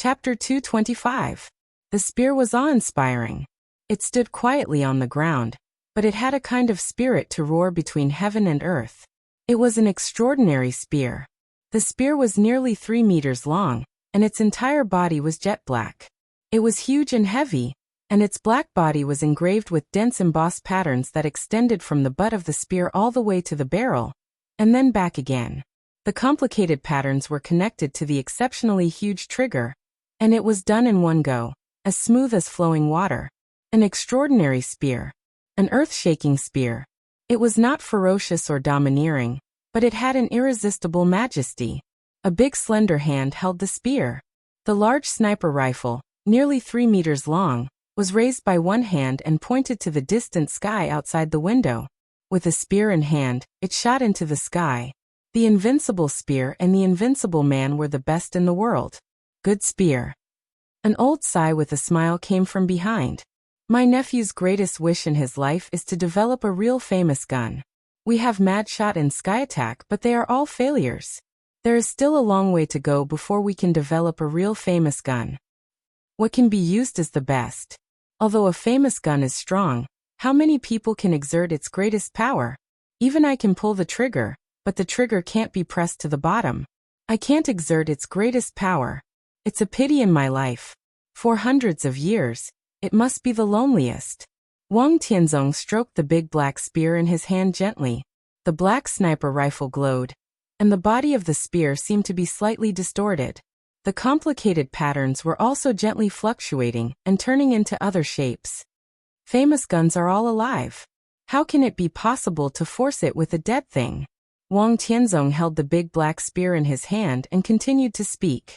Chapter 225. The spear was awe-inspiring. It stood quietly on the ground, but it had a kind of spirit to roar between heaven and earth. It was an extraordinary spear. The spear was nearly 3 meters long, and its entire body was jet black. It was huge and heavy, and its black body was engraved with dense embossed patterns that extended from the butt of the spear all the way to the barrel, and then back again. The complicated patterns were connected to the exceptionally huge trigger, and it was done in one go, as smooth as flowing water. An extraordinary spear. An earth-shaking spear. It was not ferocious or domineering, but it had an irresistible majesty. A big slender hand held the spear. The large sniper rifle, nearly 3 meters long, was raised by one hand and pointed to the distant sky outside the window. With a spear in hand, it shot into the sky. The invincible spear and the invincible man were the best in the world. Good spear. An old sigh with a smile came from behind. My nephew's greatest wish in his life is to develop a real famous gun. We have Mad Shot and Sky Attack, but they are all failures. There is still a long way to go before we can develop a real famous gun. What can be used is the best. Although a famous gun is strong, how many people can exert its greatest power? Even I can pull the trigger, but the trigger can't be pressed to the bottom. I can't exert its greatest power. It's a pity in my life. For hundreds of years, it must be the loneliest. Wang Tianzong stroked the big black spear in his hand gently. The black sniper rifle glowed, and the body of the spear seemed to be slightly distorted. The complicated patterns were also gently fluctuating and turning into other shapes. Famous guns are all alive. How can it be possible to force it with a dead thing? Wang Tianzong held the big black spear in his hand and continued to speak.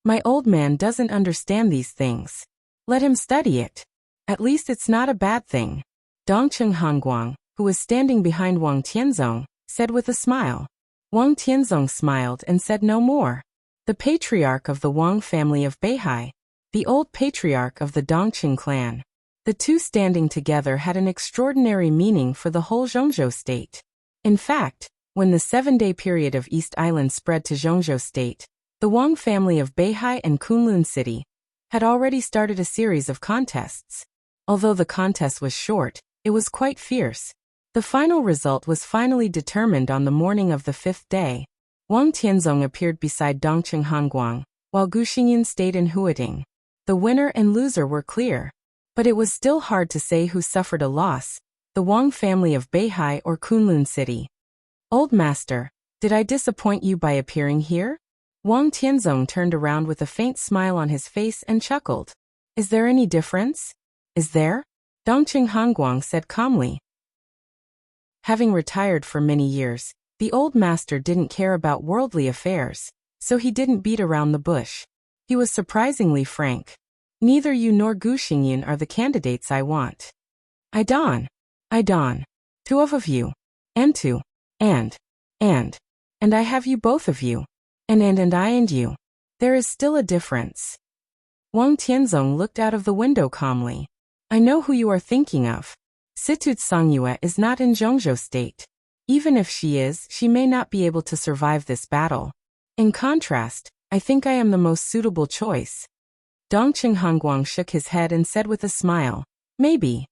My old man doesn't understand these things. Let him study it. At least it's not a bad thing. Dongcheng Hongguang, who was standing behind Wang Tianzong, said with a smile. Wang Tianzong smiled and said no more. The patriarch of the Wang family of Beihai. The old patriarch of the Dongcheng clan. The two standing together had an extraordinary meaning for the whole Zhongzhou state. In fact, when the 7-day period of East Island spread to Zhongzhou state, the Wang family of Beihai and Kunlun City had already started a series of contests. Although the contest was short, it was quite fierce. The final result was finally determined on the morning of the 5th day. Wang Tianzong appeared beside Dongcheng Hongguang, while Gu Xingyin stayed in Huading. The winner and loser were clear. But it was still hard to say who suffered a loss, the Wang family of Beihai or Kunlun City. Old master, did I disappoint you by appearing here? Wang Tianzong turned around with a faint smile on his face and chuckled. Is there any difference? Is there? Dongcheng Hongguang said calmly. Having retired for many years, the old master didn't care about worldly affairs, so he didn't beat around the bush. He was surprisingly frank. Neither you nor Gu Xingyin are the candidates I want. I don. Two of you. And two. And I have you both of you. And I and you. There is still a difference. Wang Tianzong looked out of the window calmly. I know who you are thinking of. Situt Songyue is not in Zhongzhou state. Even if she is, she may not be able to survive this battle. In contrast, I think I am the most suitable choice. Dongcheng Hongguang shook his head and said with a smile, maybe.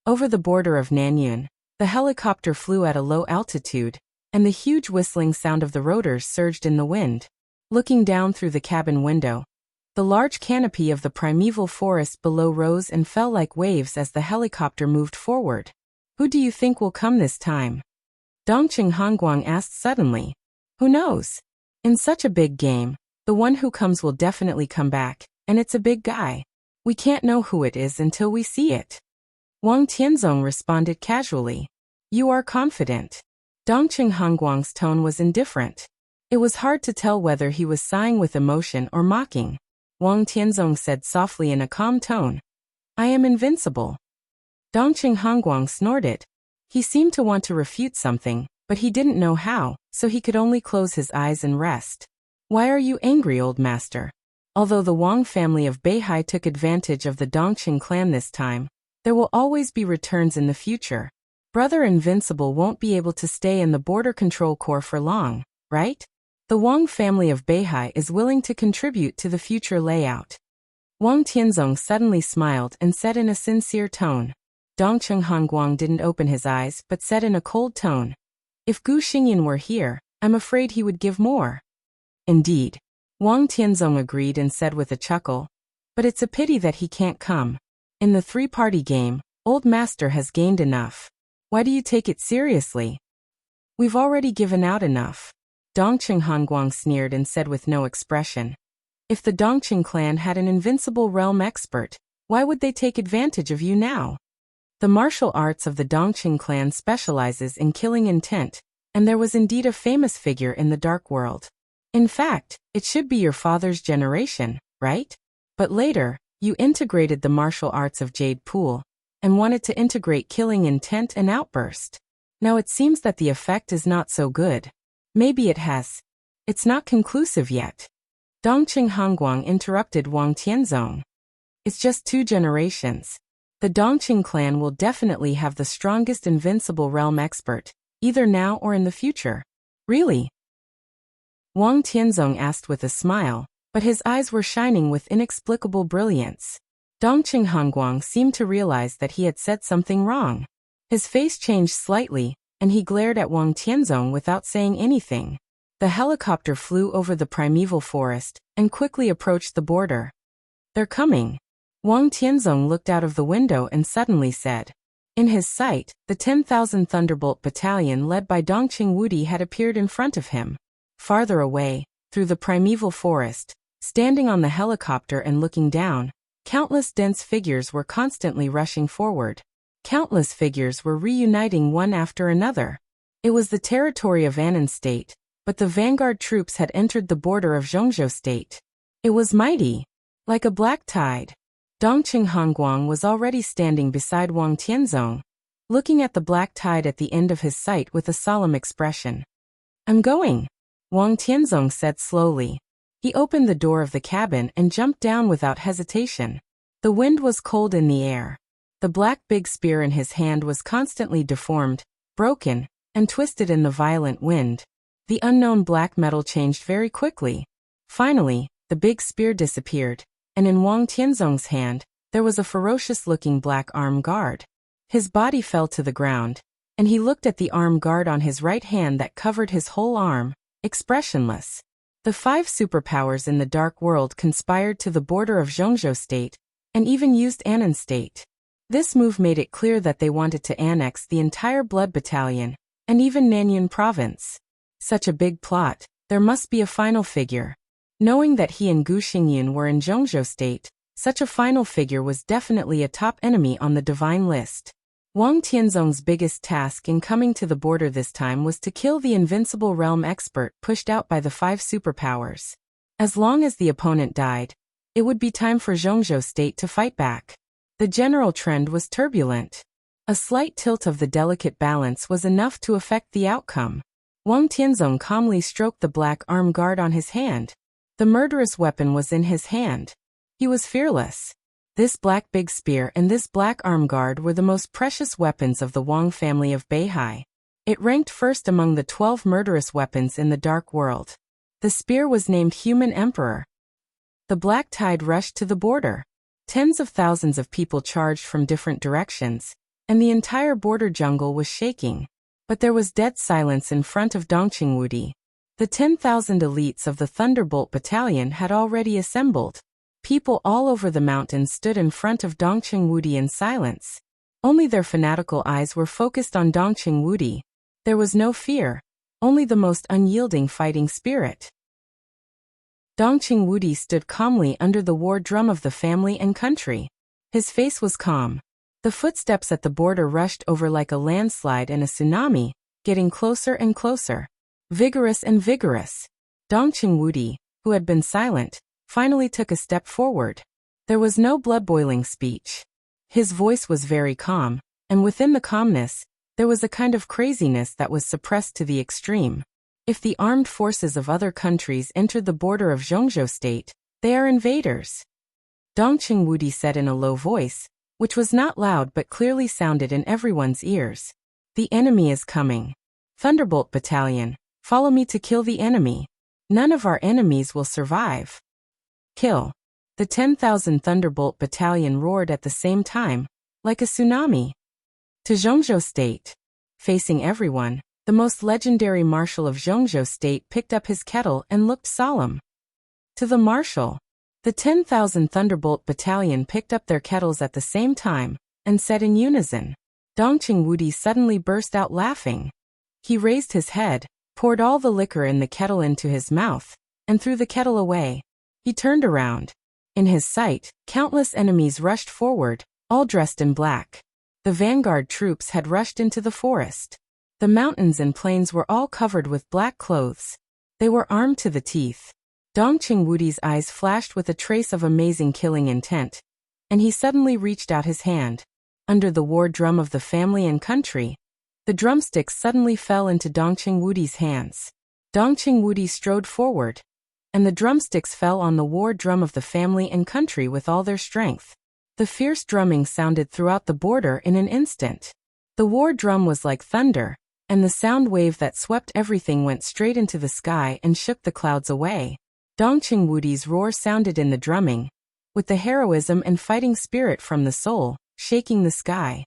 Over the border of Nanyun, the helicopter flew at a low altitude, and the huge whistling sound of the rotors surged in the wind. Looking down through the cabin window, the large canopy of the primeval forest below rose and fell like waves as the helicopter moved forward. Who do you think will come this time? Dongcheng Hongguang asked suddenly. Who knows? In such a big game, the one who comes will definitely come back, and it's a big guy. We can't know who it is until we see it. Wang Tianzong responded casually. You are confident. Dongcheng Hongguang's tone was indifferent. It was hard to tell whether he was sighing with emotion or mocking. Wang Tianzong said softly in a calm tone, I am invincible. Dongcheng Hongguang snorted. He seemed to want to refute something, but he didn't know how, so he could only close his eyes and rest. Why are you angry, old master? Although the Wang family of Beihai took advantage of the Dongcheng clan this time, there will always be returns in the future. Brother Invincible won't be able to stay in the Border Control Corps for long, right? The Wang family of Beihai is willing to contribute to the future layout. Wang Tianzong suddenly smiled and said in a sincere tone. Dongcheng Hongguang didn't open his eyes but said in a cold tone, "If Gu Xingyan were here, I'm afraid he would give more." Indeed. Wang Tianzong agreed and said with a chuckle, "But it's a pity that he can't come. In the three-party game, Old Master has gained enough. Why do you take it seriously? We've already given out enough." Dongcheng Hongguang sneered and said with no expression, "If the Dongcheng clan had an invincible realm expert, why would they take advantage of you now? The martial arts of the Dongcheng clan specializes in killing intent, and there was indeed a famous figure in the dark world. In fact, it should be your father's generation, right? But later, you integrated the martial arts of Jade Pool, and wanted to integrate killing intent and outburst. Now it seems that the effect is not so good. Maybe it has. It's not conclusive yet." Dongcheng Hongguang interrupted Wang Tianzong. "It's just 2 generations. The Dongcheng clan will definitely have the strongest invincible realm expert, either now or in the future." "Really?" Wang Tianzong asked with a smile, but his eyes were shining with inexplicable brilliance. Dongcheng Hongguang seemed to realize that he had said something wrong. His face changed slightly, and he glared at Wang Tianzong without saying anything. The helicopter flew over the primeval forest and quickly approached the border. "They're coming." Wang Tianzong looked out of the window and suddenly said. In his sight, the 10,000 Thunderbolt Battalion led by Dongqing Wudi had appeared in front of him. Farther away, through the primeval forest, standing on the helicopter and looking down, countless dense figures were constantly rushing forward. Countless figures were reuniting one after another. It was the territory of Annan State, but the vanguard troops had entered the border of Zhongzhou State. It was mighty, like a black tide. Dongqing Hongguang was already standing beside Wang Tianzong, looking at the black tide at the end of his sight with a solemn expression. "I'm going," Wang Tianzong said slowly. He opened the door of the cabin and jumped down without hesitation. The wind was cold in the air. The black big spear in his hand was constantly deformed, broken, and twisted in the violent wind. The unknown black metal changed very quickly. Finally, the big spear disappeared, and in Wang Tianzong's hand, there was a ferocious-looking black arm guard. His body fell to the ground, and he looked at the arm guard on his right hand that covered his whole arm, expressionless. The 5 superpowers in the dark world conspired to the border of Zhongzhou State, and even used Annan State. This move made it clear that they wanted to annex the entire Blood Battalion, and even Nanyun Province. Such a big plot, there must be a final figure. Knowing that he and Gu Xingyan were in Zhongzhou State, such a final figure was definitely a top enemy on the divine list. Wang Tianzong's biggest task in coming to the border this time was to kill the invincible realm expert pushed out by the 5 superpowers. As long as the opponent died, it would be time for Zhongzhou State to fight back. The general trend was turbulent. A slight tilt of the delicate balance was enough to affect the outcome. Wang Tianzong calmly stroked the black arm guard on his hand. The murderous weapon was in his hand. He was fearless. This black big spear and this black arm guard were the most precious weapons of the Wang family of Beihai. It ranked first among the 12 murderous weapons in the dark world. The spear was named Human Emperor. The black tide rushed to the border. Tens of thousands of people charged from different directions, and the entire border jungle was shaking. But there was dead silence in front of Dongqing Wudi. The 10,000 elites of the Thunderbolt Battalion had already assembled. People all over the mountains stood in front of Dongqing Wudi in silence. Only their fanatical eyes were focused on Dongqing Wudi. There was no fear, only the most unyielding fighting spirit. Dongqing Wudi stood calmly under the war drum of the family and country. His face was calm. The footsteps at the border rushed over like a landslide and a tsunami, getting closer and closer. Vigorous and vigorous. Dongqing Wudi, who had been silent, finally took a step forward. There was no blood-boiling speech. His voice was very calm, and within the calmness, there was a kind of craziness that was suppressed to the extreme. If the armed forces of other countries entered the border of Zhongzhou State, they are invaders. Dongqing Wudi said in a low voice, which was not loud but clearly sounded in everyone's ears. The enemy is coming. Thunderbolt Battalion, follow me to kill the enemy. None of our enemies will survive. Kill. The 10,000 Thunderbolt Battalion roared at the same time, like a tsunami. To Zhongzhou State. Facing everyone, the most legendary marshal of Zhongzhou State picked up his kettle and looked solemn. To the marshal. The 10,000 Thunderbolt Battalion picked up their kettles at the same time, and said in unison. Dongqing Wudi suddenly burst out laughing. He raised his head, poured all the liquor in the kettle into his mouth, and threw the kettle away. He turned around. In his sight, countless enemies rushed forward, all dressed in black. The vanguard troops had rushed into the forest. The mountains and plains were all covered with black clothes. They were armed to the teeth. Dongqing Wudi's eyes flashed with a trace of amazing killing intent, and he suddenly reached out his hand. Under the war drum of the family and country, the drumsticks suddenly fell into Dongqing Wudi's hands. Dongqing Wudi strode forward, and the drumsticks fell on the war drum of the family and country with all their strength. The fierce drumming sounded throughout the border in an instant. The war drum was like thunder, and the sound wave that swept everything went straight into the sky and shook the clouds away. Dongqing Wudi's roar sounded in the drumming, with the heroism and fighting spirit from the soul, shaking the sky.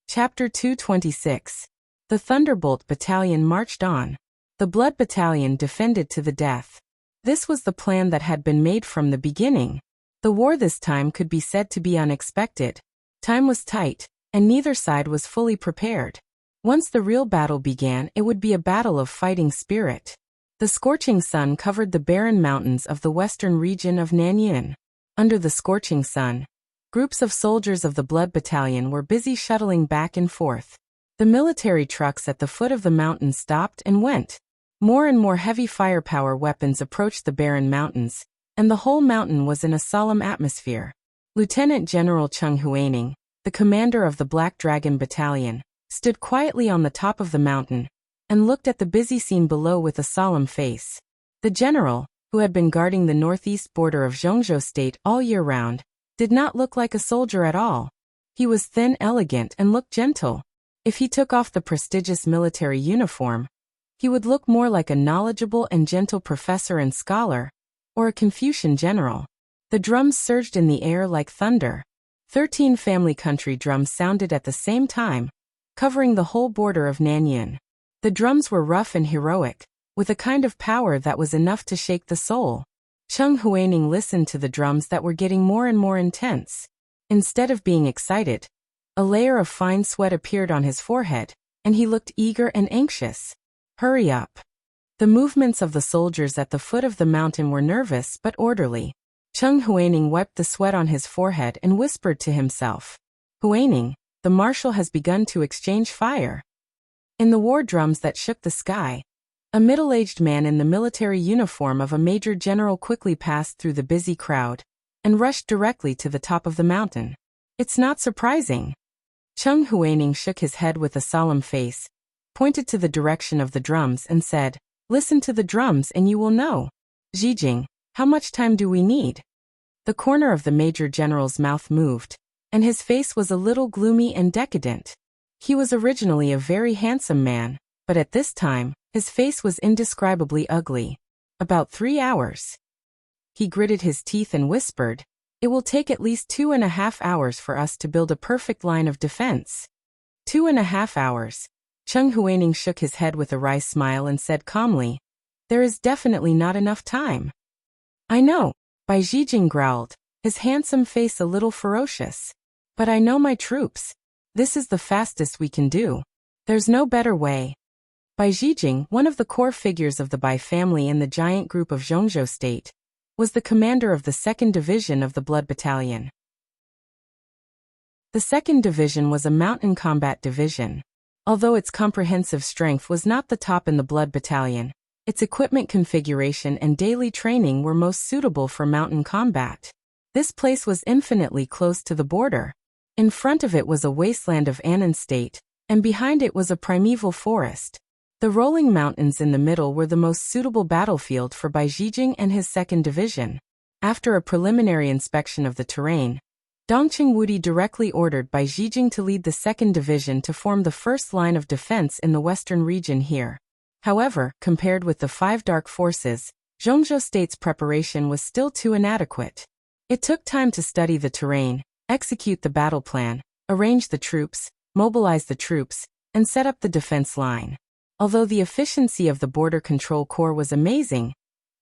Chapter 226. The Thunderbolt Battalion marched on. The Blood Battalion defended to the death. This was the plan that had been made from the beginning. The war this time could be said to be unexpected. Time was tight, and neither side was fully prepared. Once the real battle began, it would be a battle of fighting spirit. The scorching sun covered the barren mountains of the western region of Nanyin. Under the scorching sun, groups of soldiers of the Blood Battalion were busy shuttling back and forth. The military trucks at the foot of the mountain stopped and went. More and more heavy firepower weapons approached the barren mountains, and the whole mountain was in a solemn atmosphere. Lieutenant General Cheng Huaining, the commander of the Black Dragon Battalion, stood quietly on the top of the mountain and looked at the busy scene below with a solemn face. The general, who had been guarding the northeast border of Zhongzhou State all year round, did not look like a soldier at all. He was thin, elegant, and looked gentle. If he took off the prestigious military uniform, he would look more like a knowledgeable and gentle professor and scholar, or a Confucian general. The drums surged in the air like thunder. 13 family country drums sounded at the same time, covering the whole border of Nanyin. The drums were rough and heroic, with a kind of power that was enough to shake the soul. Cheng Huaining listened to the drums that were getting more and more intense. Instead of being excited, a layer of fine sweat appeared on his forehead, and he looked eager and anxious. Hurry up. The movements of the soldiers at the foot of the mountain were nervous but orderly. Cheng Huaining wiped the sweat on his forehead and whispered to himself. Huaining, the marshal has begun to exchange fire. In the war drums that shook the sky, a middle-aged man in the military uniform of a major general quickly passed through the busy crowd and rushed directly to the top of the mountain. It's not surprising. Cheng Huaining shook his head with a solemn face, pointed to the direction of the drums and said, Listen to the drums and you will know. Zijing, how much time do we need? The corner of the major general's mouth moved, and his face was a little gloomy and decadent. He was originally a very handsome man, but at this time, his face was indescribably ugly. About 3 hours. He gritted his teeth and whispered, It will take at least 2.5 hours for us to build a perfect line of defense. 2.5 hours. Cheng Huaining shook his head with a wry smile and said calmly, There is definitely not enough time. I know, Bai Zijing growled, his handsome face a little ferocious. But I know my troops. This is the fastest we can do. There's no better way. Bai Zijing, one of the core figures of the Bai family in the giant group of Zhongzhou State, was the commander of the 2nd Division of the Blood Battalion. The 2nd Division was a mountain combat division. Although its comprehensive strength was not the top in the Blood Battalion, its equipment configuration and daily training were most suitable for mountain combat. This place was infinitely close to the border. In front of it was a wasteland of Annan State, and behind it was a primeval forest. The rolling mountains in the middle were the most suitable battlefield for Bai Zijing and his 2nd Division. After a preliminary inspection of the terrain, Dongqing Wudi directly ordered Bai Zijing to lead the 2nd Division to form the first line of defense in the western region here. However, compared with the 5 dark forces, Zhongzhou State's preparation was still too inadequate. It took time to study the terrain, execute the battle plan, arrange the troops, mobilize the troops, and set up the defense line. Although the efficiency of the Border Control Corps was amazing,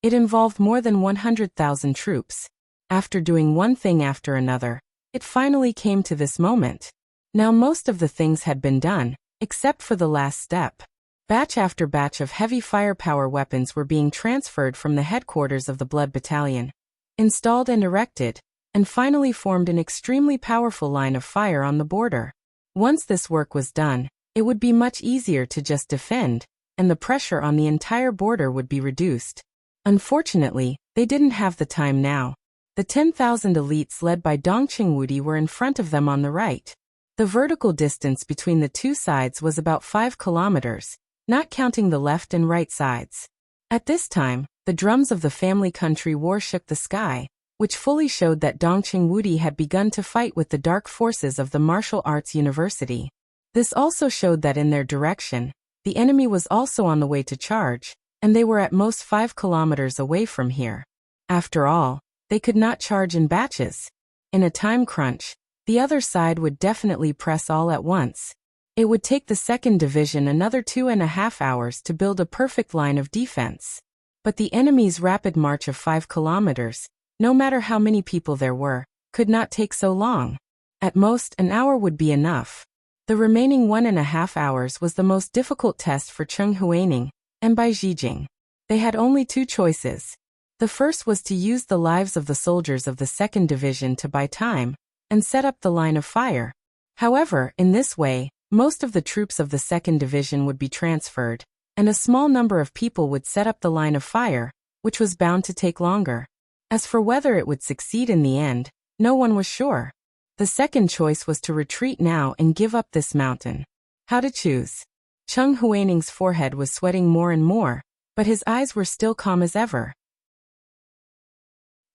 it involved more than 100,000 troops. After doing one thing after another, it finally came to this moment. Now most of the things had been done, except for the last step. Batch after batch of heavy firepower weapons were being transferred from the headquarters of the Blood Battalion, installed and erected, and finally formed an extremely powerful line of fire on the border. Once this work was done, it would be much easier to just defend, and the pressure on the entire border would be reduced. Unfortunately, they didn't have the time now. The 10,000 elites led by Dongqing Wudi were in front of them on the right. The vertical distance between the two sides was about 5 kilometers, not counting the left and right sides. At this time, the drums of the family country war shook the sky, which fully showed that Dongqing Wudi had begun to fight with the dark forces of the martial arts university. This also showed that in their direction, the enemy was also on the way to charge, and they were at most 5 kilometers away from here. After all, they could not charge in batches. In a time crunch, the other side would definitely press all at once. It would take the 2nd Division another 2.5 hours to build a perfect line of defense. But the enemy's rapid march of 5 kilometers, no matter how many people there were, could not take so long. At most, an hour would be enough. The remaining 1.5 hours was the most difficult test for Cheng Huaining and Bai Zhijing. They had only 2 choices. The first was to use the lives of the soldiers of the 2nd Division to buy time and set up the line of fire. However, in this way, most of the troops of the 2nd Division would be transferred, and a small number of people would set up the line of fire, which was bound to take longer. As for whether it would succeed in the end, no one was sure. The second choice was to retreat now and give up this mountain. How to choose? Cheng Huaining's forehead was sweating more and more, but his eyes were still calm as ever.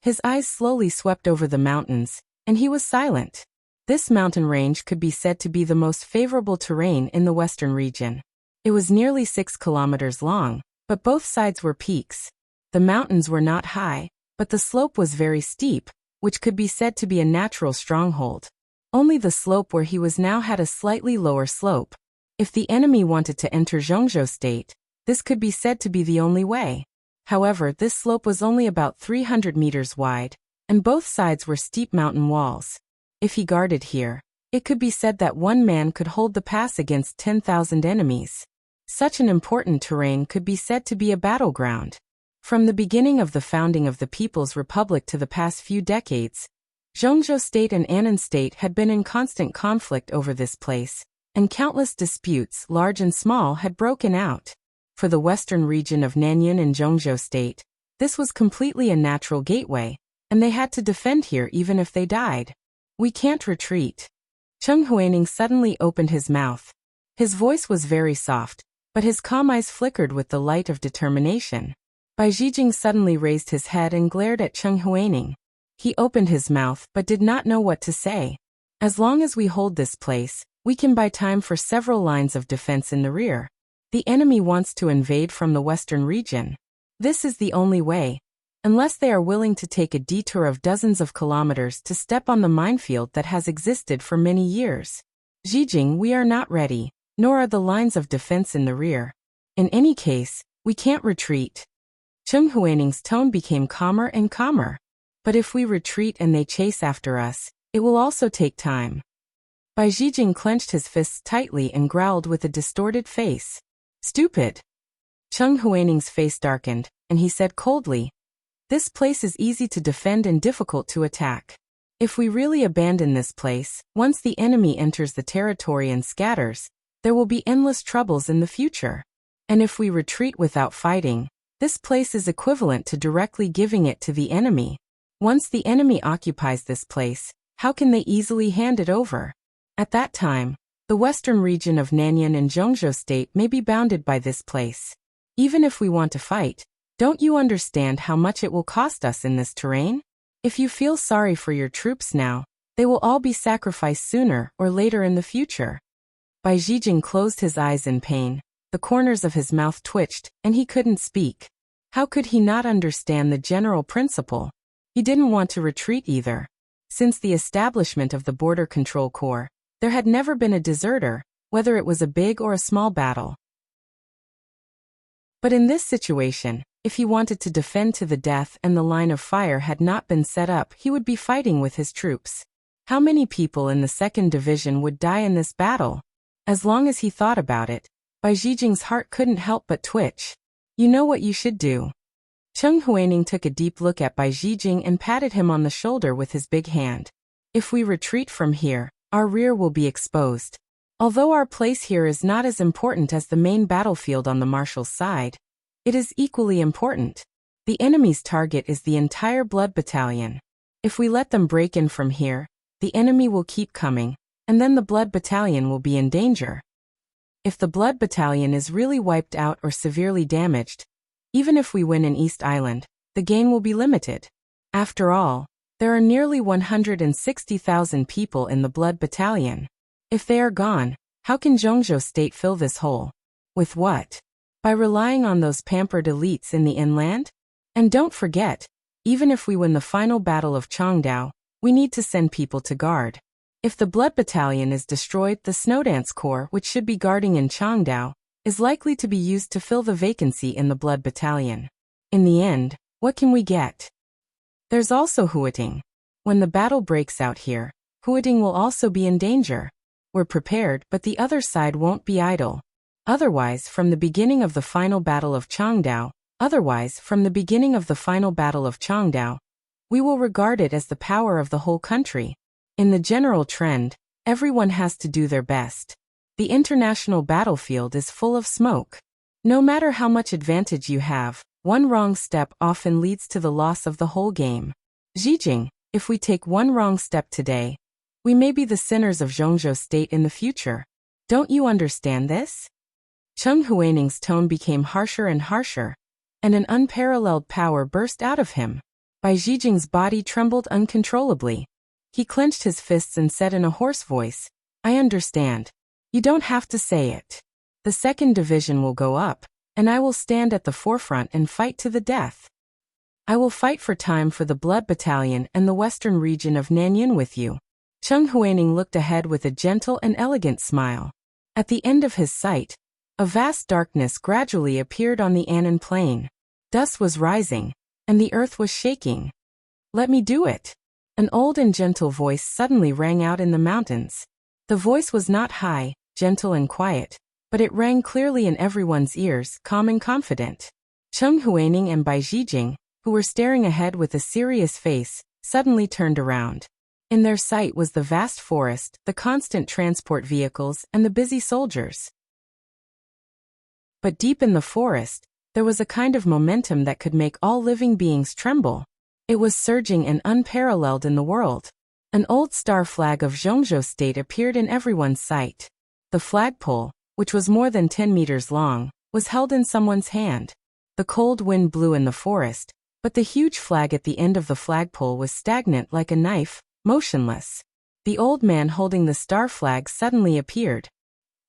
His eyes slowly swept over the mountains, and he was silent. This mountain range could be said to be the most favorable terrain in the western region. It was nearly 6 kilometers long, but both sides were peaks. The mountains were not high, but the slope was very steep, which could be said to be a natural stronghold. Only the slope where he was now had a slightly lower slope. If the enemy wanted to enter Zhongzhou State, this could be said to be the only way. However, this slope was only about 300 meters wide, and both sides were steep mountain walls. If he guarded here, it could be said that one man could hold the pass against 10,000 enemies. Such an important terrain could be said to be a battleground. From the beginning of the founding of the People's Republic to the past few decades, Zhongzhou State and Annan State had been in constant conflict over this place, and countless disputes, large and small, had broken out. For the western region of Nanyuan and Zhongzhou State, this was completely a natural gateway, and they had to defend here even if they died. We can't retreat. Cheng Huaining suddenly opened his mouth. His voice was very soft, but his calm eyes flickered with the light of determination. Bai Zhijing suddenly raised his head and glared at Cheng Huaining. He opened his mouth but did not know what to say. As long as we hold this place, we can buy time for several lines of defense in the rear. The enemy wants to invade from the western region. This is the only way, unless they are willing to take a detour of dozens of kilometers to step on the minefield that has existed for many years. Zhijing, we are not ready, nor are the lines of defense in the rear. In any case, we can't retreat. Cheng Huaining's tone became calmer and calmer. But if we retreat and they chase after us, it will also take time. Bai Zhijing clenched his fists tightly and growled with a distorted face. Stupid. Cheng Huaining's face darkened, and he said coldly, "This place is easy to defend and difficult to attack. If we really abandon this place, once the enemy enters the territory and scatters, there will be endless troubles in the future. And if we retreat without fighting, this place is equivalent to directly giving it to the enemy. Once the enemy occupies this place, how can they easily hand it over? At that time, the western region of Nanyuan and Zhongzhou State may be bounded by this place. Even if we want to fight, don't you understand how much it will cost us in this terrain? If you feel sorry for your troops now, they will all be sacrificed sooner or later in the future." Bai Zhijing closed his eyes in pain, The corners of his mouth twitched, and he couldn't speak. How could he not understand the general principle? He didn't want to retreat either. Since the establishment of the Border Control Corps, there had never been a deserter, whether it was a big or a small battle. But in this situation, if he wanted to defend to the death and the line of fire had not been set up, he would be fighting with his troops. How many people in the 2nd Division would die in this battle? As long as he thought about it, Bai Zhijing's heart couldn't help but twitch. You know what you should do. Cheng Huaining took a deep look at Bai Zhijing and patted him on the shoulder with his big hand. If we retreat from here, our rear will be exposed. Although our place here is not as important as the main battlefield on the marshal's side, it is equally important. The enemy's target is the entire Blood Battalion. If we let them break in from here, the enemy will keep coming, and then the Blood Battalion will be in danger. If the Blood Battalion is really wiped out or severely damaged, even if we win in East Island, the gain will be limited. After all, there are nearly 160,000 people in the Blood Battalion. If they are gone, how can Zhongzhou State fill this hole? With what? By relying on those pampered elites in the inland? And don't forget, even if we win the final battle of Changdao, we need to send people to guard. If the Blood Battalion is destroyed, the Snowdance Corps, which should be guarding in Changdao, is likely to be used to fill the vacancy in the Blood Battalion. In the end, what can we get? There's also Huiting. When the battle breaks out here, Huiting will also be in danger. We're prepared, but the other side won't be idle. Otherwise, from the beginning of the final battle of Changdao, we will regard it as the power of the whole country. In the general trend, everyone has to do their best. The international battlefield is full of smoke. No matter how much advantage you have, one wrong step often leads to the loss of the whole game. Zhijing, if we take one wrong step today, we may be the sinners of Zhongzhou State in the future. Don't you understand this? Cheng Huaining's tone became harsher and harsher, and an unparalleled power burst out of him. Bai Zhijing's body trembled uncontrollably. He clenched his fists and said in a hoarse voice, I understand. You don't have to say it. The 2nd Division will go up, and I will stand at the forefront and fight to the death. I will fight for time for the Blood Battalion and the western region of Nanyun with you. Cheng Huaining looked ahead with a gentle and elegant smile. At the end of his sight, a vast darkness gradually appeared on the Annan Plain. Dusk was rising, and the earth was shaking. Let me do it. An old and gentle voice suddenly rang out in the mountains. The voice was not high, gentle and quiet, but it rang clearly in everyone's ears, calm and confident. Cheng Huaining and Bai Zhijing, who were staring ahead with a serious face, suddenly turned around. In their sight was the vast forest, the constant transport vehicles, and the busy soldiers. But deep in the forest, there was a kind of momentum that could make all living beings tremble. It was surging and unparalleled in the world. An old star flag of Zhongzhou State appeared in everyone's sight. The flagpole, which was more than 10 meters long, was held in someone's hand. The cold wind blew in the forest, but the huge flag at the end of the flagpole was stagnant like a knife, motionless. The old man holding the star flag suddenly appeared.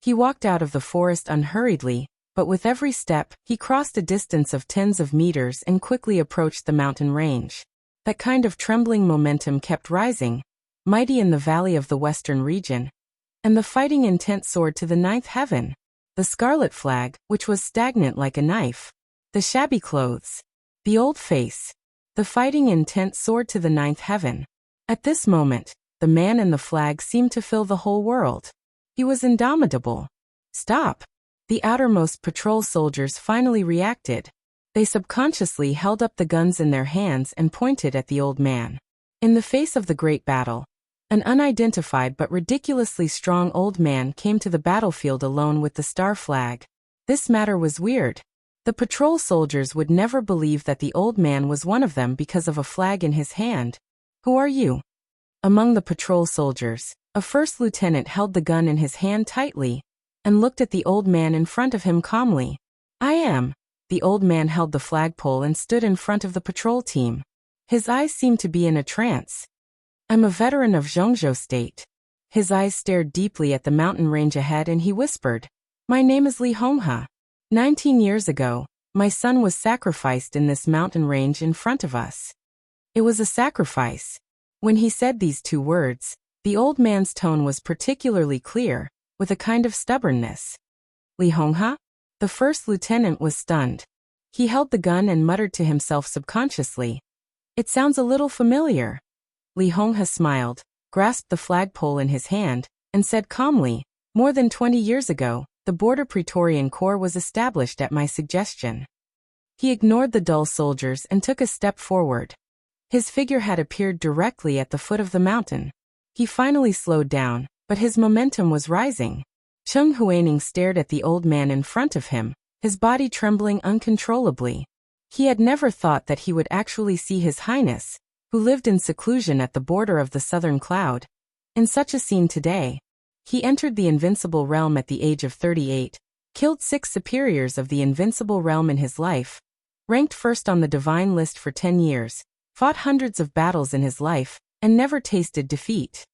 He walked out of the forest unhurriedly, but with every step, he crossed a distance of tens of meters and quickly approached the mountain range. That kind of trembling momentum kept rising, mighty in the valley of the western region, and the fighting intent soared to the ninth heaven. The scarlet flag, which was stagnant like a knife. The shabby clothes. The old face. The fighting intent soared to the ninth heaven. At this moment, the man in the flag seemed to fill the whole world. He was indomitable. Stop! The outermost patrol soldiers finally reacted. They subconsciously held up the guns in their hands and pointed at the old man. In the face of the great battle, an unidentified but ridiculously strong old man came to the battlefield alone with the star flag. This matter was weird. The patrol soldiers would never believe that the old man was one of them because of a flag in his hand. Who are you? Among the patrol soldiers, a first lieutenant held the gun in his hand tightly and looked at the old man in front of him calmly. I am. The old man held the flagpole and stood in front of the patrol team. His eyes seemed to be in a trance. I'm a veteran of Zhongzhou State. His eyes stared deeply at the mountain range ahead and he whispered, My name is Li Honghe. 19 years ago, my son was sacrificed in this mountain range in front of us. It was a sacrifice. When he said these two words, the old man's tone was particularly clear, with a kind of stubbornness. Li Honghe? The first lieutenant was stunned. He held the gun and muttered to himself subconsciously. It sounds a little familiar. Li Honghe smiled, grasped the flagpole in his hand, and said calmly, more than 20 years ago, the Border Praetorian Corps was established at my suggestion. He ignored the dull soldiers and took a step forward. His figure had appeared directly at the foot of the mountain. He finally slowed down, but his momentum was rising. Cheng Huaining stared at the old man in front of him, his body trembling uncontrollably. He had never thought that he would actually see His Highness, who lived in seclusion at the border of the southern cloud, in such a scene today. He entered the invincible realm at the age of 38, killed 6 superiors of the invincible realm in his life, ranked first on the divine list for 10 years, fought hundreds of battles in his life, and never tasted defeat.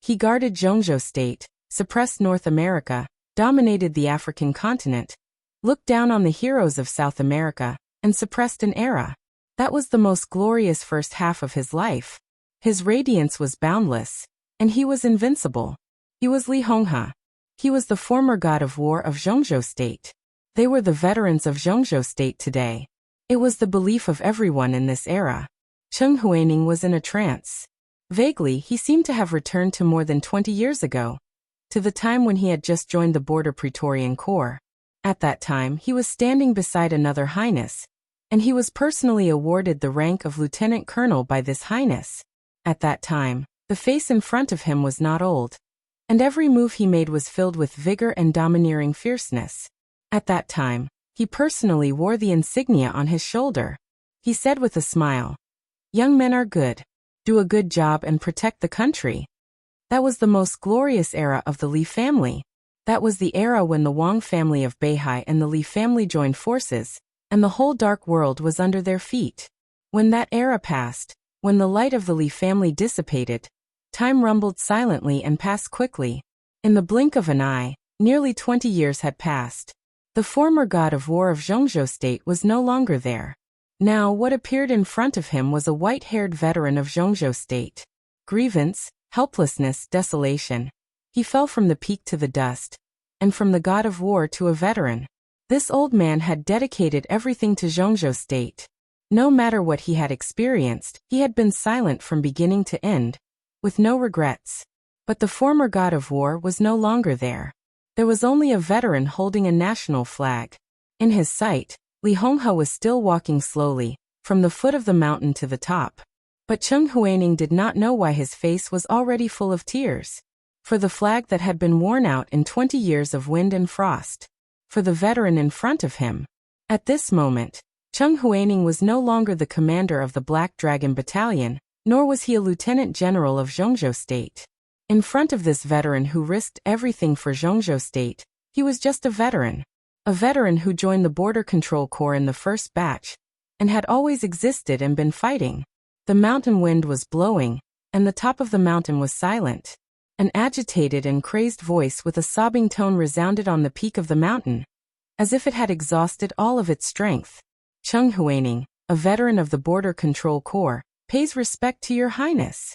He guarded Zhongzhou State, suppressed North America, dominated the African continent, looked down on the heroes of South America, and suppressed an era. That was the most glorious first half of his life. His radiance was boundless, and he was invincible. He was Li Honghe. He was the former god of war of Zhongzhou State. They were the veterans of Zhongzhou State today. It was the belief of everyone in this era. Cheng Huaining was in a trance. Vaguely, he seemed to have returned to more than 20 years ago, to the time when he had just joined the Border Praetorian Corps. At that time, he was standing beside another highness, and he was personally awarded the rank of lieutenant colonel by this highness. At that time, the face in front of him was not old, and every move he made was filled with vigor and domineering fierceness. At that time, he personally wore the insignia on his shoulder. He said with a smile, "Young men are good. Do a good job and protect the country." That was the most glorious era of the Li family. That was the era when the Wang family of Beihai and the Li family joined forces, and the whole dark world was under their feet. When that era passed, when the light of the Li family dissipated, time rumbled silently and passed quickly. In the blink of an eye, nearly 20 years had passed. The former god of war of Zhongzhou State was no longer there. Now what appeared in front of him was a white-haired veteran of Zhongzhou State. Grievance, helplessness, desolation. He fell from the peak to the dust, and from the god of war to a veteran. This old man had dedicated everything to Zhongzhou State. No matter what he had experienced, he had been silent from beginning to end, with no regrets. But the former god of war was no longer there. There was only a veteran holding a national flag. In his sight, Li Honghe was still walking slowly, from the foot of the mountain to the top. But Cheng Huaining did not know why his face was already full of tears. For the flag that had been worn out in 20 years of wind and frost. For the veteran in front of him. At this moment, Cheng Huaining was no longer the commander of the Black Dragon Battalion, nor was he a lieutenant general of Zhongzhou State. In front of this veteran who risked everything for Zhongzhou State, he was just a veteran. A veteran who joined the Border Control Corps in the first batch, and had always existed and been fighting. The mountain wind was blowing, and the top of the mountain was silent. An agitated and crazed voice with a sobbing tone resounded on the peak of the mountain, as if it had exhausted all of its strength. Cheng Huaining, a veteran of the Border Control Corps, pays respect to your highness.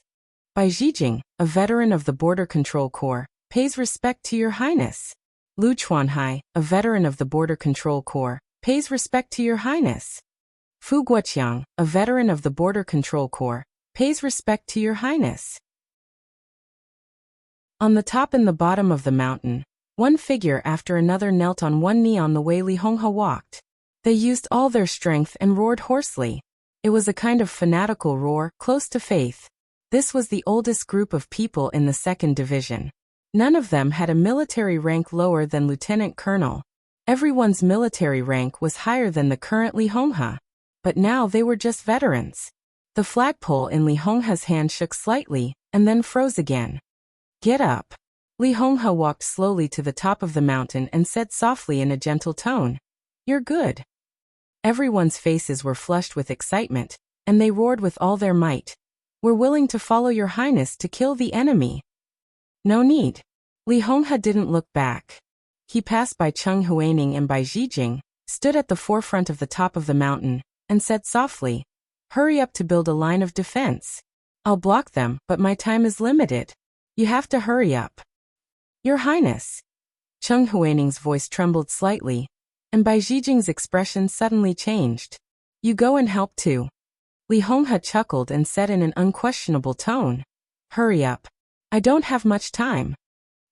Bai Zhijing, a veteran of the Border Control Corps, pays respect to your highness. Lu Chuanhai, a veteran of the Border Control Corps, pays respect to your highness. Fu Guoqiang, a veteran of the Border Control Corps, pays respect to your highness. On the top and the bottom of the mountain, one figure after another knelt on one knee on the way Li Honghe walked. They used all their strength and roared hoarsely. It was a kind of fanatical roar, close to faith. This was the oldest group of people in the 2nd Division. None of them had a military rank lower than lieutenant colonel. Everyone's military rank was higher than the current Li Honghe. But now they were just veterans. The flagpole in Li Honghe's hand shook slightly, and then froze again. "Get up." Li Honghe walked slowly to the top of the mountain and said softly in a gentle tone, "You're good." Everyone's faces were flushed with excitement, and they roared with all their might, "We're willing to follow your highness to kill the enemy." "No need." Li Honghe didn't look back. He passed by Cheng Huaining and by Zijing, stood at the forefront of the top of the mountain, and said softly, "Hurry up to build a line of defense. I'll block them, but my time is limited. You have to hurry up." "Your Highness." Cheng Huaining's voice trembled slightly, and Bai Zijing's expression suddenly changed. "You go and help too." Li Honghe chuckled and said in an unquestionable tone, "Hurry up. I don't have much time."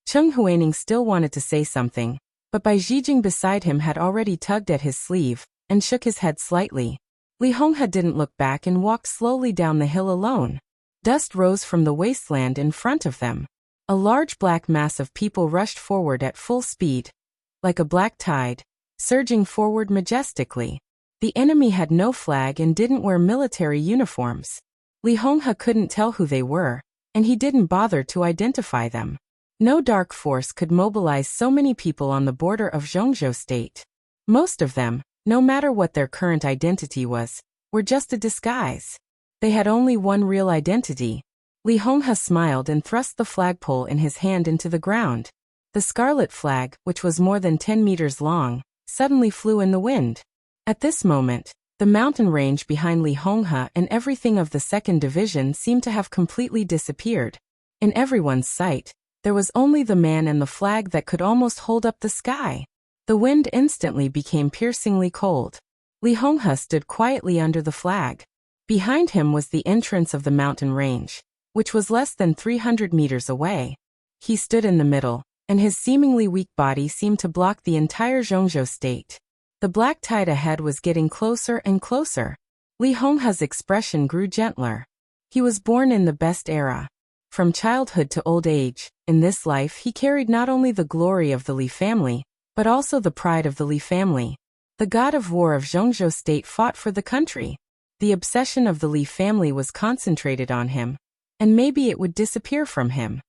Cheng Huaining still wanted to say something, but Bai Zijing beside him had already tugged at his sleeve, and shook his head slightly. Li Honghe didn't look back and walked slowly down the hill alone. Dust rose from the wasteland in front of them. A large black mass of people rushed forward at full speed, like a black tide, surging forward majestically. The enemy had no flag and didn't wear military uniforms. Li Honghe couldn't tell who they were, and he didn't bother to identify them. No dark force could mobilize so many people on the border of Zhongzhou state. Most of them, no matter what their current identity was, were just a disguise. They had only one real identity. Li Honghe smiled and thrust the flagpole in his hand into the ground. The scarlet flag, which was more than 10 meters long, suddenly flew in the wind. At this moment, the mountain range behind Li Honghe and everything of the 2nd Division seemed to have completely disappeared. In everyone's sight, there was only the man and the flag that could almost hold up the sky. The wind instantly became piercingly cold. Li Honghe stood quietly under the flag. Behind him was the entrance of the mountain range, which was less than 300 meters away. He stood in the middle, and his seemingly weak body seemed to block the entire Zhongzhou state. The black tide ahead was getting closer and closer. Li Honghe's expression grew gentler. He was born in the best era. From childhood to old age, in this life he carried not only the glory of the Li family, but also the pride of the Li family. The god of war of Zhongzhou state fought for the country. The obsession of the Li family was concentrated on him, and maybe it would disappear from him.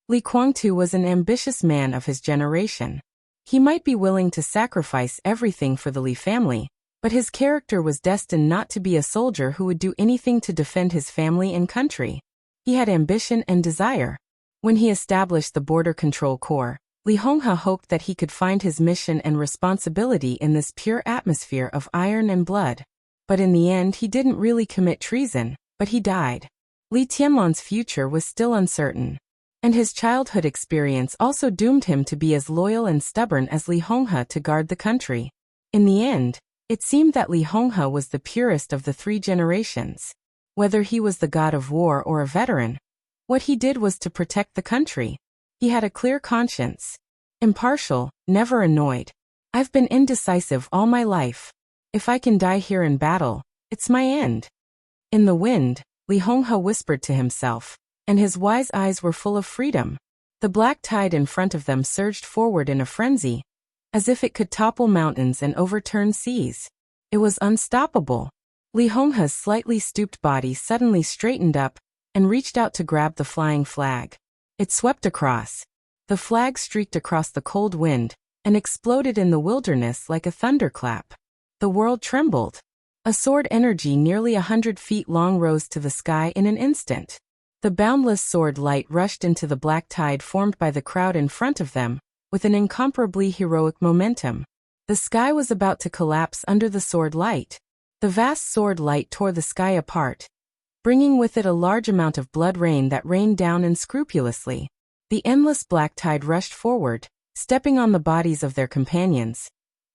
Li Guangtu was an ambitious man of his generation. He might be willing to sacrifice everything for the Li family, but his character was destined not to be a soldier who would do anything to defend his family and country. He had ambition and desire. When he established the Border Control Corps, Li Honghe hoped that he could find his mission and responsibility in this pure atmosphere of iron and blood. But in the end he didn't really commit treason, but he died. Li Tianlan's future was still uncertain. And his childhood experience also doomed him to be as loyal and stubborn as Li Honghe to guard the country. In the end, it seemed that Li Honghe was the purest of the 3 generations. Whether he was the god of war or a veteran, what he did was to protect the country. He had a clear conscience. Impartial, never annoyed. "I've been indecisive all my life. If I can die here in battle, it's my end." In the wind, Li Honghe whispered to himself, and his wise eyes were full of freedom. The black tide in front of them surged forward in a frenzy, as if it could topple mountains and overturn seas. It was unstoppable. Li Honghe's slightly stooped body suddenly straightened up and reached out to grab the flying flag. It swept across. The flag streaked across the cold wind and exploded in the wilderness like a thunderclap. The world trembled. A sword energy nearly 100 feet long rose to the sky in an instant. The boundless sword light rushed into the black tide formed by the crowd in front of them, with an incomparably heroic momentum. The sky was about to collapse under the sword light. The vast sword light tore the sky apart, bringing with it a large amount of blood rain that rained down unscrupulously. The endless black tide rushed forward, stepping on the bodies of their companions,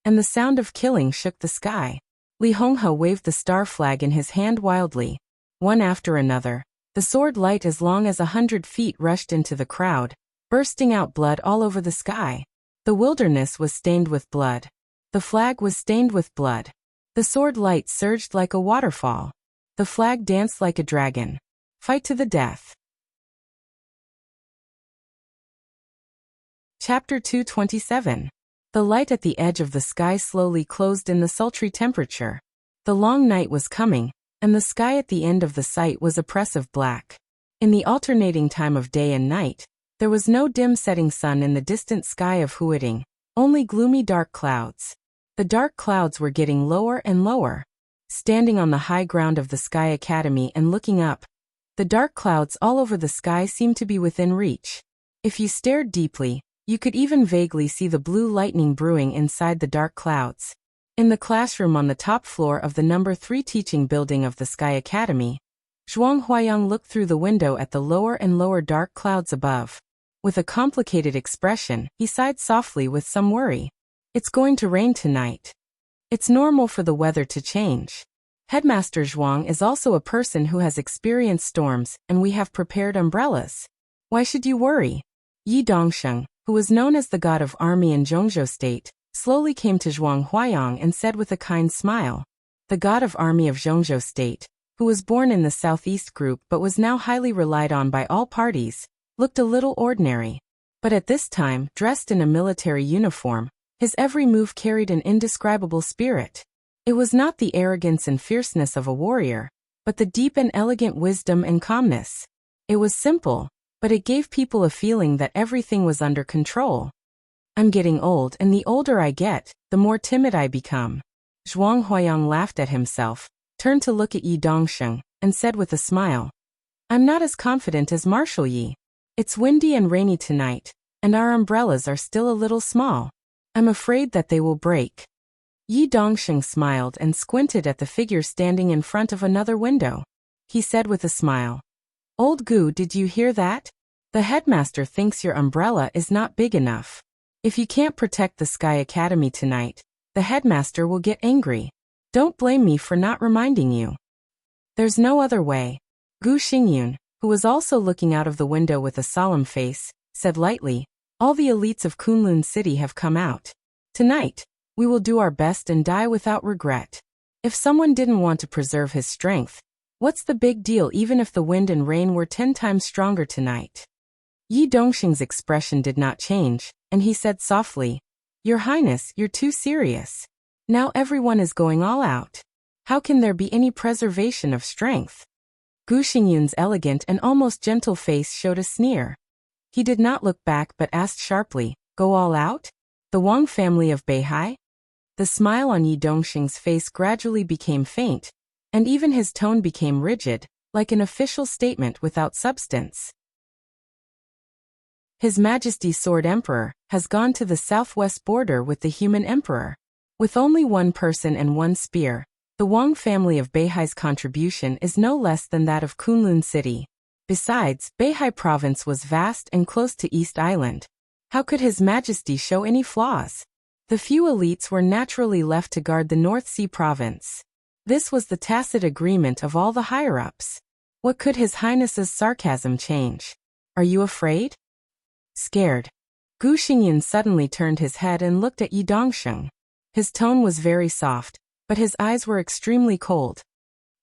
and the sound of killing shook the sky. Li Honghe waved the star flag in his hand wildly. One after another, the sword light as long as 100 feet rushed into the crowd, bursting out blood all over the sky. The wilderness was stained with blood. The flag was stained with blood. The sword light surged like a waterfall. The flag danced like a dragon. Fight to the death. Chapter 227. The light at the edge of the sky slowly closed in the sultry temperature. The long night was coming, and the sky at the end of the sight was oppressive black. In the alternating time of day and night, there was no dim setting sun in the distant sky of Huiting, only gloomy dark clouds. The dark clouds were getting lower and lower. Standing on the high ground of the Sky Academy and looking up, The dark clouds all over the sky seemed to be within reach. If you stared deeply, you could even vaguely see the blue lightning brewing inside the dark clouds. In the classroom on the top floor of the number 3 teaching building of the Sky Academy, Zhuang Huayang looked through the window at the lower and lower dark clouds above. With a complicated expression, he sighed softly with some worry. It's going to rain tonight. It's normal for the weather to change. Headmaster Zhuang is also a person who has experienced storms, and we have prepared umbrellas. Why should you worry? Yi Dongsheng, who was known as the god of army in Zhongzhou State, slowly came to Zhuang Huayang and said with a kind smile. The god of army of Zhongzhou State, who was born in the southeast group but was now highly relied on by all parties, looked a little ordinary. But at this time, dressed in a military uniform, his every move carried an indescribable spirit. It was not the arrogance and fierceness of a warrior, but the deep and elegant wisdom and calmness. It was simple, but it gave people a feeling that everything was under control. I'm getting old, and the older I get, the more timid I become. Zhuang Huayang laughed at himself, turned to look at Yi Dongsheng, and said with a smile, I'm not as confident as Marshal Yi. It's windy and rainy tonight, and our umbrellas are still a little small. I'm afraid that they will break. Yi Dongsheng smiled and squinted at the figure standing in front of another window. He said with a smile, Old Gu, did you hear that? The headmaster thinks your umbrella is not big enough. If you can't protect the Sky Academy tonight, the headmaster will get angry. Don't blame me for not reminding you. There's no other way. Gu Xingyun, who was also looking out of the window with a solemn face, said lightly, All the elites of Kunlun City have come out. Tonight, we will do our best and die without regret. If someone didn't want to preserve his strength, what's the big deal even if the wind and rain were 10 times stronger tonight? Yi Dongsheng's expression did not change, and he said softly, Your Highness, you're too serious. Now everyone is going all out. How can there be any preservation of strength? Gu Xingyun's elegant and almost gentle face showed a sneer. He did not look back but asked sharply, Go all out? The Wang family of Beihai? The smile on Yi Dongsheng's face gradually became faint, and even his tone became rigid, like an official statement without substance. His Majesty's Sword Emperor has gone to the southwest border with the human emperor. With only one person and one spear, the Wang family of Beihai's contribution is no less than that of Kunlun City. Besides, Beihai province was vast and close to East Island. How could His Majesty show any flaws? The few elites were naturally left to guard the North Sea province. This was the tacit agreement of all the higher-ups. What could His Highness's sarcasm change? Are you afraid? Scared. Gu Xingyun suddenly turned his head and looked at Yi Dongsheng. His tone was very soft, but his eyes were extremely cold.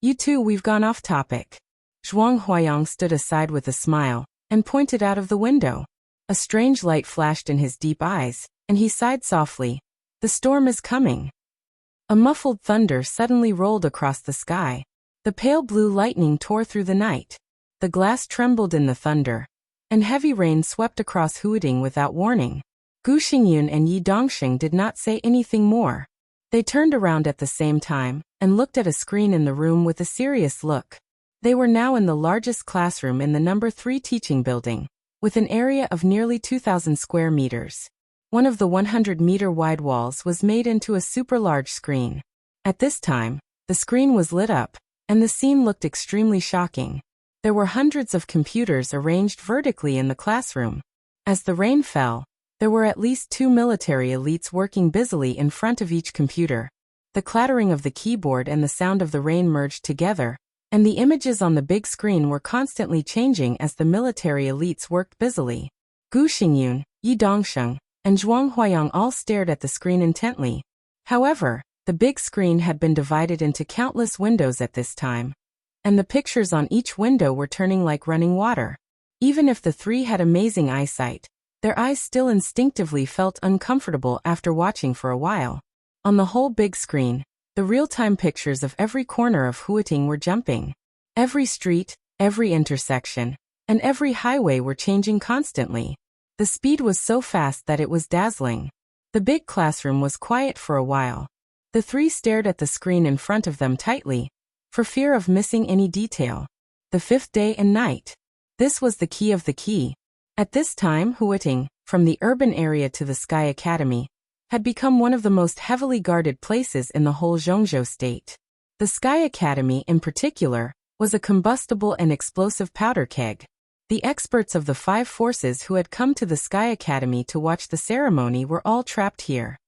You two, we've gone off topic. Zhuang Huayang stood aside with a smile, and pointed out of the window. A strange light flashed in his deep eyes, and he sighed softly. The storm is coming. A muffled thunder suddenly rolled across the sky. The pale blue lightning tore through the night. The glass trembled in the thunder, and heavy rain swept across Huading without warning. Gu Xingyun and Yi Dongsheng did not say anything more. They turned around at the same time, and looked at a screen in the room with a serious look. They were now in the largest classroom in the number 3 teaching building, with an area of nearly 2,000 square meters. One of the 100-meter wide walls was made into a super-large screen. At this time, the screen was lit up, and the scene looked extremely shocking. There were hundreds of computers arranged vertically in the classroom. As the rain fell, there were at least 2 military elites working busily in front of each computer. The clattering of the keyboard and the sound of the rain merged together, and the images on the big screen were constantly changing as the military elites worked busily. Gu Xingyun, Yi Dongsheng, and Zhuang Huayang all stared at the screen intently. However, the big screen had been divided into countless windows at this time, and the pictures on each window were turning like running water. Even if the 3 had amazing eyesight, their eyes still instinctively felt uncomfortable after watching for a while. On the whole big screen, the real-time pictures of every corner of Huating were jumping. Every street, every intersection, and every highway were changing constantly. The speed was so fast that it was dazzling. The big classroom was quiet for a while. The 3 stared at the screen in front of them tightly, for fear of missing any detail. the fifth day and night. This was the key of the key. At this time, Huiting, from the urban area to the Sky Academy, had become one of the most heavily guarded places in the whole Zhongzhou state. The Sky Academy, in particular, was a combustible and explosive powder keg. The experts of the 5 forces who had come to the Sky Academy to watch the ceremony were all trapped here.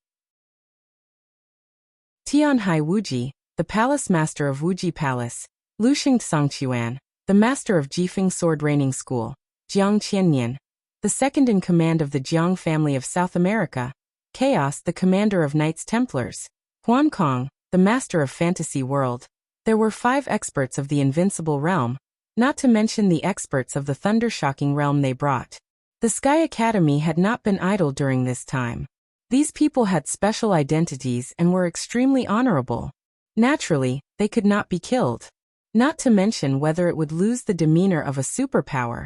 Tianhai Wuji, the palace master of Wuji Palace, Luxing Songquan, the master of Jifeng Sword Training School, Jiang Qianyan, the second in command of the Jiang family of South America, Chaos, the commander of Knights Templars, Huan Kong, the master of Fantasy World. There were 5 experts of the Invincible Realm, not to mention the experts of the Thundershocking Realm they brought. The Sky Academy had not been idle during this time. These people had special identities and were extremely honorable. Naturally, they could not be killed. Not to mention whether it would lose the demeanor of a superpower.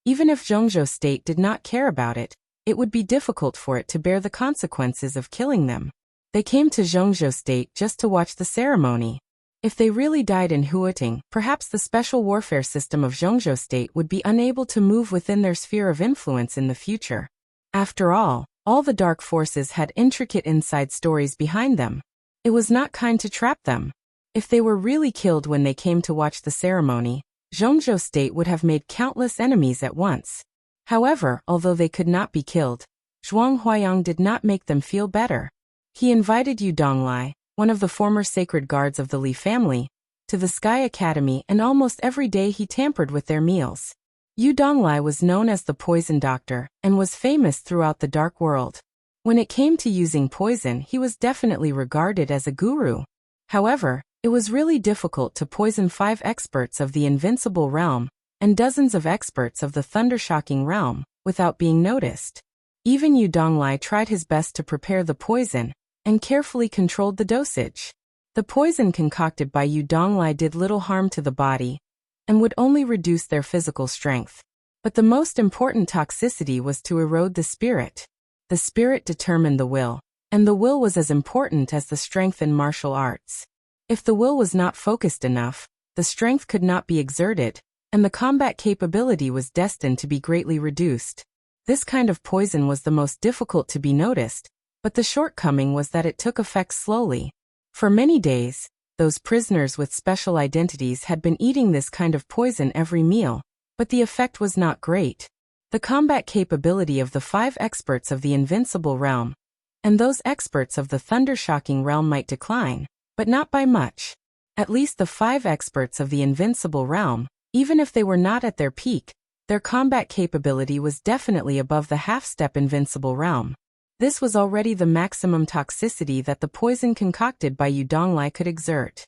Even if Zhongzhou State did not care about it, it would be difficult for it to bear the consequences of killing them. They came to Zhongzhou State just to watch the ceremony. If they really died in Huiting, perhaps the special warfare system of Zhongzhou State would be unable to move within their sphere of influence in the future. After all the dark forces had intricate inside stories behind them. It was not kind to trap them. If they were really killed when they came to watch the ceremony, Zhongzhou State would have made countless enemies at once. However, although they could not be killed, Zhuang Huayang did not make them feel better. He invited Yu Donglai, one of the former sacred guards of the Li family, to the Sky Academy, and almost every day he tampered with their meals. Yu Donglai was known as the Poison Doctor, and was famous throughout the dark world. When it came to using poison, he was definitely regarded as a guru. However, it was really difficult to poison 5 experts of the Invincible Realm, and dozens of experts of the Thundershocking Realm, without being noticed. Even Yu Donglai tried his best to prepare the poison, and carefully controlled the dosage. The poison concocted by Yu Donglai did little harm to the body, and would only reduce their physical strength. But the most important toxicity was to erode the spirit. The spirit determined the will, and the will was as important as the strength in martial arts. If the will was not focused enough, the strength could not be exerted, and the combat capability was destined to be greatly reduced. This kind of poison was the most difficult to be noticed, but the shortcoming was that it took effect slowly. For many days, those prisoners with special identities had been eating this kind of poison every meal, but the effect was not great. The combat capability of the 5 experts of the Invincible Realm, and those experts of the Thundershocking Realm might decline, but not by much. At least the 5 experts of the Invincible Realm, even if they were not at their peak, their combat capability was definitely above the half-step Invincible Realm. This was already the maximum toxicity that the poison concocted by Yu Donglai could exert.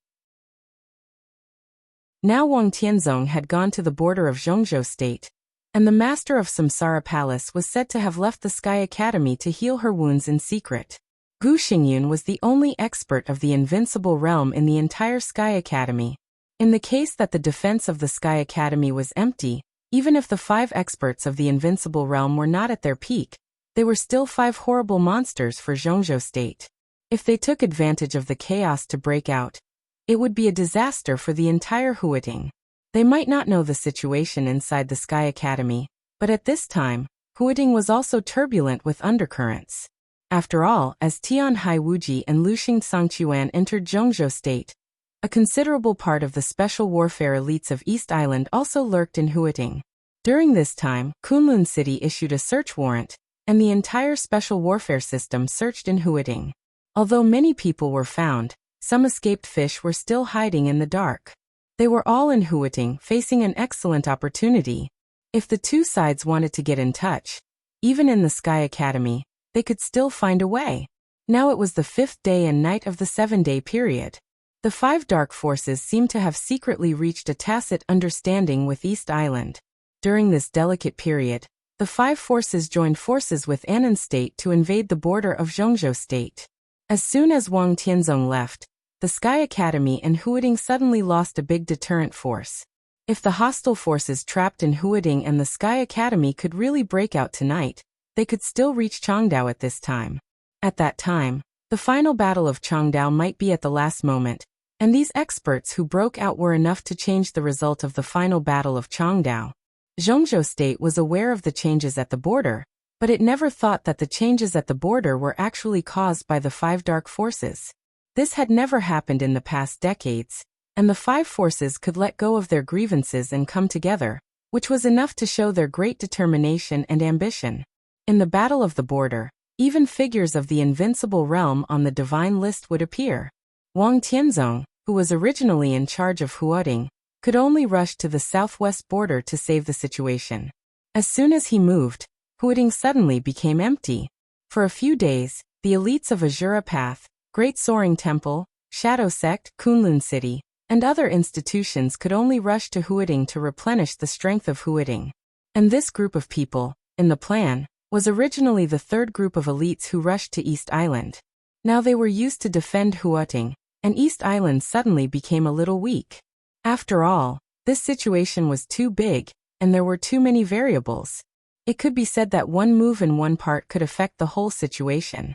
Now Wang Tianzong had gone to the border of Zhongzhou State, and the master of Samsara Palace was said to have left the Sky Academy to heal her wounds in secret. Gu Xingyun was the only expert of the Invincible Realm in the entire Sky Academy. In the case that the defense of the Sky Academy was empty, even if the 5 experts of the Invincible Realm were not at their peak, they were still 5 horrible monsters for Zhongzhou State. If they took advantage of the chaos to break out, it would be a disaster for the entire Huiting. They might not know the situation inside the Sky Academy, but at this time, Huiting was also turbulent with undercurrents. After all, as Tianhai Wuji and Luxing Songquan entered Zhongzhou State, a considerable part of the special warfare elites of East Island also lurked in Huiting. During this time, Kunlun City issued a search warrant, and the entire special warfare system searched in Huiting. Although many people were found, some escaped fish were still hiding in the dark. They were all in Huiting, facing an excellent opportunity. If the 2 sides wanted to get in touch, even in the Sky Academy, they could still find a way. Now it was the 5th day and night of the 7-day period. The 5 dark forces seemed to have secretly reached a tacit understanding with East Island. During this delicate period, the 5 forces joined forces with Annan State to invade the border of Zhongzhou State. As soon as Wang Tianzong left, the Sky Academy and Huiting suddenly lost a big deterrent force. If the hostile forces trapped in Huiting and the Sky Academy could really break out tonight, they could still reach Changdao at this time. At that time, the final battle of Changdao might be at the last moment, And these experts who broke out were enough to change the result of the final battle of Changdao. Zhongzhou state was aware of the changes at the border, but it never thought that the changes at the border were actually caused by the 5 dark forces. This had never happened in the past decades, and the 5 forces could let go of their grievances and come together, which was enough to show their great determination and ambition. In the battle of the border, even figures of the invincible realm on the divine list would appear. Wang Tianzong, who was originally in charge of Huading, could only rush to the southwest border to save the situation. As soon as he moved, Huading suddenly became empty. For a few days, the elites of Azura Path, Great Soaring Temple, Shadow Sect, Kunlun City, and other institutions could only rush to Huading to replenish the strength of Huading. And this group of people, in the plan, was originally the third group of elites who rushed to East Island. Now they were used to defend Huading, and East Island suddenly became a little weak. After all, this situation was too big, and there were too many variables. It could be said that one move in one part could affect the whole situation.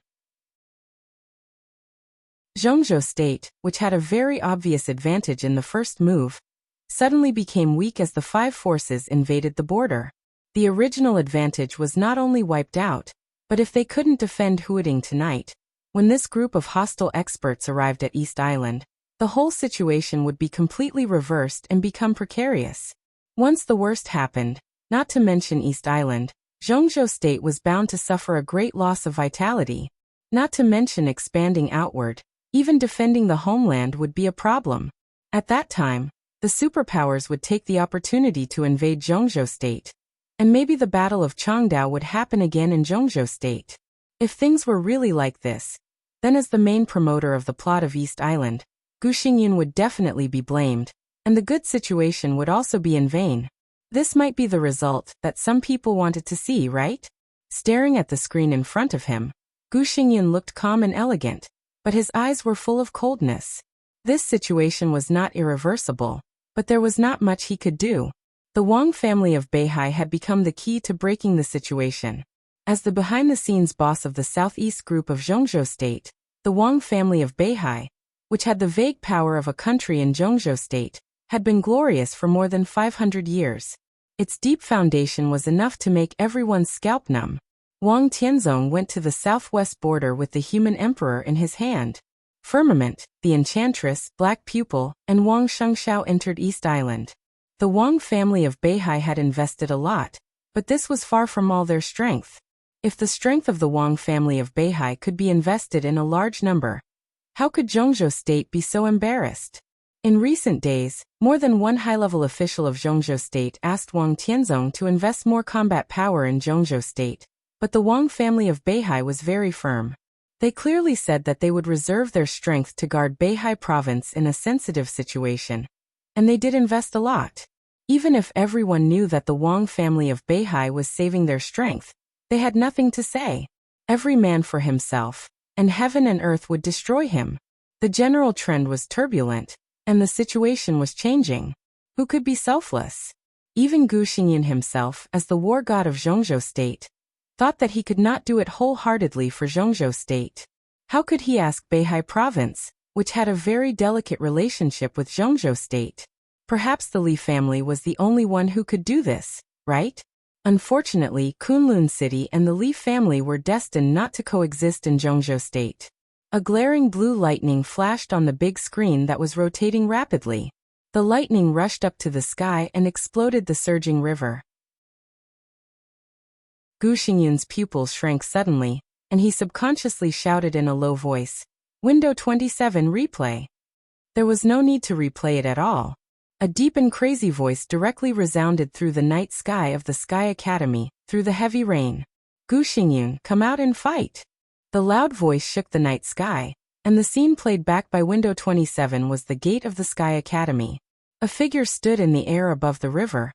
Zhongzhou state, which had a very obvious advantage in the first move, suddenly became weak as the 5 forces invaded the border. The original advantage was not only wiped out, but if they couldn't defend Huading tonight, when this group of hostile experts arrived at East Island, the whole situation would be completely reversed and become precarious. Once the worst happened, not to mention East Island, Zhongzhou state was bound to suffer a great loss of vitality. Not to mention expanding outward, even defending the homeland would be a problem. At that time, the superpowers would take the opportunity to invade Zhongzhou state. And maybe the Battle of Changdao would happen again in Zhongzhou state. If things were really like this, then as the main promoter of the plot of East Island, Gu Xingyun would definitely be blamed, and the good situation would also be in vain. This might be the result that some people wanted to see, right? Staring at the screen in front of him, Gu Xingyun looked calm and elegant, but his eyes were full of coldness. This situation was not irreversible, but there was not much he could do. The Wang family of Beihai had become the key to breaking the situation. As the behind-the-scenes boss of the southeast group of Zhongzhou state, the Wang family of Beihai, which had the vague power of a country in Zhongzhou state, had been glorious for more than 500 years. Its deep foundation was enough to make everyone's scalp numb. Wang Tianzong went to the southwest border with the human emperor in his hand. Firmament, the enchantress, Black Pupil, and Wang Shengshao entered East Island. The Wang family of Beihai had invested a lot, but this was far from all their strength. If the strength of the Wang family of Beihai could be invested in a large number, how could Zhongzhou state be so embarrassed? In recent days, more than one high-level official of Zhongzhou state asked Wang Tianzong to invest more combat power in Zhongzhou state, but the Wang family of Beihai was very firm. They clearly said that they would reserve their strength to guard Beihai province in a sensitive situation. And they did invest a lot. Even if everyone knew that the Wang family of Beihai was saving their strength, they had nothing to say. Every man for himself, and heaven and earth would destroy him. The general trend was turbulent, and the situation was changing. Who could be selfless? Even Gu Xingyun himself, as the war god of Zhongzhou state, thought that he could not do it wholeheartedly for Zhongzhou state. How could he ask Beihai province, which had a very delicate relationship with Zhongzhou state? Perhaps the Li family was the only one who could do this, right? Unfortunately, Kunlun City and the Li family were destined not to coexist in Zhongzhou state. A glaring blue lightning flashed on the big screen that was rotating rapidly. The lightning rushed up to the sky and exploded the surging river. Gu Xingyun's pupils shrank suddenly, and he subconsciously shouted in a low voice, "Window 27 replay." There was no need to replay it at all. A deep and crazy voice directly resounded through the night sky of the Sky Academy, through the heavy rain. "Gu Xingyun, come out and fight." The loud voice shook the night sky, and the scene played back by Window 27 was the gate of the Sky Academy. A figure stood in the air above the river,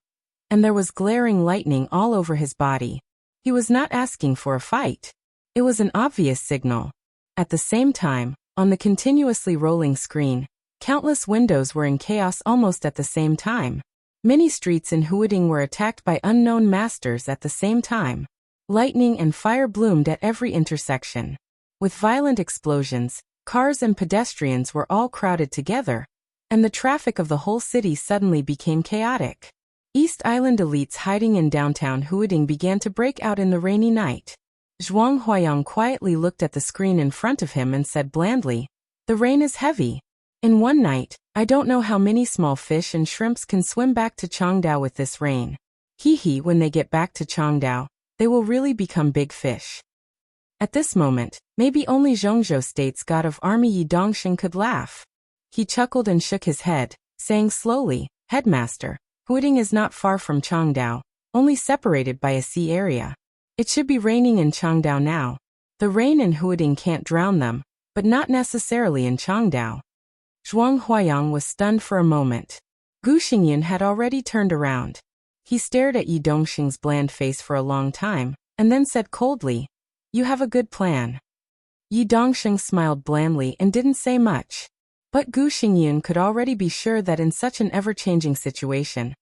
and there was glaring lightning all over his body. He was not asking for a fight. It was an obvious signal. At the same time, on the continuously rolling screen, countless windows were in chaos almost at the same time. Many streets in Huading were attacked by unknown masters at the same time. Lightning and fire bloomed at every intersection. With violent explosions, Cars and pedestrians were all crowded together, and the traffic of the whole city suddenly became chaotic. East Island elites hiding in downtown Huading began to break out in the rainy night. Zhuang Huayang quietly looked at the screen in front of him and said blandly, "The rain is heavy. In one night, I don't know how many small fish and shrimps can swim back to Changdao with this rain. Hee, when they get back to Changdao, they will really become big fish." At this moment, maybe only Zhongzhou State's god of army Yi Dongxing could laugh. He chuckled and shook his head, saying slowly, "Headmaster, Huading is not far from Changdao, only separated by a sea area. It should be raining in Changdao now. The rain in Huading can't drown them, but not necessarily in Changdao." Zhuang Huayang was stunned for a moment. Gu Xingyan had already turned around. He stared at Yi Dongxing's bland face for a long time, and then said coldly, "You have a good plan." Yi Dongxing smiled blandly and didn't say much. But Gu Xingyan could already be sure that in such an ever-changing situation,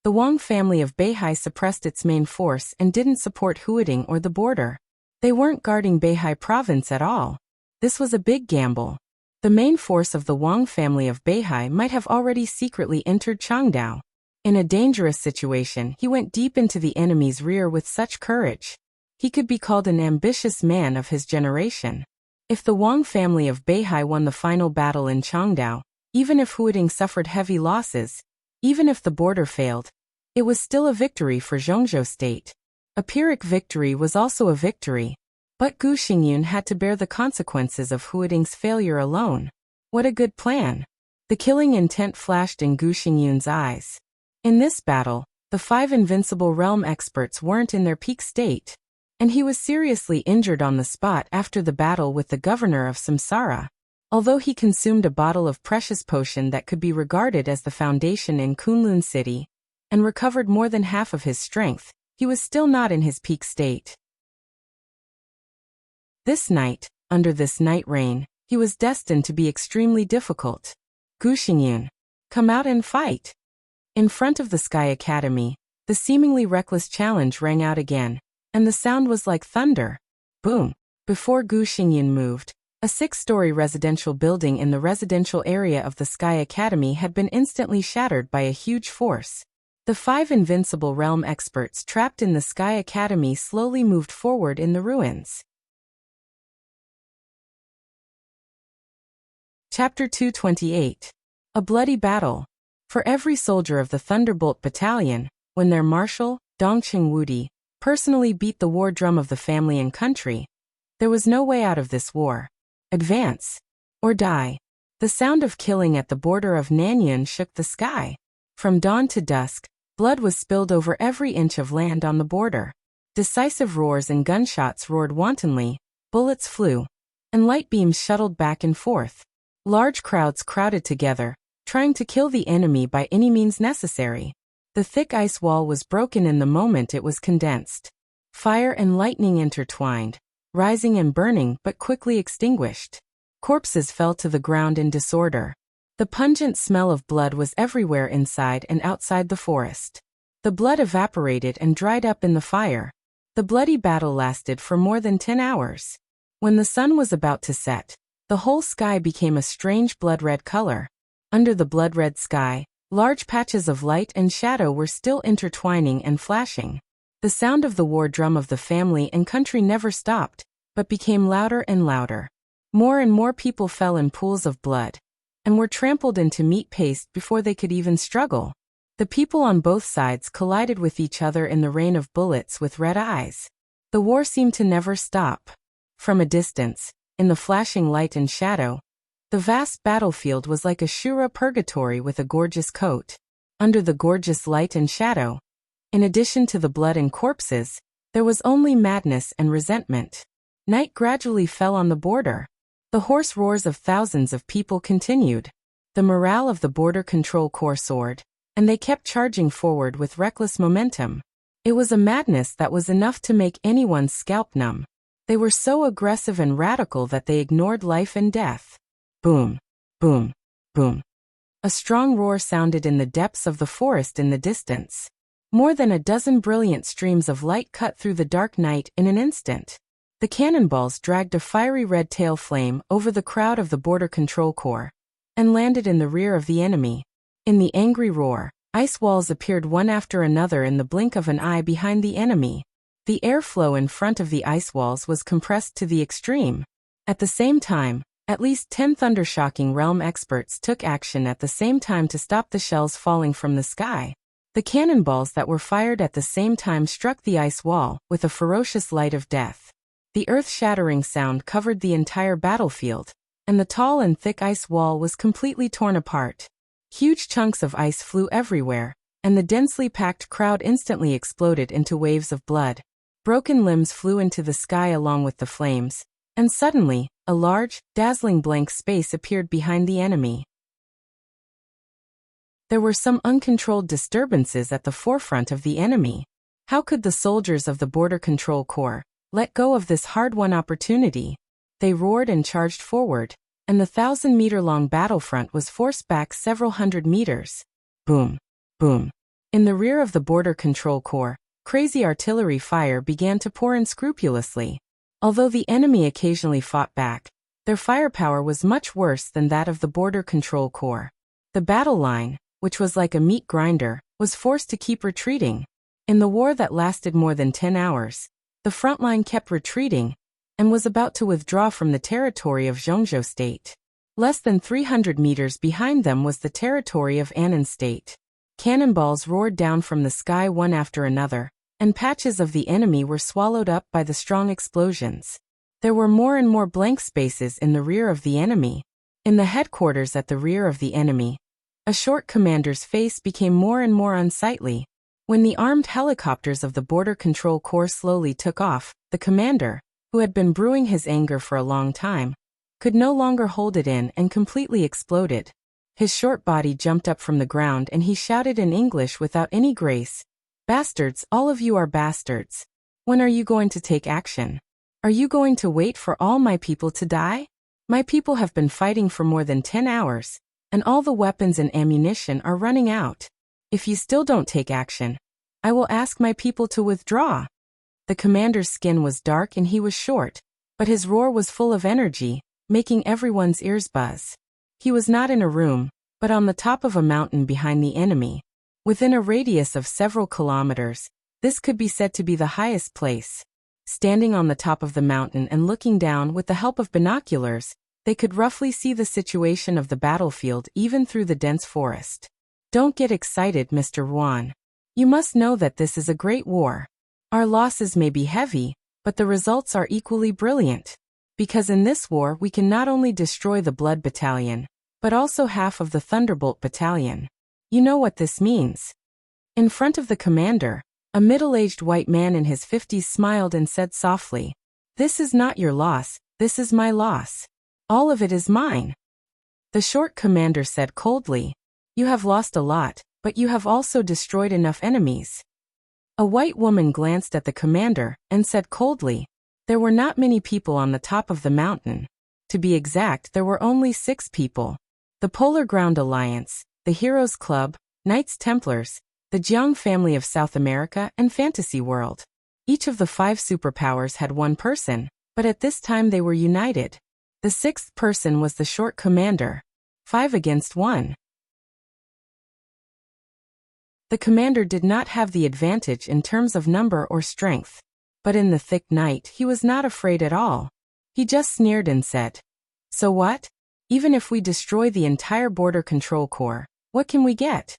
the Wang family of Beihai suppressed its main force and didn't support Huading or the border. They weren't guarding Beihai province at all. This was a big gamble. The main force of the Wang family of Beihai might have already secretly entered Changdao. In a dangerous situation, he went deep into the enemy's rear with such courage. He could be called an ambitious man of his generation. If the Wang family of Beihai won the final battle in Changdao, even if Huading suffered heavy losses, even if the border failed, it was still a victory for Zhongzhou State. A Pyrrhic victory was also a victory. But Gu Xingyan had to bear the consequences of Huading's failure alone. What a good plan! The killing intent flashed in Gu Xingyan's eyes. In this battle, the 5 invincible realm experts weren't in their peak state, and he was seriously injured on the spot after the battle with the governor of Samsara. Although he consumed a bottle of precious potion that could be regarded as the foundation in Kunlun City, and recovered more than half of his strength, he was still not in his peak state. This night, under this night rain, he was destined to be extremely difficult. Gu Xingyan, come out and fight! In front of the Sky Academy, the seemingly reckless challenge rang out again, and the sound was like thunder. Boom! Before Gu Xingyan moved, a 6-story residential building in the residential area of the Sky Academy had been instantly shattered by a huge force. The 5 invincible realm experts trapped in the Sky Academy slowly moved forward in the ruins. Chapter 228. A Bloody Battle. For every soldier of the Thunderbolt Battalion, when their marshal, Dongqing Wudi, personally beat the war drum of the family and country, there was no way out of this war. Advance or die. The sound of killing at the border of Nanyuan shook the sky. From dawn to dusk, blood was spilled over every inch of land on the border. Decisive roars and gunshots roared wantonly, bullets flew, and light beams shuttled back and forth. Large crowds crowded together, trying to kill the enemy by any means necessary. The thick ice wall was broken in the moment it was condensed. Fire and lightning intertwined, rising and burning but quickly extinguished. Corpses fell to the ground in disorder. The pungent smell of blood was everywhere inside and outside the forest. The blood evaporated and dried up in the fire. The bloody battle lasted for more than 10 hours. When the sun was about to set, the whole sky became a strange blood-red color. Under the blood-red sky, large patches of light and shadow were still intertwining and flashing. The sound of the war drum of the family and country never stopped, but became louder and louder. More and more people fell in pools of blood, and were trampled into meat paste before they could even struggle. The people on both sides collided with each other in the rain of bullets with red eyes. The war seemed to never stop. From a distance, in the flashing light and shadow, the vast battlefield was like a Shura purgatory with a gorgeous coat. Under the gorgeous light and shadow, in addition to the blood and corpses, there was only madness and resentment. Night gradually fell on the border. The hoarse roars of thousands of people continued. The morale of the Border Control Corps soared, and they kept charging forward with reckless momentum. It was a madness that was enough to make anyone's scalp numb. They were so aggressive and radical that they ignored life and death. Boom, boom, boom. A strong roar sounded in the depths of the forest in the distance. More than a dozen brilliant streams of light cut through the dark night in an instant. The cannonballs dragged a fiery red tail flame over the crowd of the Border Control Corps and landed in the rear of the enemy. In the angry roar, ice walls appeared one after another in the blink of an eye behind the enemy. The airflow in front of the ice walls was compressed to the extreme. At the same time, at least 10 Thundershocking Realm experts took action at the same time to stop the shells falling from the sky. The cannonballs that were fired at the same time struck the ice wall with a ferocious light of death. The earth-shattering sound covered the entire battlefield, and the tall and thick ice wall was completely torn apart. Huge chunks of ice flew everywhere, and the densely packed crowd instantly exploded into waves of blood. Broken limbs flew into the sky along with the flames, and suddenly, a large, dazzling blank space appeared behind the enemy. There were some uncontrolled disturbances at the forefront of the enemy. How could the soldiers of the Border Control Corps let go of this hard-won opportunity? They roared and charged forward, and the 1,000-meter-long battlefront was forced back several hundred meters. Boom! Boom! In the rear of the Border Control Corps, crazy artillery fire began to pour unscrupulously. Although the enemy occasionally fought back, their firepower was much worse than that of the Border Control Corps. The battle line, which was like a meat grinder, was forced to keep retreating. In the war that lasted more than 10 hours, the front line kept retreating and was about to withdraw from the territory of Zhongzhou State. Less than 300 meters behind them was the territory of Annan State. Cannonballs roared down from the sky one after another, and patches of the enemy were swallowed up by the strong explosions. There were more and more blank spaces in the rear of the enemy. In the headquarters at the rear of the enemy, a short commander's face became more and more unsightly. When the armed helicopters of the Border Control Corps slowly took off, the commander, who had been brewing his anger for a long time, could no longer hold it in and completely exploded. His short body jumped up from the ground and he shouted in English without any grace, "Bastards, all of you are bastards. When are you going to take action? Are you going to wait for all my people to die? My people have been fighting for more than 10 hours, and all the weapons and ammunition are running out. If you still don't take action, I will ask my people to withdraw." The commander's skin was dark and he was short, but his roar was full of energy, making everyone's ears buzz. He was not in a room, but on the top of a mountain behind the enemy. Within a radius of several kilometers, this could be said to be the highest place. Standing on the top of the mountain and looking down with the help of binoculars, they could roughly see the situation of the battlefield even through the dense forest. Don't get excited, Mr. Yuan. You must know that this is a great war. Our losses may be heavy, but the results are equally brilliant. Because in this war we can not only destroy the Blood Battalion, but also half of the Thunderbolt Battalion. You know what this means. In front of the commander, a middle-aged white man in his 50s smiled and said softly, "This is not your loss, this is my loss. All of it is mine." The short commander said coldly, "You have lost a lot, but you have also destroyed enough enemies." A white woman glanced at the commander and said coldly, "There were not many people on the top of the mountain. To be exact, there were only 6 people. The Polar Ground Alliance, the Heroes Club, Knights Templars, the Jiang family of South America, and Fantasy World. Each of the 5 superpowers had 1 person, but at this time they were united. The 6th person was the short commander. 5 against 1. The commander did not have the advantage in terms of number or strength, but in the thick night he was not afraid at all. He just sneered and said, "So what? Even if we destroy the entire Border Control Corps, what can we get?"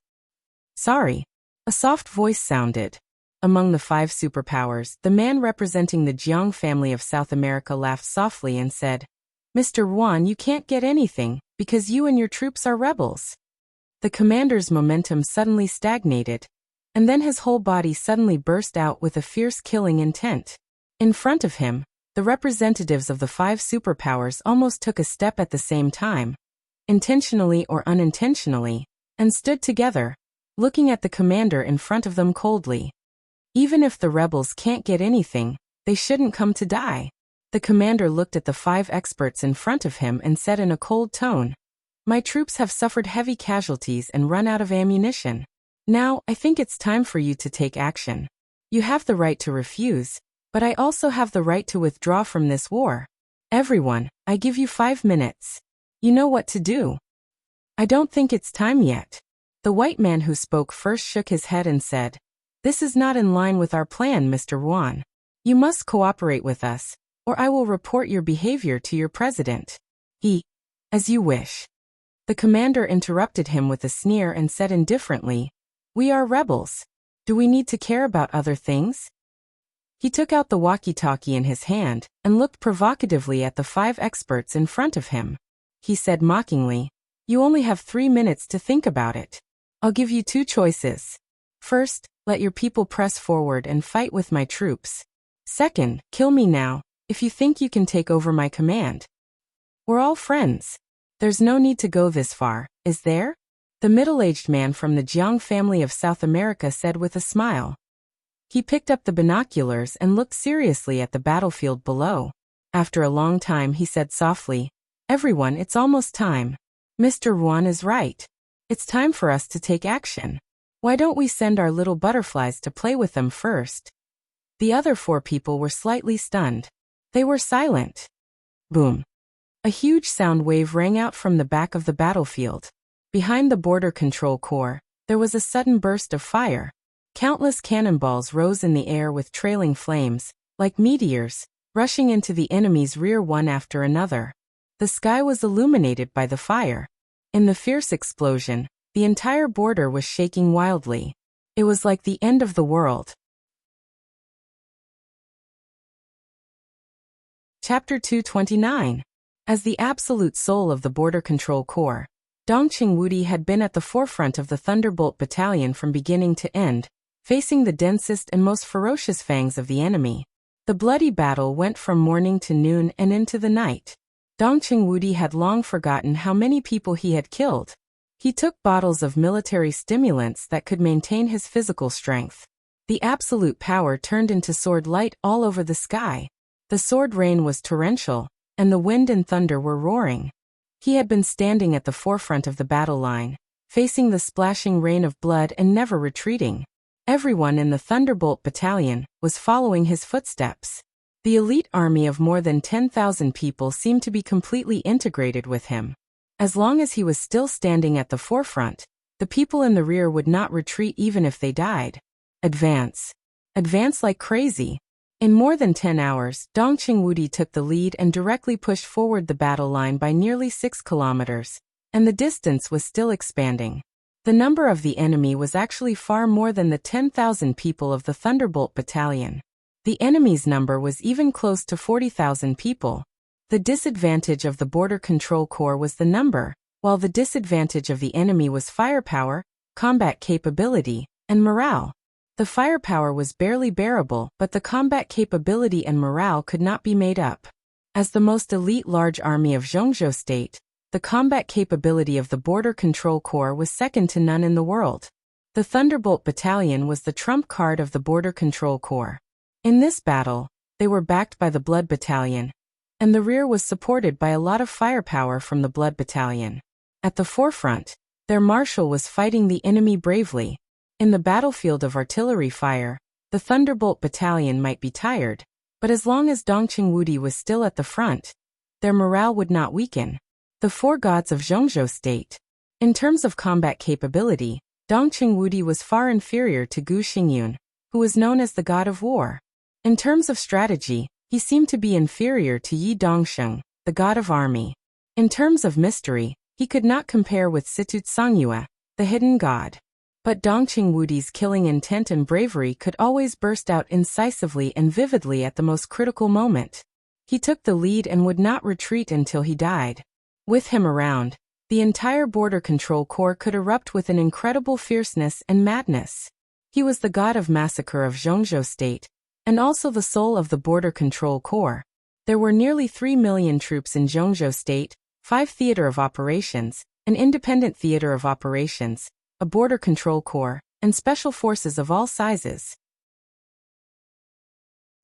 "Sorry." A soft voice sounded. Among the 5 superpowers, the man representing the Jiang family of South America laughed softly and said, "Mr. Yuan, you can't get anything, because you and your troops are rebels." The commander's momentum suddenly stagnated, and then his whole body suddenly burst out with a fierce killing intent. In front of him, the representatives of the 5 superpowers almost took a step at the same time, intentionally or unintentionally, and stood together, looking at the commander in front of them coldly. Even if the rebels can't get anything, they shouldn't come to die. The commander looked at the 5 experts in front of him and said in a cold tone, "My troops have suffered heavy casualties and run out of ammunition. Now, I think it's time for you to take action. You have the right to refuse, But I also have the right to withdraw from this war. Everyone, I give you 5 minutes. You know what to do. I don't think it's time yet. The white man who spoke first shook his head and said, "This is not in line with our plan, Mr. Yuan. You must cooperate with us, or I will report your behavior to your president." As you wish. The commander interrupted him with a sneer and said indifferently, "We are rebels. Do we need to care about other things?" He took out the walkie-talkie in his hand and looked provocatively at the 5 experts in front of him. He said mockingly, "You only have 3 minutes to think about it. I'll give you 2 choices. First, let your people press forward and fight with my troops. Second, kill me now, if you think you can take over my command. We're all friends. There's no need to go this far, is there?" The middle-aged man from the Jiang family of South America said with a smile. He picked up the binoculars and looked seriously at the battlefield below. After a long time he said softly, "Everyone, it's almost time. Mr. Yuan is right. It's time for us to take action. Why don't we send our little butterflies to play with them first?" The other 4 people were slightly stunned. They were silent. Boom. A huge sound wave rang out from the back of the battlefield. Behind the border control corps, there was a sudden burst of fire. Countless cannonballs rose in the air with trailing flames, like meteors, rushing into the enemy's rear one after another. The sky was illuminated by the fire. In the fierce explosion, the entire border was shaking wildly. It was like the end of the world. Chapter 229. As the absolute soul of the Border Control Corps, Dongqing Wudi had been at the forefront of the Thunderbolt Battalion from beginning to end, facing the densest and most ferocious fangs of the enemy. The bloody battle went from morning to noon and into the night. Dongqing Wudi had long forgotten how many people he had killed. He took bottles of military stimulants that could maintain his physical strength. The absolute power turned into sword light all over the sky. The sword rain was torrential, and the wind and thunder were roaring. He had been standing at the forefront of the battle line, facing the splashing rain of blood and never retreating. Everyone in the Thunderbolt Battalion was following his footsteps. The elite army of more than 10,000 people seemed to be completely integrated with him. As long as he was still standing at the forefront, the people in the rear would not retreat even if they died. Advance. Advance like crazy. In more than 10 hours, Dongqing Wudi took the lead and directly pushed forward the battle line by nearly 6 kilometers, and the distance was still expanding. The number of the enemy was actually far more than the 10,000 people of the Thunderbolt Battalion. The enemy's number was even close to 40,000 people. The disadvantage of the Border Control Corps was the number, while the disadvantage of the enemy was firepower, combat capability, and morale. The firepower was barely bearable, but the combat capability and morale could not be made up. As the most elite large army of Zhongzhou State, the combat capability of the Border Control Corps was second to none in the world. The Thunderbolt Battalion was the trump card of the Border Control Corps. In this battle, they were backed by the Blood Battalion, and the rear was supported by a lot of firepower from the Blood Battalion. At the forefront, their marshal was fighting the enemy bravely. In the battlefield of artillery fire, the Thunderbolt Battalion might be tired, but as long as Dongqing Wudi was still at the front, their morale would not weaken. The 4 gods of Zhongzhou State. In terms of combat capability, Dongqing Wudi was far inferior to Gu Xingyun, who was known as the god of war. In terms of strategy, he seemed to be inferior to Yi Dongsheng, the god of army. In terms of mystery, he could not compare with Situt Songyue, the hidden god. But Dongqing Wudi's killing intent and bravery could always burst out incisively and vividly at the most critical moment. He took the lead and would not retreat until he died. With him around, the entire Border Control Corps could erupt with an incredible fierceness and madness. He was the god of massacre of Zhongzhou State, and also the soul of the Border Control Corps. There were nearly 3 million troops in Zhongzhou State, 5 theater of operations, an independent theater of operations, a border control corps, and special forces of all sizes.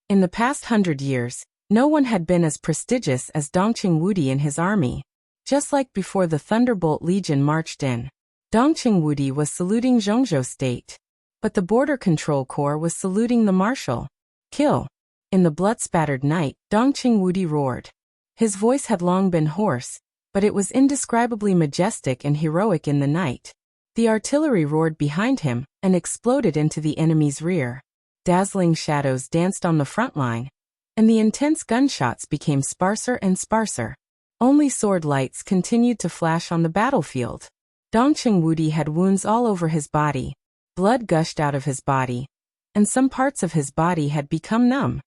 In the past 100 years, no one had been as prestigious as Dongqing Wudi and his army. Just like before the Thunderbolt Legion marched in, Dongqing Wudi was saluting Zhongzhou State. But the Border Control Corps was saluting the marshal. Kill. In the blood-spattered night, Dongqing Wudi roared. His voice had long been hoarse, but it was indescribably majestic and heroic in the night. The artillery roared behind him and exploded into the enemy's rear. Dazzling shadows danced on the front line, and the intense gunshots became sparser and sparser. Only sword lights continued to flash on the battlefield. Dongqing Wudi had wounds all over his body. Blood gushed out of his body, and some parts of his body had become numb.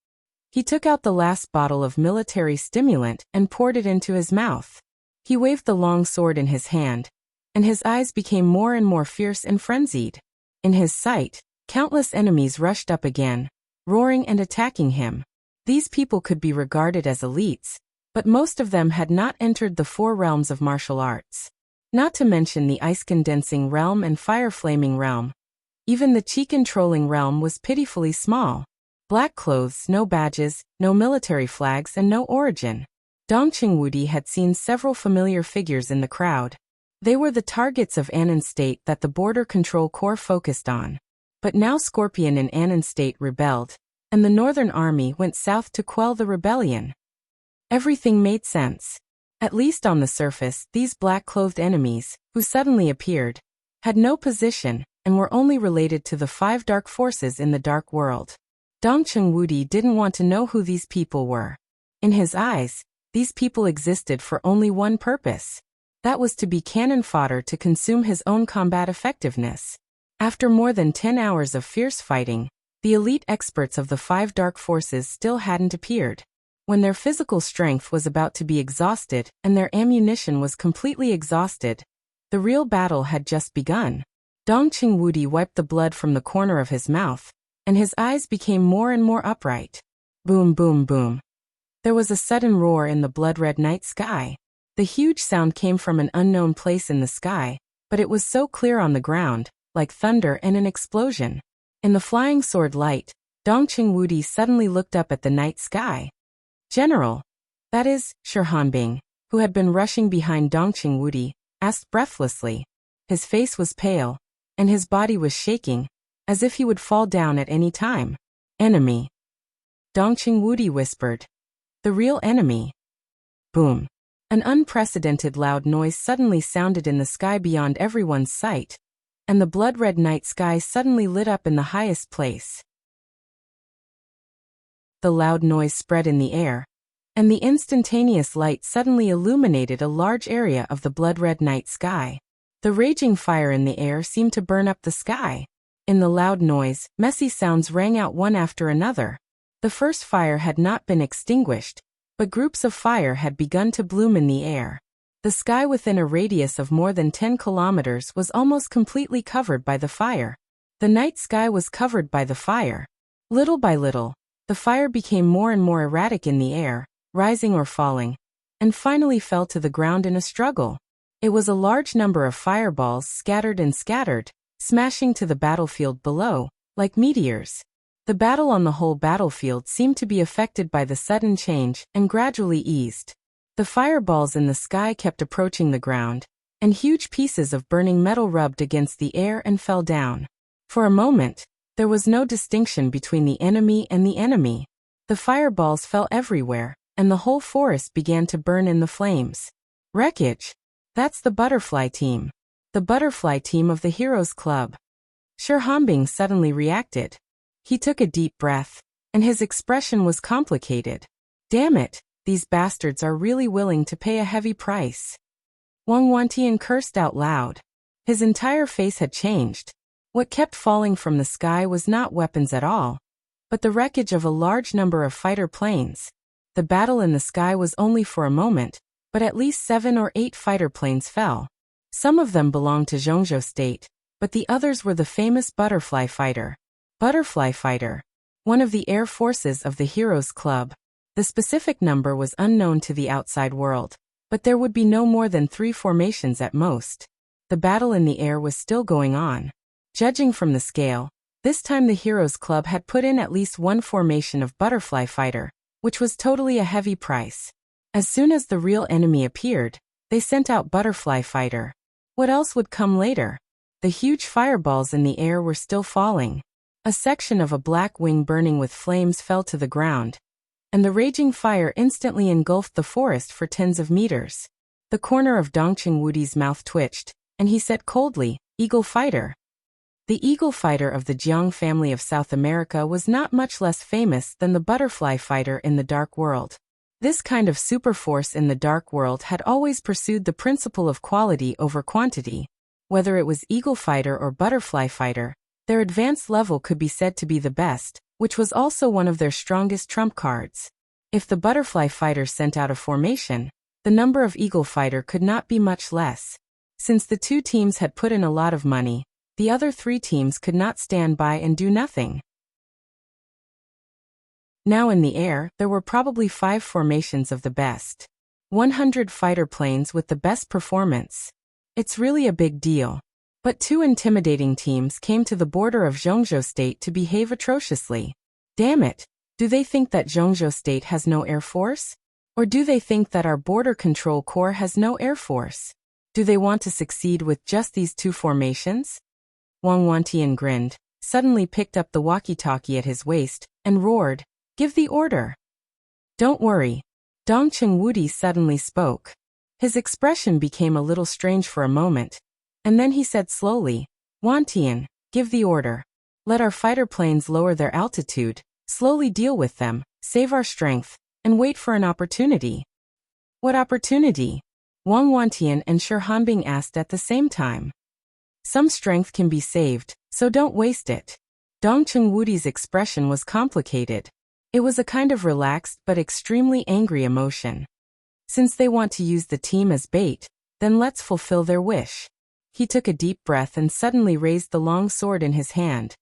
He took out the last bottle of military stimulant and poured it into his mouth. He waved the long sword in his hand, and his eyes became more and more fierce and frenzied. In his sight, countless enemies rushed up again, roaring and attacking him. These people could be regarded as elites, but most of them had not entered the 4 realms of martial arts. Not to mention the ice-condensing realm and fire-flaming realm. Even the chi-controlling realm was pitifully small. Black clothes, no badges, no military flags, and no origin. Dongqing Wudi had seen several familiar figures in the crowd. They were the targets of Annan State that the Border Control Corps focused on. But now Scorpion and Annan State rebelled, and the Northern Army went south to quell the rebellion. Everything made sense. At least on the surface, these black-clothed enemies, who suddenly appeared, had no position and were only related to the 5 dark forces in the dark world. Dongqing Wudi didn't want to know who these people were. In his eyes, these people existed for only one purpose. That was to be cannon fodder to consume his own combat effectiveness. After more than 10 hours of fierce fighting, the elite experts of the 5 dark forces still hadn't appeared. When their physical strength was about to be exhausted and their ammunition was completely exhausted, the real battle had just begun. Dongqing Wudi wiped the blood from the corner of his mouth, and his eyes became more and more upright. Boom, boom, boom. There was a sudden roar in the blood-red night sky. The huge sound came from an unknown place in the sky, but it was so clear on the ground, like thunder and an explosion. In the flying sword light, Dongqing Wudi suddenly looked up at the night sky. General, that is, Shirhanbing, who had been rushing behind Dongqing Wudi, asked breathlessly. His face was pale, and his body was shaking, as if he would fall down at any time. Enemy. Dongqing Wudi whispered. The real enemy. Boom. An unprecedented loud noise suddenly sounded in the sky beyond everyone's sight, and the blood-red night sky suddenly lit up in the highest place. The loud noise spread in the air, and the instantaneous light suddenly illuminated a large area of the blood-red night sky. The raging fire in the air seemed to burn up the sky. In the loud noise, messy sounds rang out one after another. The first fire had not been extinguished, but groups of fire had begun to bloom in the air. The sky within a radius of more than 10 kilometers was almost completely covered by the fire. The night sky was covered by the fire. Little by little, the fire became more and more erratic in the air, rising or falling, and finally fell to the ground in a struggle. It was a large number of fireballs scattered and scattered, smashing to the battlefield below, like meteors. The battle on the whole battlefield seemed to be affected by the sudden change and gradually eased. The fireballs in the sky kept approaching the ground, and huge pieces of burning metal rubbed against the air and fell down. For a moment, there was no distinction between the enemy and the enemy. The fireballs fell everywhere, and the whole forest began to burn in the flames. Wreckage. That's the butterfly team. The butterfly team of the Heroes Club. Shirhanbing suddenly reacted. He took a deep breath, and his expression was complicated. Damn it, these bastards are really willing to pay a heavy price. Wang Wantian cursed out loud. His entire face had changed. What kept falling from the sky was not weapons at all, but the wreckage of a large number of fighter planes. The battle in the sky was only for a moment, but at least 7 or 8 fighter planes fell. Some of them belonged to Zhongzhou State, but the others were the famous Butterfly Fighter. Butterfly Fighter, one of the air forces of the Heroes Club. The specific number was unknown to the outside world, but there would be no more than 3 formations at most. The battle in the air was still going on. Judging from the scale, this time the Heroes Club had put in at least 1 formation of Butterfly Fighter, which was totally a heavy price. As soon as the real enemy appeared, they sent out Butterfly Fighter. What else would come later? The huge fireballs in the air were still falling. A section of a black wing burning with flames fell to the ground, and the raging fire instantly engulfed the forest for tens of meters. The corner of Dongqing Wudi's mouth twitched, and he said coldly, "Eagle fighter." The eagle fighter of the Jiang family of South America was not much less famous than the butterfly fighter in the dark world. This kind of superforce in the dark world had always pursued the principle of quality over quantity. Whether it was eagle fighter or butterfly fighter, their advanced level could be said to be the best, which was also one of their strongest trump cards. If the butterfly fighter sent out a formation, the number of eagle fighter could not be much less. Since the two teams had put in a lot of money, the other three teams could not stand by and do nothing. Now in the air, there were probably 5 formations of the best. 100 fighter planes with the best performance. It's really a big deal. But 2 intimidating teams came to the border of Zhongzhou State to behave atrociously. Damn it! Do they think that Zhongzhou State has no air force? Or do they think that our border control corps has no air force? Do they want to succeed with just these 2 formations? Wang Wantian grinned, suddenly picked up the walkie-talkie at his waist, and roared, "Give the order." "Don't worry." Dongqing Wudi suddenly spoke. His expression became a little strange for a moment, and then he said slowly, "Wantian, give the order. Let our fighter planes lower their altitude, slowly deal with them, save our strength, and wait for an opportunity." "What opportunity?" Wang Wantian and Shi Hanbing asked at the same time. "Some strength can be saved, so don't waste it." Dongqing Wudi's expression was complicated. It was a kind of relaxed but extremely angry emotion. Since they want to use the team as bait, then let's fulfill their wish. He took a deep breath and suddenly raised the long sword in his hand.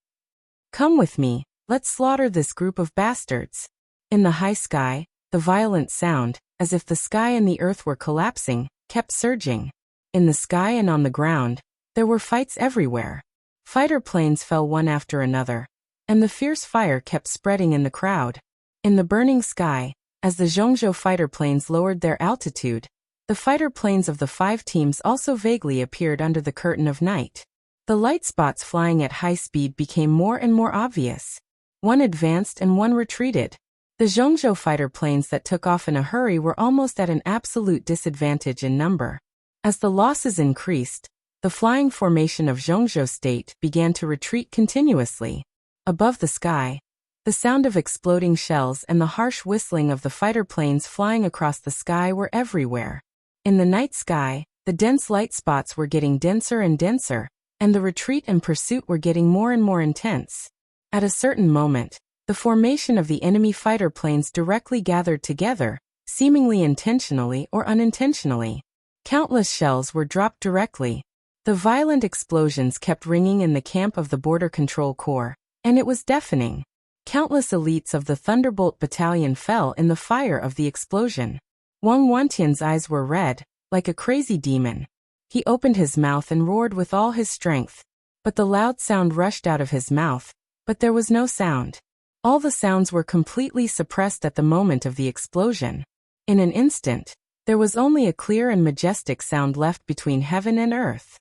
"Come with me, let's slaughter this group of bastards." In the high sky, the violent sound, as if the sky and the earth were collapsing, kept surging. In the sky and on the ground, there were fights everywhere. Fighter planes fell one after another, and the fierce fire kept spreading in the crowd. In the burning sky, as the Zhongzhou fighter planes lowered their altitude, the fighter planes of the 5 teams also vaguely appeared under the curtain of night. The light spots flying at high speed became more and more obvious. One advanced and one retreated. The Zhongzhou fighter planes that took off in a hurry were almost at an absolute disadvantage in number. As the losses increased, the flying formation of Zhongzhou State began to retreat continuously. Above the sky, the sound of exploding shells and the harsh whistling of the fighter planes flying across the sky were everywhere. In the night sky, the dense light spots were getting denser and denser, and the retreat and pursuit were getting more and more intense. At a certain moment, the formation of the enemy fighter planes directly gathered together, seemingly intentionally or unintentionally. Countless shells were dropped directly. The violent explosions kept ringing in the camp of the Border Control Corps, and it was deafening. Countless elites of the Thunderbolt Battalion fell in the fire of the explosion. Wang Wantian's eyes were red, like a crazy demon. He opened his mouth and roared with all his strength. But the loud sound rushed out of his mouth, but there was no sound. All the sounds were completely suppressed at the moment of the explosion. In an instant, there was only a clear and majestic sound left between heaven and earth.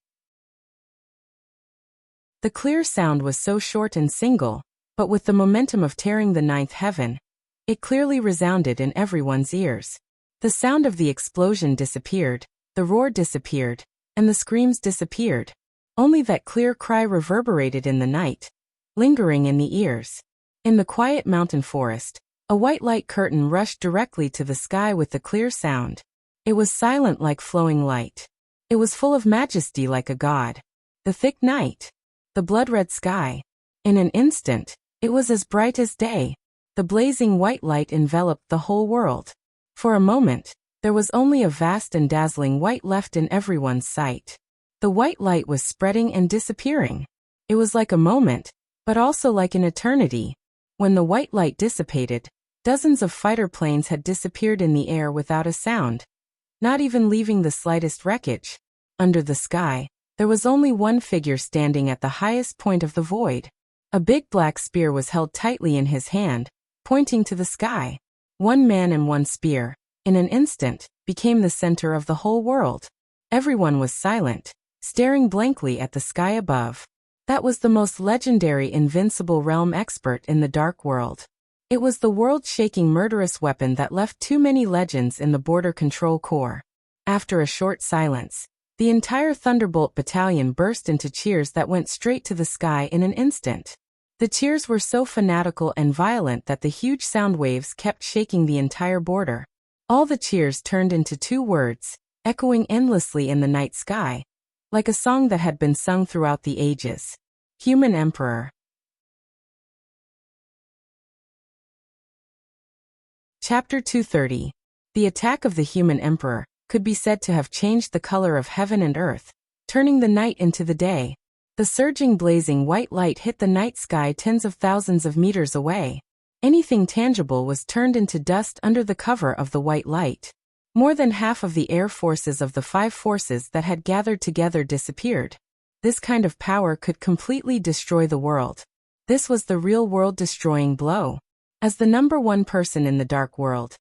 The clear sound was so short and single, but with the momentum of tearing the ninth heaven, it clearly resounded in everyone's ears. The sound of the explosion disappeared, the roar disappeared, and the screams disappeared. Only that clear cry reverberated in the night, lingering in the ears. In the quiet mountain forest, a white light curtain rushed directly to the sky with the clear sound. It was silent like flowing light. It was full of majesty like a god. The thick night. The blood-red sky. In an instant, it was as bright as day. The blazing white light enveloped the whole world. For a moment, there was only a vast and dazzling white left in everyone's sight. The white light was spreading and disappearing. It was like a moment, but also like an eternity. When the white light dissipated, dozens of fighter planes had disappeared in the air without a sound, not even leaving the slightest wreckage. Under the sky, there was only one figure standing at the highest point of the void. A big black spear was held tightly in his hand, pointing to the sky. One man and one spear, in an instant, became the center of the whole world. Everyone was silent, staring blankly at the sky above. That was the most legendary invincible realm expert in the dark world. It was the world-shaking murderous weapon that left too many legends in the Border Control Corps. After a short silence, the entire Thunderbolt battalion burst into cheers that went straight to the sky in an instant. The cheers were so fanatical and violent that the huge sound waves kept shaking the entire border. All the cheers turned into two words, echoing endlessly in the night sky, like a song that had been sung throughout the ages. Human Emperor. Chapter 230. The attack of the Human Emperor could be said to have changed the color of heaven and earth, turning the night into the day. The surging blazing white light hit the night sky tens of thousands of meters away. Anything tangible was turned into dust under the cover of the white light. More than half of the air forces of the 5 forces that had gathered together disappeared. This kind of power could completely destroy the world. This was the real world-destroying blow. As the number one person in the Dark World,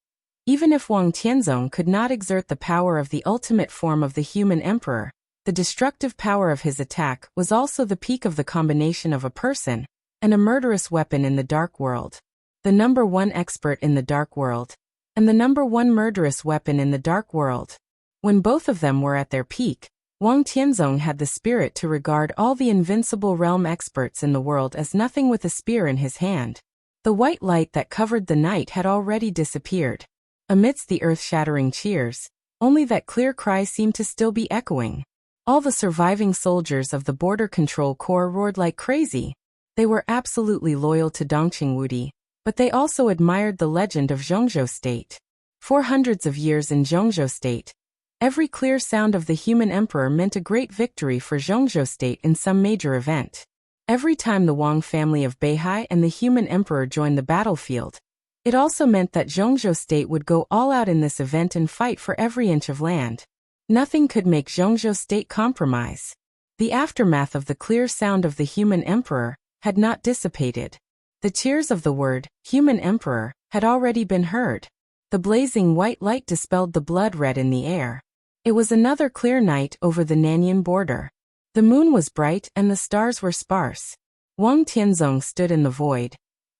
even if Wang Tianzong could not exert the power of the ultimate form of the Human Emperor, the destructive power of his attack was also the peak of the combination of a person and a murderous weapon in the Dark World. The number one expert in the Dark World and the number one murderous weapon in the Dark World. When both of them were at their peak, Wang Tianzong had the spirit to regard all the invincible realm experts in the world as nothing with a spear in his hand. The white light that covered the night had already disappeared. Amidst the earth-shattering cheers, only that clear cry seemed to still be echoing. All the surviving soldiers of the Border Control Corps roared like crazy. They were absolutely loyal to Dongqing Wudi, but they also admired the legend of Zhongzhou State. For hundreds of years in Zhongzhou State, every clear sound of the Human Emperor meant a great victory for Zhongzhou State in some major event. Every time the Wang family of Beihai and the Human Emperor joined the battlefield, it also meant that Zhongzhou State would go all out in this event and fight for every inch of land. Nothing could make Zhongzhou State compromise. The aftermath of the clear sound of the Human Emperor had not dissipated. The cheers of the word, Human Emperor, had already been heard. The blazing white light dispelled the blood red in the air. It was another clear night over the Nanyan border. The moon was bright and the stars were sparse. Wang Tianzong stood in the void,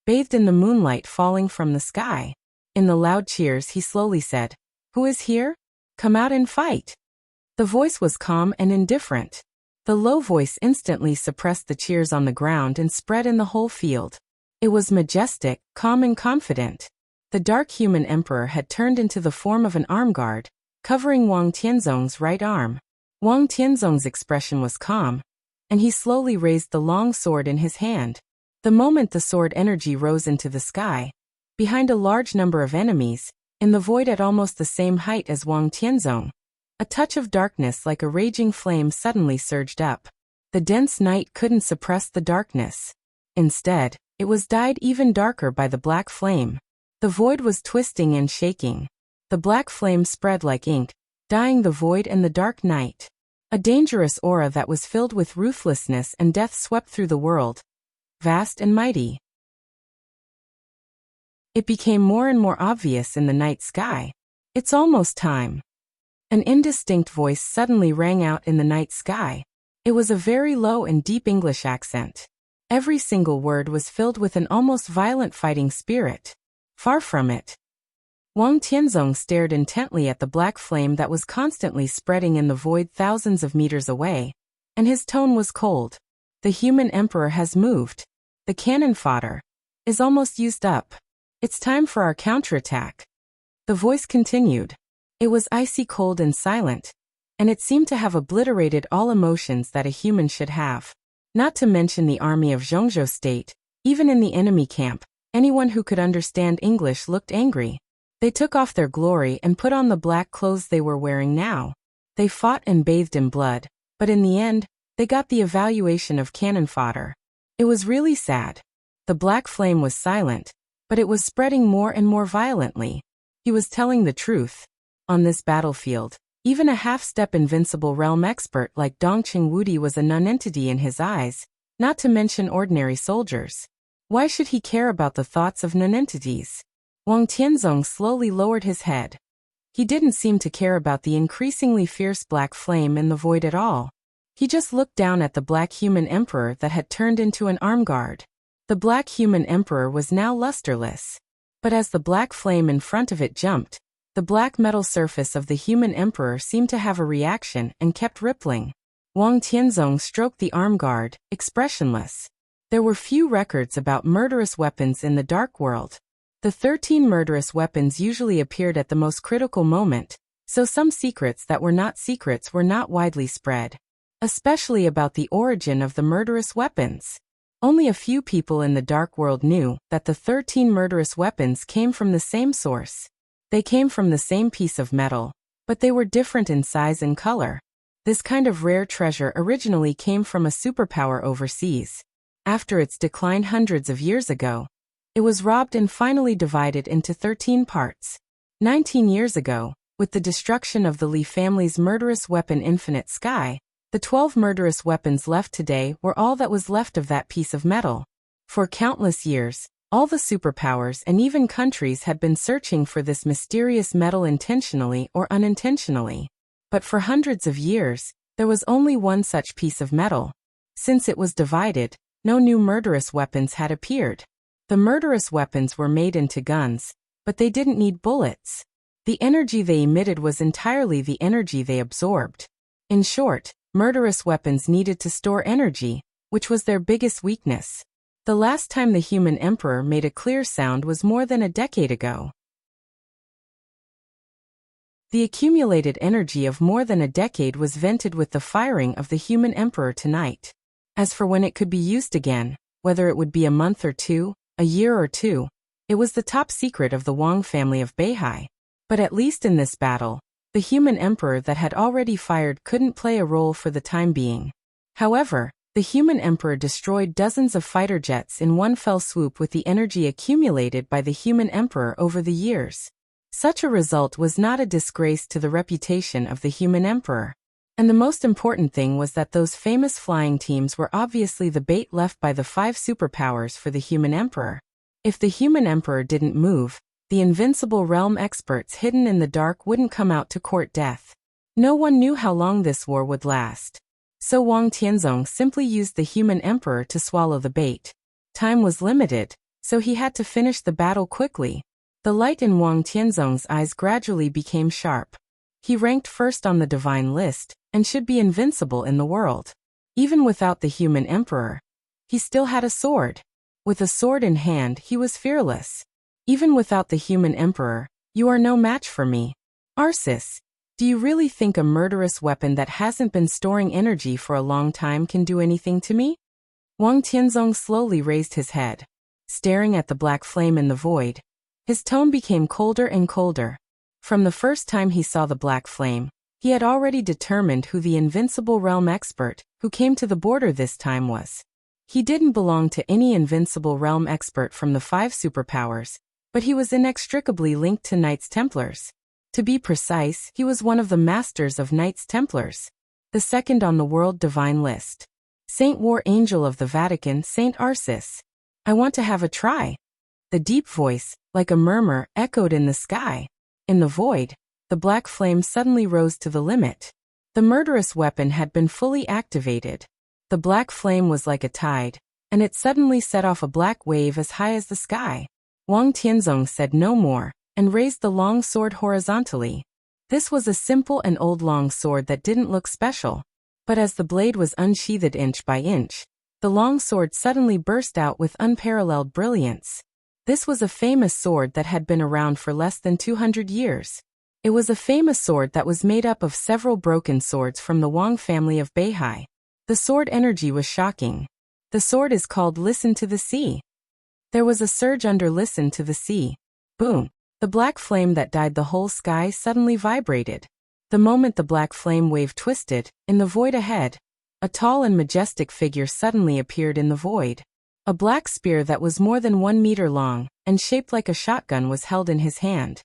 bathed in the moonlight falling from the sky. In the loud cheers he slowly said, "Who is here? Come out and fight." The voice was calm and indifferent. The low voice instantly suppressed the cheers on the ground and spread in the whole field. It was majestic, calm and confident. The Dark Human Emperor had turned into the form of an arm guard, covering Wang Tianzong's right arm. Wang Tianzong's expression was calm, and he slowly raised the long sword in his hand. The moment the sword energy rose into the sky, behind a large number of enemies, in the void at almost the same height as Wang Tianzong, a touch of darkness like a raging flame suddenly surged up. The dense night couldn't suppress the darkness. Instead, it was dyed even darker by the black flame. The void was twisting and shaking. The black flame spread like ink, dyeing the void and the dark night. A dangerous aura that was filled with ruthlessness and death swept through the world, vast and mighty. It became more and more obvious in the night sky. "It's almost time." An indistinct voice suddenly rang out in the night sky. It was a very low and deep English accent. Every single word was filled with an almost violent fighting spirit. Far from it. Wang Tianzong stared intently at the black flame that was constantly spreading in the void thousands of meters away, and his tone was cold. "The Human Emperor has moved. The cannon fodder is almost used up. It's time for our counterattack." The voice continued. It was icy cold and silent, and it seemed to have obliterated all emotions that a human should have. Not to mention the army of Zhongzhou State, even in the enemy camp, anyone who could understand English looked angry. They took off their glory and put on the black clothes they were wearing now. They fought and bathed in blood, but in the end, they got the evaluation of cannon fodder. It was really sad. The black flame was silent, but it was spreading more and more violently. He was telling the truth. On this battlefield, even a half-step invincible realm expert like Dongqing Wudi was a nonentity in his eyes, not to mention ordinary soldiers. Why should he care about the thoughts of nonentities? Wang Tianzong slowly lowered his head. He didn't seem to care about the increasingly fierce black flame in the void at all. He just looked down at the black Human Emperor that had turned into an arm guard. The black human emperor was now lusterless. But as the black flame in front of it jumped, the black metal surface of the human emperor seemed to have a reaction and kept rippling. Wang Tianzong stroked the arm guard, expressionless. There were few records about murderous weapons in the dark world. The 13 murderous weapons usually appeared at the most critical moment, so some secrets that were not secrets were not widely spread. Especially about the origin of the murderous weapons. Only a few people in the dark world knew that the 13 murderous weapons came from the same source. They came from the same piece of metal, but they were different in size and color. This kind of rare treasure originally came from a superpower overseas. After its decline hundreds of years ago, it was robbed and finally divided into 13 parts. 19 years ago, with the destruction of the Li family's murderous weapon Infinite Sky, the 12 murderous weapons left today were all that was left of that piece of metal. For countless years, all the superpowers and even countries had been searching for this mysterious metal intentionally or unintentionally. But for hundreds of years, there was only one such piece of metal. Since it was divided, no new murderous weapons had appeared. The murderous weapons were made into guns, but they didn't need bullets. The energy they emitted was entirely the energy they absorbed. In short, murderous weapons needed to store energy, which was their biggest weakness. The last time the human emperor made a clear sound was more than a decade ago. The accumulated energy of more than a decade was vented with the firing of the human emperor tonight. As for when it could be used again, whether it would be a month or two, a year or two, it was the top secret of the Wang family of Beihai. But at least in this battle, the human emperor that had already fired couldn't play a role for the time being. However, the human emperor destroyed dozens of fighter jets in one fell swoop with the energy accumulated by the human emperor over the years. Such a result was not a disgrace to the reputation of the human emperor. And the most important thing was that those famous flying teams were obviously the bait left by the 5 superpowers for the human emperor. If the human emperor didn't move, the invincible realm experts hidden in the dark wouldn't come out to court death. No one knew how long this war would last. So Wang Tianzong simply used the human emperor to swallow the bait. Time was limited, so he had to finish the battle quickly. The light in Wang Tianzong's eyes gradually became sharp. He ranked first on the divine list, and should be invincible in the world. Even without the human emperor, he still had a sword. With a sword in hand, he was fearless. Even without the human emperor, you are no match for me. Arsis, do you really think a murderous weapon that hasn't been storing energy for a long time can do anything to me? Wang Tianzong slowly raised his head. Staring at the black flame in the void, his tone became colder and colder. From the first time he saw the black flame, he had already determined who the invincible realm expert who came to the border this time was. He didn't belong to any invincible realm expert from the 5 superpowers, but he was inextricably linked to Knights Templars. To be precise, he was one of the masters of Knights Templars, the second on the world divine list. Saint War Angel of the Vatican, Saint Arsis. I want to have a try. The deep voice, like a murmur, echoed in the sky. In the void, the black flame suddenly rose to the limit. The murderous weapon had been fully activated. The black flame was like a tide, and it suddenly set off a black wave as high as the sky. Wang Tianzong said no more, and raised the long sword horizontally. This was a simple and old long sword that didn't look special. But as the blade was unsheathed inch by inch, the long sword suddenly burst out with unparalleled brilliance. This was a famous sword that had been around for less than 200 years. It was a famous sword that was made up of several broken swords from the Wang family of Beihai. The sword energy was shocking. The sword is called Listen to the Sea. There was a surge under Listen to the Sea. Boom. The black flame that dyed the whole sky suddenly vibrated. The moment the black flame wave twisted, in the void ahead, a tall and majestic figure suddenly appeared in the void. A black spear that was more than 1 meter long, and shaped like a shotgun was held in his hand.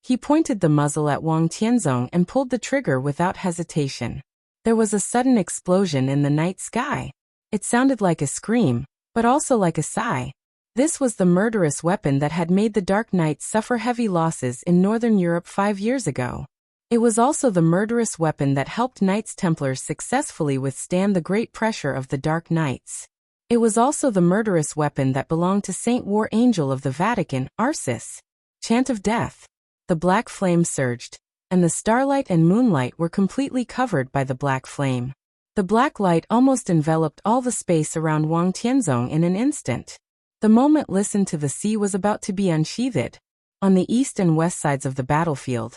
He pointed the muzzle at Wang Tianzong and pulled the trigger without hesitation. There was a sudden explosion in the night sky. It sounded like a scream, but also like a sigh. This was the murderous weapon that had made the Dark Knights suffer heavy losses in Northern Europe 5 years ago. It was also the murderous weapon that helped Knights Templars successfully withstand the great pressure of the Dark Knights. It was also the murderous weapon that belonged to Saint War Angel of the Vatican, Arcis. Chant of Death. The black flame surged, and the starlight and moonlight were completely covered by the black flame. The black light almost enveloped all the space around Wang Tianzong in an instant. The moment listened to the sea was about to be unsheathed. On the east and west sides of the battlefield,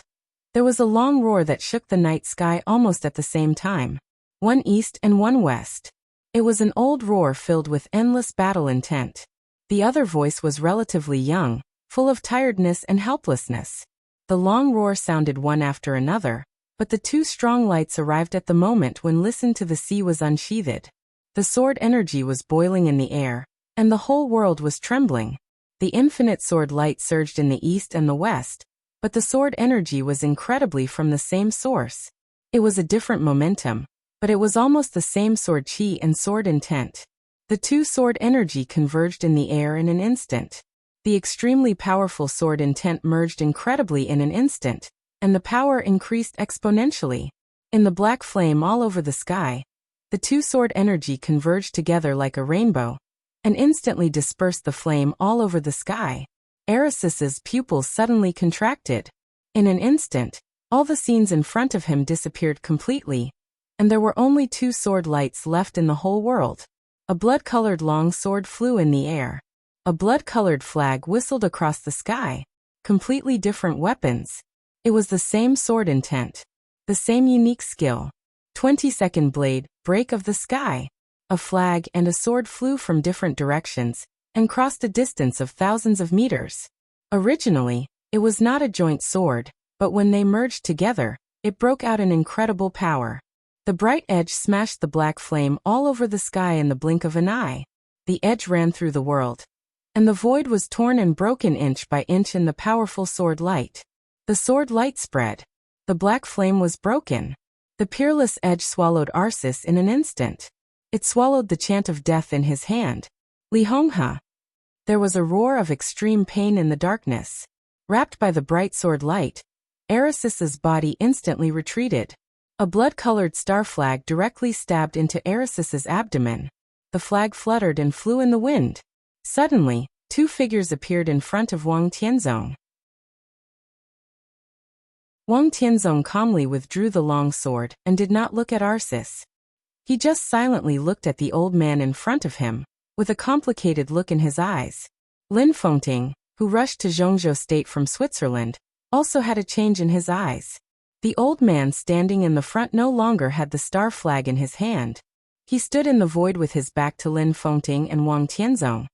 there was a long roar that shook the night sky almost at the same time. One east and one west. It was an old roar filled with endless battle intent. The other voice was relatively young, full of tiredness and helplessness. The long roar sounded one after another, but the two strong lights arrived at the moment when listened to the sea was unsheathed. The sword energy was boiling in the air, and the whole world was trembling. The infinite sword light surged in the east and the west, but the sword energy was incredibly from the same source. It was a different momentum, but it was almost the same sword chi and sword intent. The two sword energy converged in the air in an instant. The extremely powerful sword intent merged incredibly in an instant, and the power increased exponentially. In the black flame all over the sky, the two sword energy converged together like a rainbow, and instantly dispersed the flame all over the sky. Aracis's pupils suddenly contracted. In an instant, all the scenes in front of him disappeared completely, and there were only two sword lights left in the whole world. A blood-colored long sword flew in the air. A blood-colored flag whistled across the sky. Completely different weapons. It was the same sword intent. The same unique skill. 20-second blade, break of the sky. A flag and a sword flew from different directions, and crossed a distance of thousands of meters. Originally, it was not a joint sword, but when they merged together, it broke out in incredible power. The bright edge smashed the black flame all over the sky in the blink of an eye. The edge ran through the world, and the void was torn and broken inch by inch in the powerful sword light. The sword light spread. The black flame was broken. The peerless edge swallowed Arcis in an instant. It swallowed the chant of death in his hand. Li Honghe. There was a roar of extreme pain in the darkness. Wrapped by the bright sword light, Aracis's body instantly retreated. A blood-colored star flag directly stabbed into Aracis's abdomen. The flag fluttered and flew in the wind. Suddenly, two figures appeared in front of Wang Tianzong. Wang Tianzong calmly withdrew the long sword and did not look at Arcis. He just silently looked at the old man in front of him, with a complicated look in his eyes. Lin Fengting, who rushed to Zhongzhou State from Switzerland, also had a change in his eyes. The old man standing in the front no longer had the star flag in his hand. He stood in the void with his back to Lin Fengting and Wang Tianzong,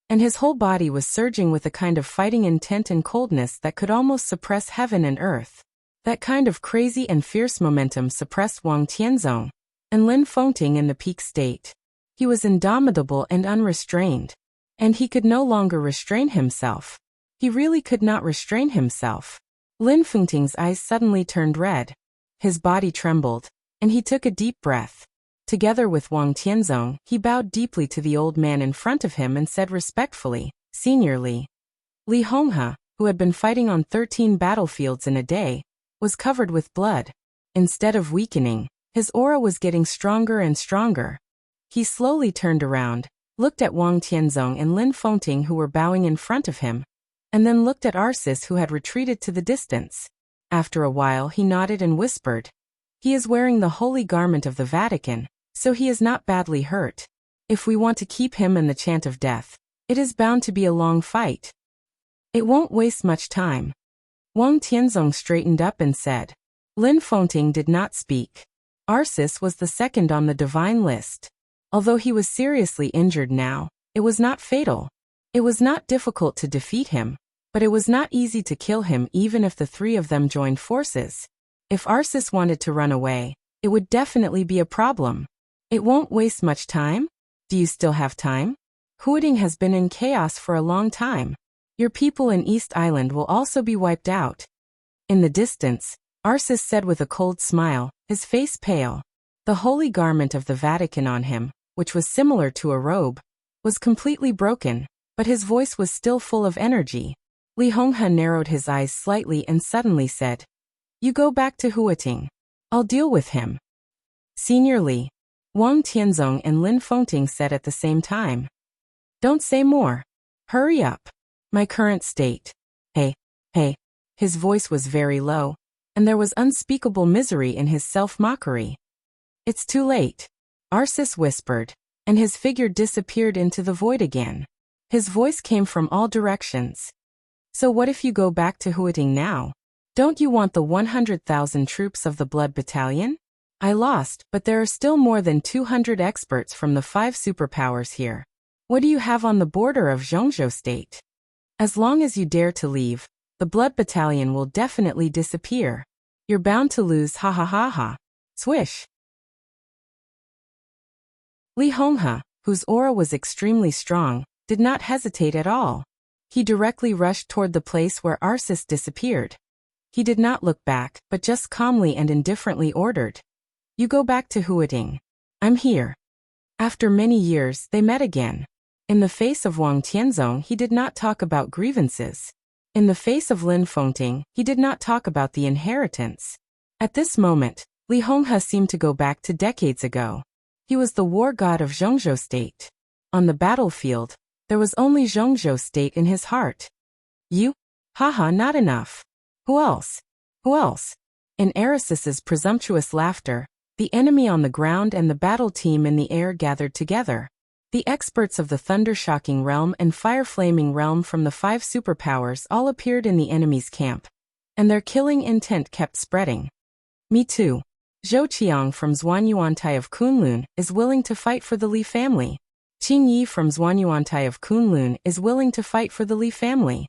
and his whole body was surging with a kind of fighting intent and coldness that could almost suppress heaven and earth. That kind of crazy and fierce momentum suppressed Wang Tianzong and Lin Fengting in the peak state. He was indomitable and unrestrained, and he could no longer restrain himself. He really could not restrain himself. Lin Fengting's eyes suddenly turned red. His body trembled, and he took a deep breath. Together with Wang Tianzong, he bowed deeply to the old man in front of him and said respectfully, "Senior Li." Li Honghe, who had been fighting on 13 battlefields in a day, was covered with blood. Instead of weakening, his aura was getting stronger and stronger. He slowly turned around, looked at Wang Tianzong and Lin Fengting who were bowing in front of him, and then looked at Arcis who had retreated to the distance. After a while he nodded and whispered, "He is wearing the holy garment of the Vatican, so he is not badly hurt. If we want to keep him in the chant of death, it is bound to be a long fight. It won't waste much time." Wang Tianzong straightened up and said. Lin Fengting did not speak. Arcis was the second on the divine list. Although he was seriously injured now, it was not fatal. It was not difficult to defeat him, but it was not easy to kill him even if the three of them joined forces. If Arcis wanted to run away, it would definitely be a problem. It won't waste much time? Do you still have time? Huading has been in chaos for a long time. Your people in East Island will also be wiped out. In the distance, Arcis said with a cold smile, his face pale. The holy garment of the Vatican on him, which was similar to a robe, was completely broken, but his voice was still full of energy. Li Honghe narrowed his eyes slightly and suddenly said, You go back to Huating. I'll deal with him. Senior Li, Wang Tianzong and Lin Fengting said at the same time. Don't say more. Hurry up. My current state. Hey. His voice was very low, and there was unspeakable misery in his self-mockery. It's too late. Arsis whispered, and his figure disappeared into the void again. His voice came from all directions. So what if you go back to Huating now? Don't you want the 100,000 troops of the Blood Battalion? I lost, but there are still more than 200 experts from the 5 superpowers here. What do you have on the border of Zhongzhou State? As long as you dare to leave, the Blood Battalion will definitely disappear. You're bound to lose, ha ha ha ha. Swish. Li Honghe, whose aura was extremely strong, did not hesitate at all. He directly rushed toward the place where Arsis disappeared. He did not look back, but just calmly and indifferently ordered. You go back to Huating. I'm here. After many years, they met again. In the face of Wang Tianzong, he did not talk about grievances. In the face of Lin Fengting, he did not talk about the inheritance. At this moment, Li Honghe seemed to go back to decades ago. He was the war god of Zhongzhou State. On the battlefield, there was only Zhongzhou State in his heart. You? Haha, not enough. Who else? Who else? In Arisis's presumptuous laughter, the enemy on the ground and the battle team in the air gathered together. The experts of the Thunder-Shocking Realm and Fire-Flaming Realm from the 5 superpowers all appeared in the enemy's camp, and their killing intent kept spreading. Me too. Zhou Qiang from Zhuanyuantai of Kunlun is willing to fight for the Li family. Qing Yi from Zhuanyuantai of Kunlun is willing to fight for the Li family.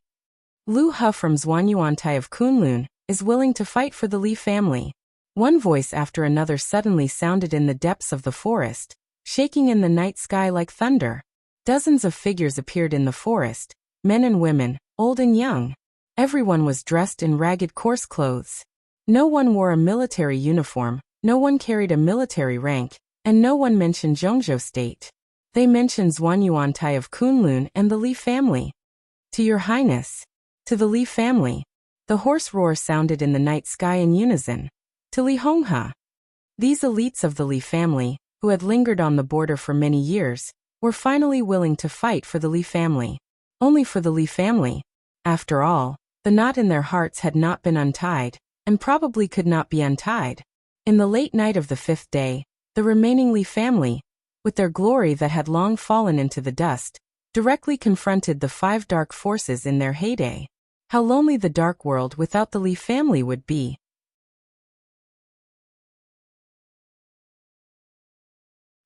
Lu He from Zhuanyuantai of Kunlun is willing to fight for the Li family. One voice after another suddenly sounded in the depths of the forest, shaking in the night sky like thunder. Dozens of figures appeared in the forest, men and women, old and young. Everyone was dressed in ragged coarse clothes. No one wore a military uniform, no one carried a military rank, and no one mentioned Zhongzhou State. They mentioned Zhuanyuantai of Kunlun and the Li family. To your highness. To the Li family. The hoarse roar sounded in the night sky in unison. To Li Honghe. These elites of the Li family, who had lingered on the border for many years, were finally willing to fight for the Li family. Only for the Li family. After all, the knot in their hearts had not been untied, and probably could not be untied. In the late night of the 5th day, the remaining Li family, with their glory that had long fallen into the dust, directly confronted the 5 dark forces in their heyday. How lonely the dark world without the Li family would be.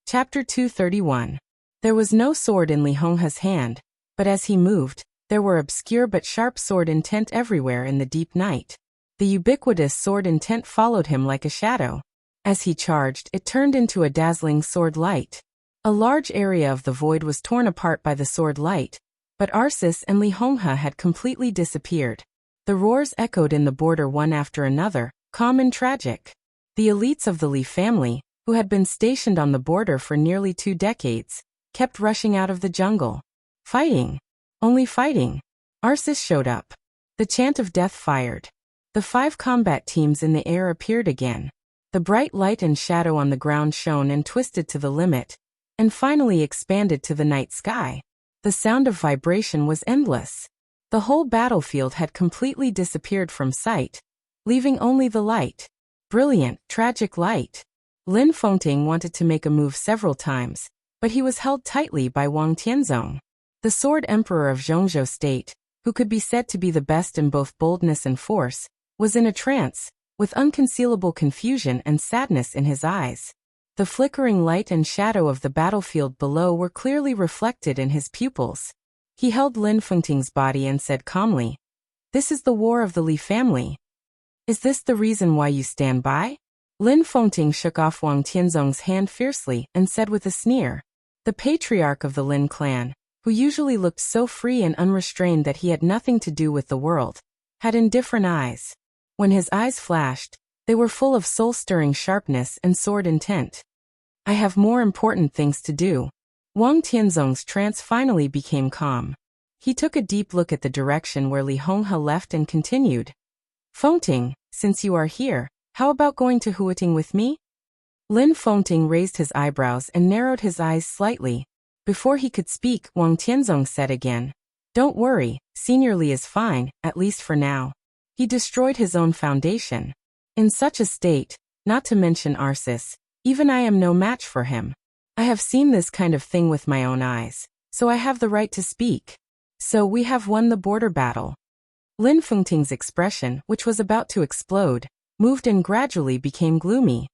Chapter 231. There was no sword in Li Honghe's hand, but as he moved, there were obscure but sharp sword intent everywhere in the deep night. The ubiquitous sword intent followed him like a shadow. As he charged, it turned into a dazzling sword light. A large area of the void was torn apart by the sword light, but Arsis and Li Honghe had completely disappeared. The roars echoed in the border one after another, calm and tragic. The elites of the Li family, who had been stationed on the border for nearly 2 decades, kept rushing out of the jungle. Fighting. Only fighting. Arsis showed up. The chant of death fired. The 5 combat teams in the air appeared again. The bright light and shadow on the ground shone and twisted to the limit, and finally expanded to the night sky. The sound of vibration was endless. The whole battlefield had completely disappeared from sight, leaving only the light. Brilliant, tragic light. Lin Fengting wanted to make a move several times, but he was held tightly by Wang Tianzong. The Sword Emperor of Zhongzhou State, who could be said to be the best in both boldness and force, was in a trance, with unconcealable confusion and sadness in his eyes. The flickering light and shadow of the battlefield below were clearly reflected in his pupils. He held Lin Fengting's body and said calmly, "This is the war of the Li family. Is this the reason why you stand by?" Lin Fengting shook off Wang Tianzong's hand fiercely and said with a sneer. The patriarch of the Lin clan, who usually looked so free and unrestrained that he had nothing to do with the world, had indifferent eyes. When his eyes flashed, they were full of soul-stirring sharpness and sword intent. "I have more important things to do." Wang Tianzong's trance finally became calm. He took a deep look at the direction where Li Honghe left and continued. "Fengting, since you are here, how about going to Huating with me? Lin Fengting raised his eyebrows and narrowed his eyes slightly. Before he could speak, Wang Tianzong said again, "Don't worry, Senior Li is fine, at least for now. He destroyed his own foundation. In such a state, not to mention Arsis, even I am no match for him. I have seen this kind of thing with my own eyes, so I have the right to speak. So we have won the border battle." Lin Fengting's expression, which was about to explode, moved and gradually became gloomy.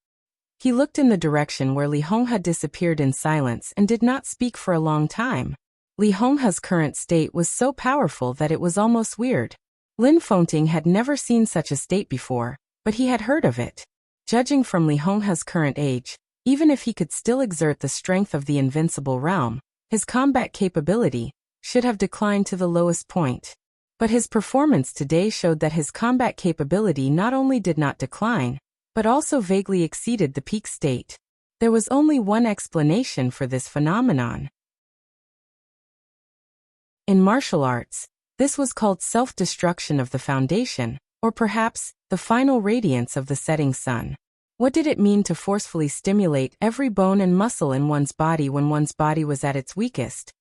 He looked in the direction where Li Honghe disappeared in silence and did not speak for a long time. Li Honghe's current state was so powerful that it was almost weird. Lin Fengting had never seen such a state before, but he had heard of it. Judging from Li Honghe's current age, even if he could still exert the strength of the invincible realm, his combat capability should have declined to the lowest point. But his performance today showed that his combat capability not only did not decline, but also vaguely exceeded the peak state. There was only one explanation for this phenomenon. In martial arts, this was called self-destruction of the foundation, or perhaps, the final radiance of the setting sun. What did it mean to forcefully stimulate every bone and muscle in one's body when one's body was at its weakest,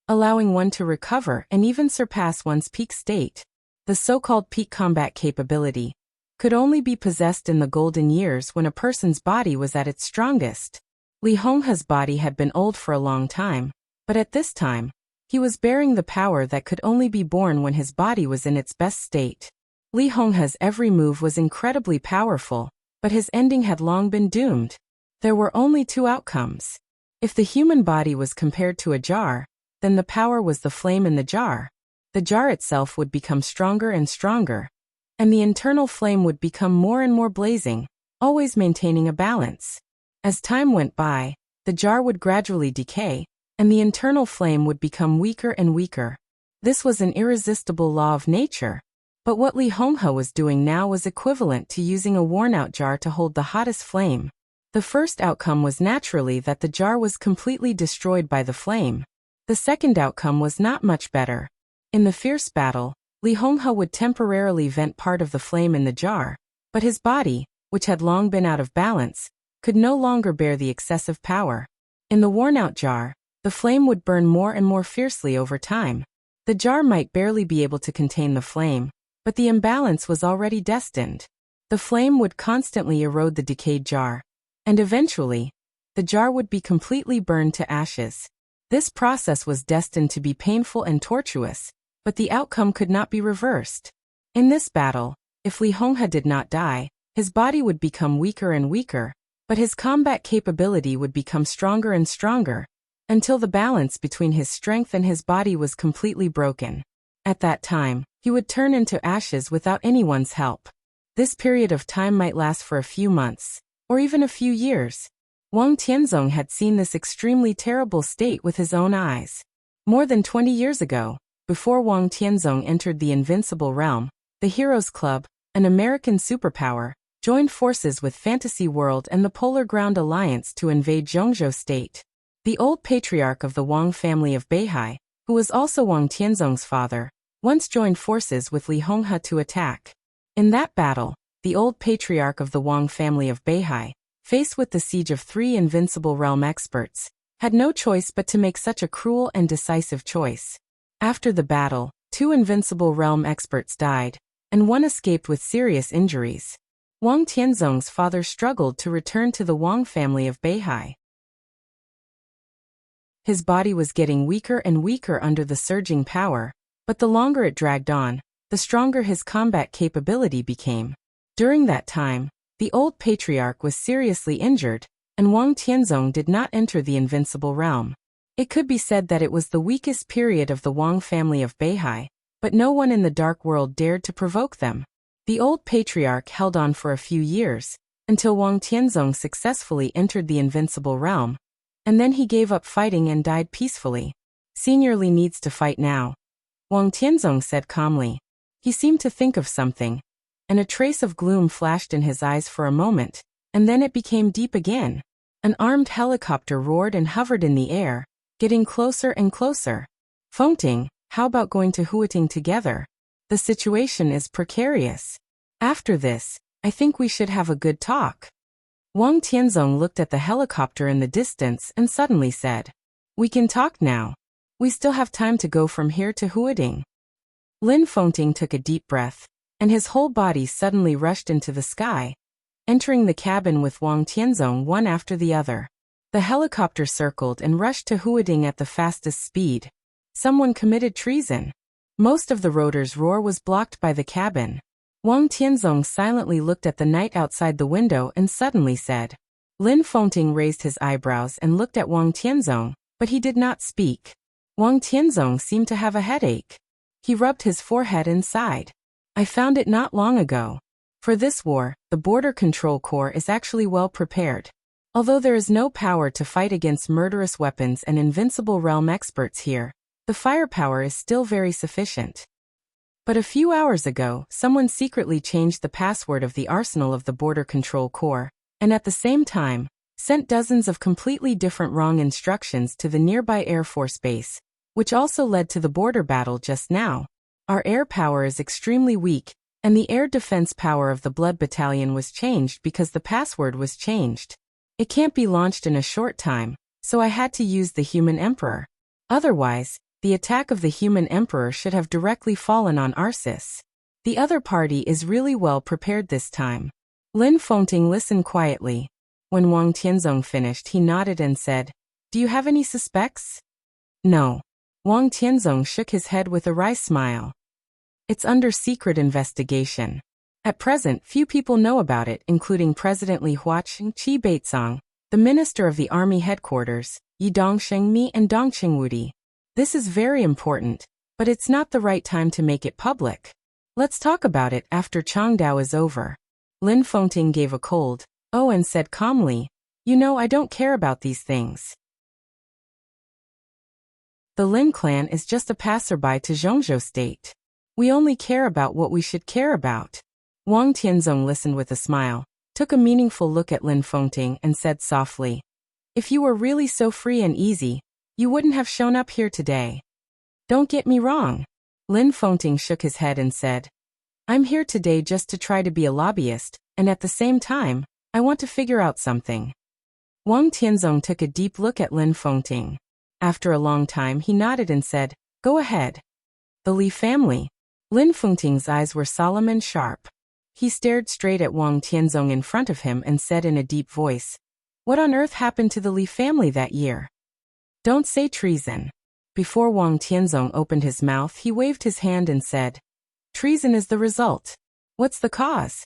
allowing one to recover and even surpass one's peak state? The so-called peak combat capability could only be possessed in the golden years when a person's body was at its strongest. Li Honghe's body had been old for a long time, but at this time, he was bearing the power that could only be born when his body was in its best state. Li Honghe's every move was incredibly powerful, but his ending had long been doomed. There were only two outcomes. If the human body was compared to a jar, then the power was the flame in the jar. The jar itself would become stronger and stronger, and the internal flame would become more and more blazing, always maintaining a balance. As time went by, the jar would gradually decay, and the internal flame would become weaker and weaker. This was an irresistible law of nature. But what Li Honghe was doing now was equivalent to using a worn-out jar to hold the hottest flame. The first outcome was naturally that the jar was completely destroyed by the flame. The second outcome was not much better. In the fierce battle, Li Honghe would temporarily vent part of the flame in the jar, but his body, which had long been out of balance, could no longer bear the excessive power. In the worn-out jar, the flame would burn more and more fiercely over time. The jar might barely be able to contain the flame, but the imbalance was already destined. The flame would constantly erode the decayed jar, and eventually, the jar would be completely burned to ashes. This process was destined to be painful and tortuous, but the outcome could not be reversed. In this battle, if Li Honghe did not die, his body would become weaker and weaker, but his combat capability would become stronger and stronger, until the balance between his strength and his body was completely broken. At that time, he would turn into ashes without anyone's help. This period of time might last for a few months, or even a few years. Wang Tianzong had seen this extremely terrible state with his own eyes. More than 20 years ago, before Wang Tianzong entered the Invincible Realm, the Heroes Club, an American superpower, joined forces with Fantasy World and the Polar Ground Alliance to invade Zhongzhou State. The old patriarch of the Wang family of Beihai, who was also Wang Tianzong's father, once joined forces with Li Honghe to attack. In that battle, the old patriarch of the Wang family of Beihai, faced with the siege of 3 Invincible Realm experts, had no choice but to make such a cruel and decisive choice. After the battle, 2 Invincible Realm experts died, and 1 escaped with serious injuries. Wang Tianzong's father struggled to return to the Wang family of Beihai. His body was getting weaker and weaker under the surging power, but the longer it dragged on, the stronger his combat capability became. During that time, the old patriarch was seriously injured, and Wang Tianzong did not enter the Invincible Realm. It could be said that it was the weakest period of the Wang family of Beihai, but no one in the Dark World dared to provoke them. The old patriarch held on for a few years, until Wang Tianzong successfully entered the Invincible Realm, and then he gave up fighting and died peacefully. Senior Li needs to fight now, Wang Tianzong said calmly. He seemed to think of something, and a trace of gloom flashed in his eyes for a moment, and then it became deep again. An armed helicopter roared and hovered in the air, getting closer and closer. Fengting, how about going to Huating together? The situation is precarious. After this, I think we should have a good talk. Wang Tianzong looked at the helicopter in the distance and suddenly said, "We can talk now. We still have time to go from here to Huading." Lin Fengting took a deep breath, and his whole body suddenly rushed into the sky, entering the cabin with Wang Tianzong one after the other. The helicopter circled and rushed to Huading at the fastest speed. Someone committed treason. Most of the rotor's roar was blocked by the cabin. Wang Tianzong silently looked at the night outside the window and suddenly said. Lin Fengting raised his eyebrows and looked at Wang Tianzong, but he did not speak. Wang Tianzong seemed to have a headache. He rubbed his forehead and sighed. I found it not long ago. For this war, the Border Control Corps is actually well prepared. Although there is no power to fight against murderous weapons and invincible realm experts here, the firepower is still very sufficient. But a few hours ago, someone secretly changed the password of the arsenal of the Border Control Corps, and at the same time, sent dozens of completely different wrong instructions to the nearby Air Force base, which also led to the border battle just now. Our air power is extremely weak, and the air defense power of the Blood Battalion was changed because the password was changed. It can't be launched in a short time, so I had to use the Human Emperor. Otherwise, the attack of the Human Emperor should have directly fallen on Arsis. The other party is really well prepared this time. Lin Fengting listened quietly. When Wang Tianzong finished, he nodded and said, Do you have any suspects? No. Wang Tianzong shook his head with a wry smile. It's under secret investigation. At present, few people know about it, including President Li Huaqing, Qi Beizong, the Minister of the Army Headquarters, Yi Dongshengmi and Dongqing Wudi. This is very important, but it's not the right time to make it public. Let's talk about it after Changdao is over. Lin Fengting gave a cold "oh" and said calmly, You know I don't care about these things. The Lin clan is just a passerby to Zhongzhou State. We only care about what we should care about. Wang Tianzong listened with a smile, took a meaningful look at Lin Fengting and said softly, If you were really so free and easy, you wouldn't have shown up here today. Don't get me wrong. Lin Fengting shook his head and said, I'm here today just to try to be a lobbyist, and at the same time, I want to figure out something. Wang Tianzong took a deep look at Lin Fengting. After a long time he nodded and said, Go ahead. The Li family. Lin Fengting's eyes were solemn and sharp. He stared straight at Wang Tianzong in front of him and said in a deep voice, What on earth happened to the Li family that year? Don't say treason. Before Wang Tianzong opened his mouth, he waved his hand and said, Treason is the result. What's the cause?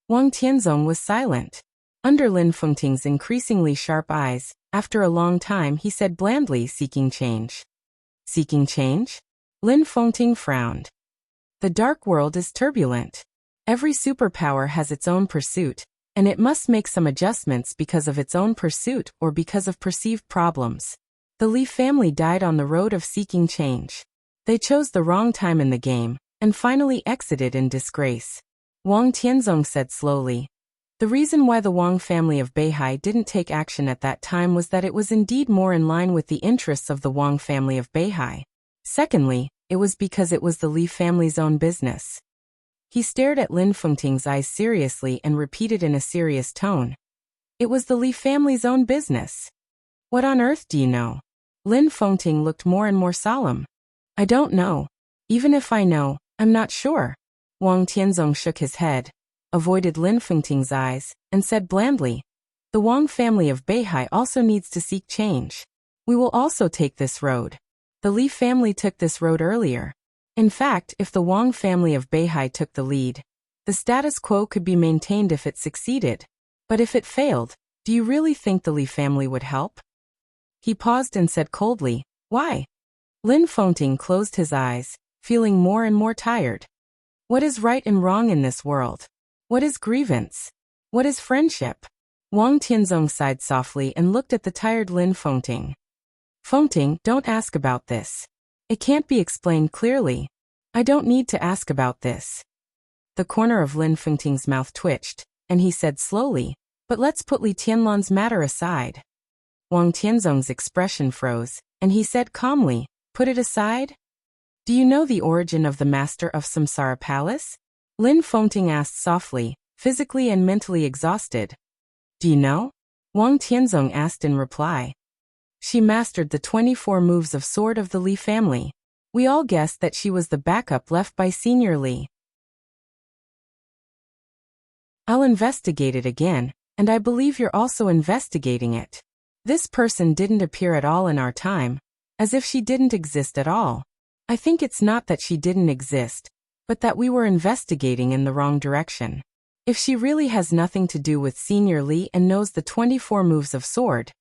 Wang Tianzong was silent. Under Lin Fengting's increasingly sharp eyes, after a long time he said blandly, Seeking change. Seeking change? Lin Fengting frowned. The dark world is turbulent. Every superpower has its own pursuit, and it must make some adjustments because of its own pursuit or because of perceived problems. The Li family died on the road of seeking change. They chose the wrong time in the game, and finally exited in disgrace. Wang Tianzong said slowly, The reason why the Wang family of Beihai didn't take action at that time was that it was indeed more in line with the interests of the Wang family of Beihai. Secondly, it was because it was the Li family's own business. He stared at Lin Fengting's eyes seriously and repeated in a serious tone, It was the Li family's own business. What on earth do you know? Lin Fengting looked more and more solemn. I don't know. Even if I know, I'm not sure. Wang Tianzong shook his head, avoided Lin Fengting's eyes, and said blandly, The Wang family of Beihai also needs to seek change. We will also take this road. The Li family took this road earlier. In fact, if the Wang family of Beihai took the lead, the status quo could be maintained if it succeeded. But if it failed, do you really think the Li family would help? He paused and said coldly, Why? Lin Fengting closed his eyes, feeling more and more tired. What is right and wrong in this world? What is grievance? What is friendship? Wang Tianzong sighed softly and looked at the tired Lin Fengting. Fengting, don't ask about this. It can't be explained clearly. I don't need to ask about this. The corner of Lin Fengting's mouth twitched, and he said slowly, But let's put Li Tianlan's matter aside. Wang Tianzong's expression froze, and he said calmly, Put it aside? Do you know the origin of the master of Samsara Palace? Lin Fengting asked softly, physically and mentally exhausted. Do you know? Wang Tianzong asked in reply. She mastered the 24 moves of Sword of the Li family. We all guessed that she was the backup left by Senior Li. I'll investigate it again, and I believe you're also investigating it. This person didn't appear at all in our time, as if she didn't exist at all. I think it's not that she didn't exist, but that we were investigating in the wrong direction. If she really has nothing to do with Senior Li and knows the 24 moves of Sword,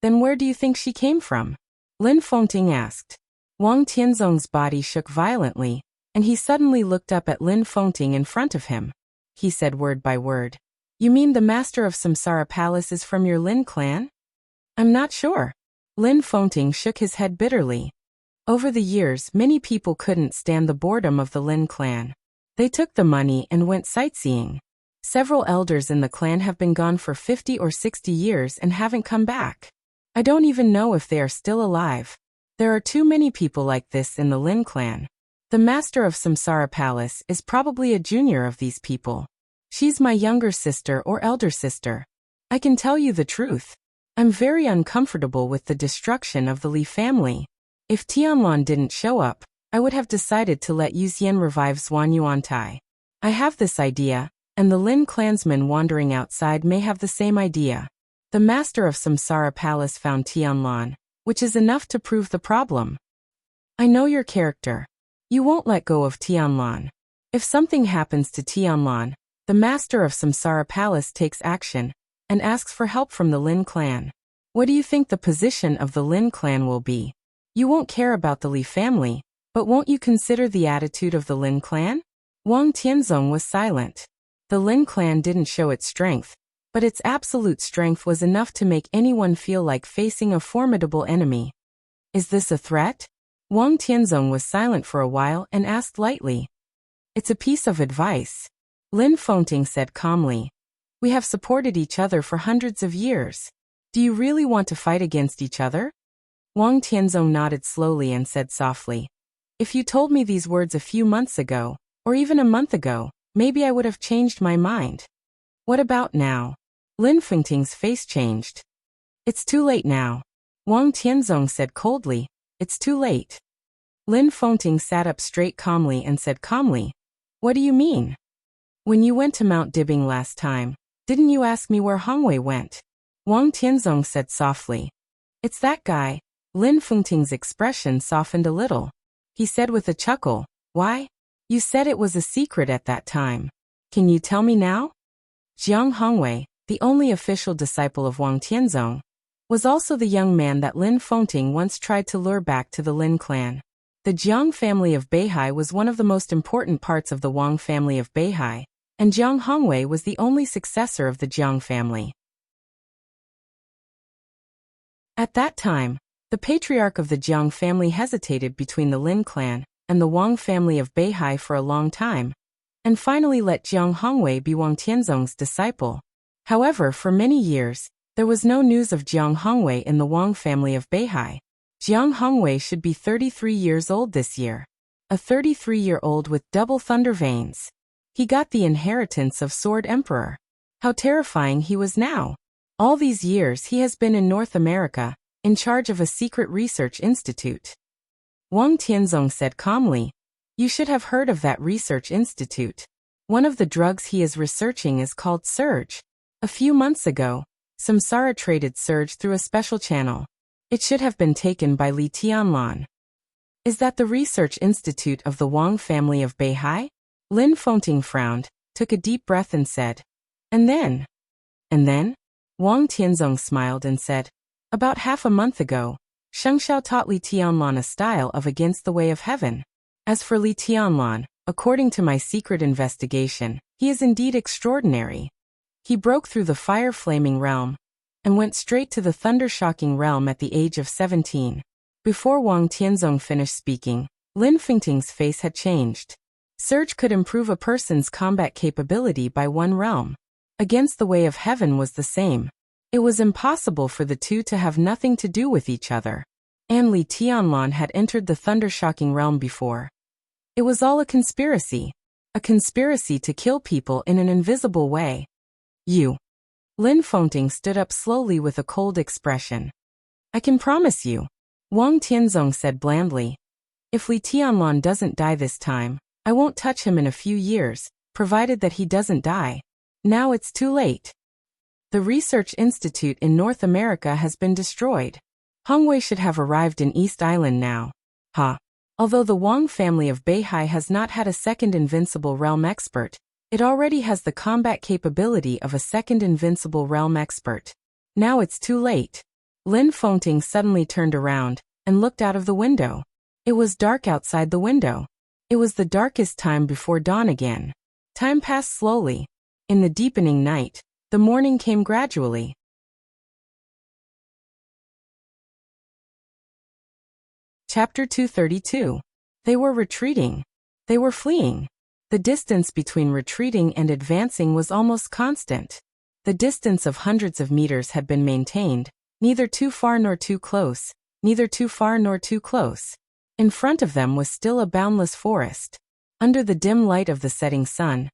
then where do you think she came from? Lin Fengting asked. Wang Tianzong's body shook violently, and he suddenly looked up at Lin Fengting in front of him. He said word by word. You mean the master of Samsara Palace is from your Lin clan? I'm not sure. Lin Fengting shook his head bitterly. Over the years, many people couldn't stand the boredom of the Lin clan. They took the money and went sightseeing. Several elders in the clan have been gone for 50 or 60 years and haven't come back. I don't even know if they are still alive. There are too many people like this in the Lin clan. The master of Samsara Palace is probably a junior of these people. She's my younger sister or elder sister. I can tell you the truth. I'm very uncomfortable with the destruction of the Li family. If Tianlan didn't show up, I would have decided to let Yu Xian revive Zhuan Yuantai. I have this idea, and the Lin clansmen wandering outside may have the same idea. The master of Samsara Palace found Tianlan, which is enough to prove the problem. I know your character. You won't let go of Tianlan. If something happens to Tianlan, the master of Samsara Palace takes action and asks for help from the Lin clan. What do you think the position of the Lin clan will be? You won't care about the Li family, but won't you consider the attitude of the Lin clan? Wang Tianzong was silent. The Lin clan didn't show its strength, but its absolute strength was enough to make anyone feel like facing a formidable enemy. Is this a threat? Wang Tianzong was silent for a while and asked lightly. It's a piece of advice. Lin Fengting said calmly. We have supported each other for hundreds of years. Do you really want to fight against each other? Wang Tianzong nodded slowly and said softly. If you told me these words a few months ago, or even a month ago, maybe I would have changed my mind. What about now? Lin Fengting's face changed. It's too late now. Wang Tianzong said coldly. It's too late. Lin Fengting sat up straight calmly and said calmly. What do you mean? When you went to Mount Dibbing last time, didn't you ask me where Hongwei went? Wang Tianzong said softly. It's that guy. Lin Fengting's expression softened a little. He said with a chuckle, why? You said it was a secret at that time. Can you tell me now? Jiang Hongwei, the only official disciple of Wang Tianzong, was also the young man that Lin Fengting once tried to lure back to the Lin clan. The Jiang family of Beihai was one of the most important parts of the Wang family of Beihai, and Jiang Hongwei was the only successor of the Jiang family. At that time, the patriarch of the Jiang family hesitated between the Lin clan and the Wang family of Beihai for a long time, and finally let Jiang Hongwei be Wang Tianzong's disciple. However, for many years, there was no news of Jiang Hongwei in the Wang family of Beihai. Jiang Hongwei should be 33 years old this year. A 33-year-old with double thunder veins. He got the inheritance of Sword Emperor. How terrifying he was now. All these years he has been in North America, in charge of a secret research institute. Wang Tianzong said calmly, you should have heard of that research institute. One of the drugs he is researching is called Surge. A few months ago, Samsara traded Surge through a special channel. It should have been taken by Li Tianlan. Is that the research institute of the Wang family of Beihai? Lin Fengting frowned, took a deep breath and said, And then? Wang Tianzong smiled and said, about half a month ago, Sheng Xiao taught Li Tianlan a style of Against the Way of Heaven. As for Li Tianlan, according to my secret investigation, he is indeed extraordinary. He broke through the fire-flaming realm and went straight to the thunder-shocking realm at the age of 17. Before Wang Tianzong finished speaking, Lin Fengting's face had changed. Surge could improve a person's combat capability by one realm. Against the Way of Heaven was the same. It was impossible for the two to have nothing to do with each other. And Li Tianlan had entered the thunder-shocking realm before. It was all a conspiracy A conspiracy to kill people in an invisible way. You. Lin Fengting stood up slowly with a cold expression. I can promise you, Wang Tianzong said blandly. If Li Tianlan doesn't die this time, I won't touch him in a few years, provided that he doesn't die. Now it's too late. The research institute in North America has been destroyed. Hongwei should have arrived in East Island now. Although the Wang family of Beihai has not had a second invincible realm expert, it already has the combat capability of a second invincible realm expert. Now it's too late. Lin Fengting suddenly turned around and looked out of the window. It was dark outside the window. It was the darkest time before dawn again. Time passed slowly. In the deepening night, the morning came gradually. Chapter 232. They were retreating. They were fleeing. The distance between retreating and advancing was almost constant. The distance of hundreds of meters had been maintained, neither too far nor too close, neither too far nor too close. In front of them was still a boundless forest. Under the dim light of the setting sun,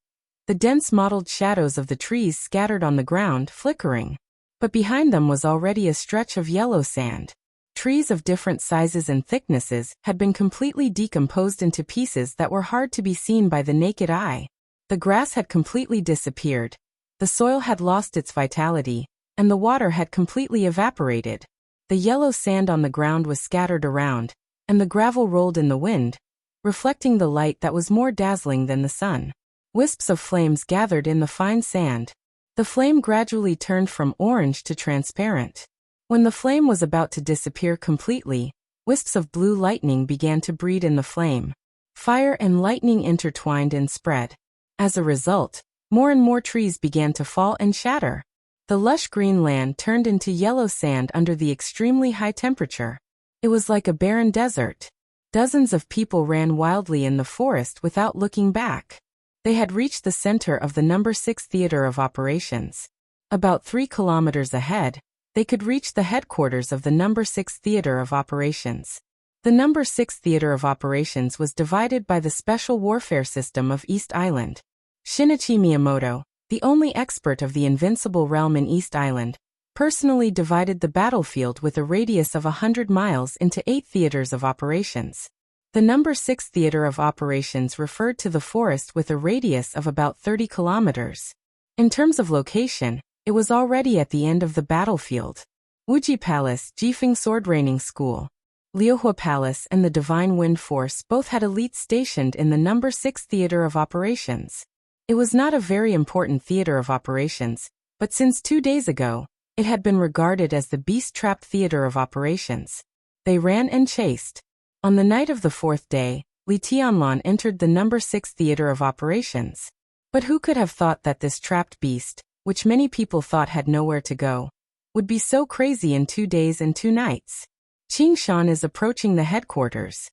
the dense mottled shadows of the trees scattered on the ground, flickering. But behind them was already a stretch of yellow sand. Trees of different sizes and thicknesses had been completely decomposed into pieces that were hard to be seen by the naked eye. The grass had completely disappeared. The soil had lost its vitality, and the water had completely evaporated. The yellow sand on the ground was scattered around, and the gravel rolled in the wind, reflecting the light that was more dazzling than the sun. Wisps of flames gathered in the fine sand. The flame gradually turned from orange to transparent. When the flame was about to disappear completely, wisps of blue lightning began to breed in the flame. Fire and lightning intertwined and spread. As a result, more and more trees began to fall and shatter. The lush green land turned into yellow sand under the extremely high temperature. It was like a barren desert. Dozens of people ran wildly in the forest without looking back. They had reached the center of the No. 6 Theater of Operations. About 3 kilometers ahead, they could reach the headquarters of the No. 6 Theater of Operations. The No. 6 Theater of Operations was divided by the Special Warfare System of East Island. Shinichi Miyamoto, the only expert of the Invincible Realm in East Island, personally divided the battlefield with a radius of 100 miles into 8 theaters of operations. The No. 6 Theater of Operations referred to the forest with a radius of about 30 kilometers. In terms of location, it was already at the end of the battlefield. Wuji Palace, Jifeng Sword Training School, Liuhua Palace and the Divine Wind Force both had elites stationed in the No. 6 Theater of Operations. It was not a very important theater of operations, but since 2 days ago, it had been regarded as the beast-trapped theater of operations. They ran and chased. On the night of the 4th day, Li Tianlan entered the No. 6 Theater of Operations. But who could have thought that this trapped beast, which many people thought had nowhere to go, would be so crazy in 2 days and 2 nights? Qing Shan is approaching the headquarters.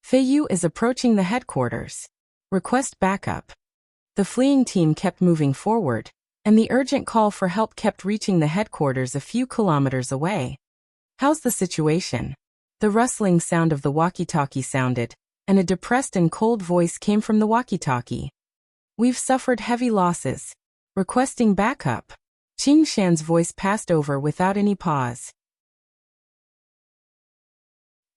Fei Yu is approaching the headquarters. Request backup. The fleeing team kept moving forward, and the urgent call for help kept reaching the headquarters a few kilometers away. How's the situation? The rustling sound of the walkie-talkie sounded, and a depressed and cold voice came from the walkie-talkie. We've suffered heavy losses. Requesting backup. Qing Shan's voice passed over without any pause.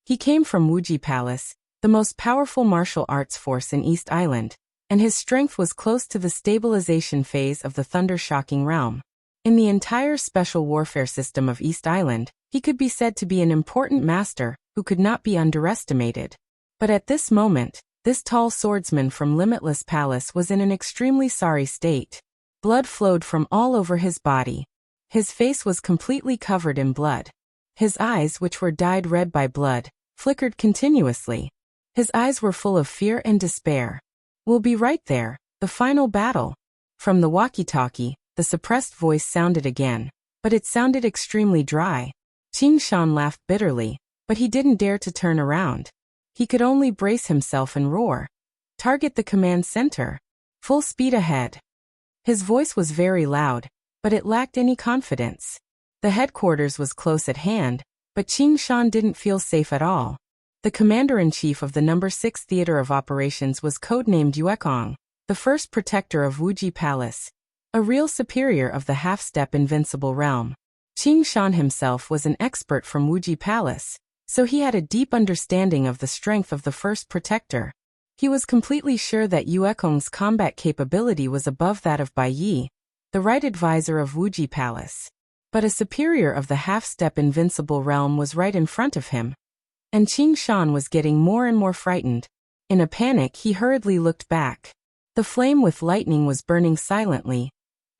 He came from Wuji Palace, the most powerful martial arts force in East Island, and his strength was close to the stabilization phase of the thunder-shocking realm. In the entire special warfare system of East Island, he could be said to be an important master who could not be underestimated. But at this moment, this tall swordsman from Limitless Palace was in an extremely sorry state. Blood flowed from all over his body. His face was completely covered in blood. His eyes, which were dyed red by blood, flickered continuously. His eyes were full of fear and despair. We'll be right there, the final battle. From the walkie-talkie, the suppressed voice sounded again, but it sounded extremely dry. Qing Shan laughed bitterly, but he didn't dare to turn around. He could only brace himself and roar. Target the command center. Full speed ahead. His voice was very loud, but it lacked any confidence. The headquarters was close at hand, but Qing Shan didn't feel safe at all. The commander-in-chief of the No. 6 Theater of Operations was codenamed Yuekong. The the first protector of Wuji Palace, a real superior of the half-step invincible realm. Qing Shan himself was an expert from Wuji Palace, so he had a deep understanding of the strength of the first protector. He was completely sure that Yue Kong's combat capability was above that of Bai Yi, the right advisor of Wuji Palace. But a superior of the half-step invincible realm was right in front of him. And Qing Shan was getting more and more frightened. In a panic, he hurriedly looked back. The flame with lightning was burning silently,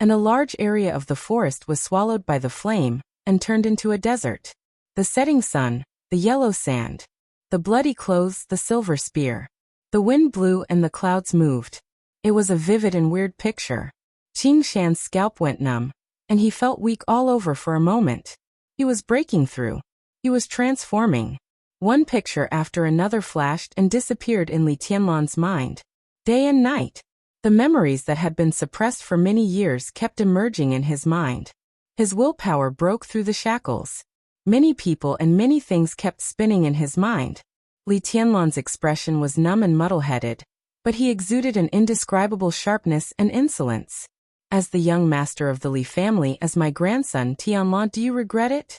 and a large area of the forest was swallowed by the flame and turned into a desert. The setting sun, the yellow sand, the bloody clothes, the silver spear. The wind blew and the clouds moved. It was a vivid and weird picture. Qing Shan's scalp went numb, and he felt weak all over for a moment. He was breaking through. He was transforming. One picture after another flashed and disappeared in Li Tianlan's mind. Day and night. The memories that had been suppressed for many years kept emerging in his mind. His willpower broke through the shackles. Many people and many things kept spinning in his mind. Li Tianlan's expression was numb and muddle-headed, but he exuded an indescribable sharpness and insolence. As the young master of the Li family, as my grandson Tianlan, do you regret it?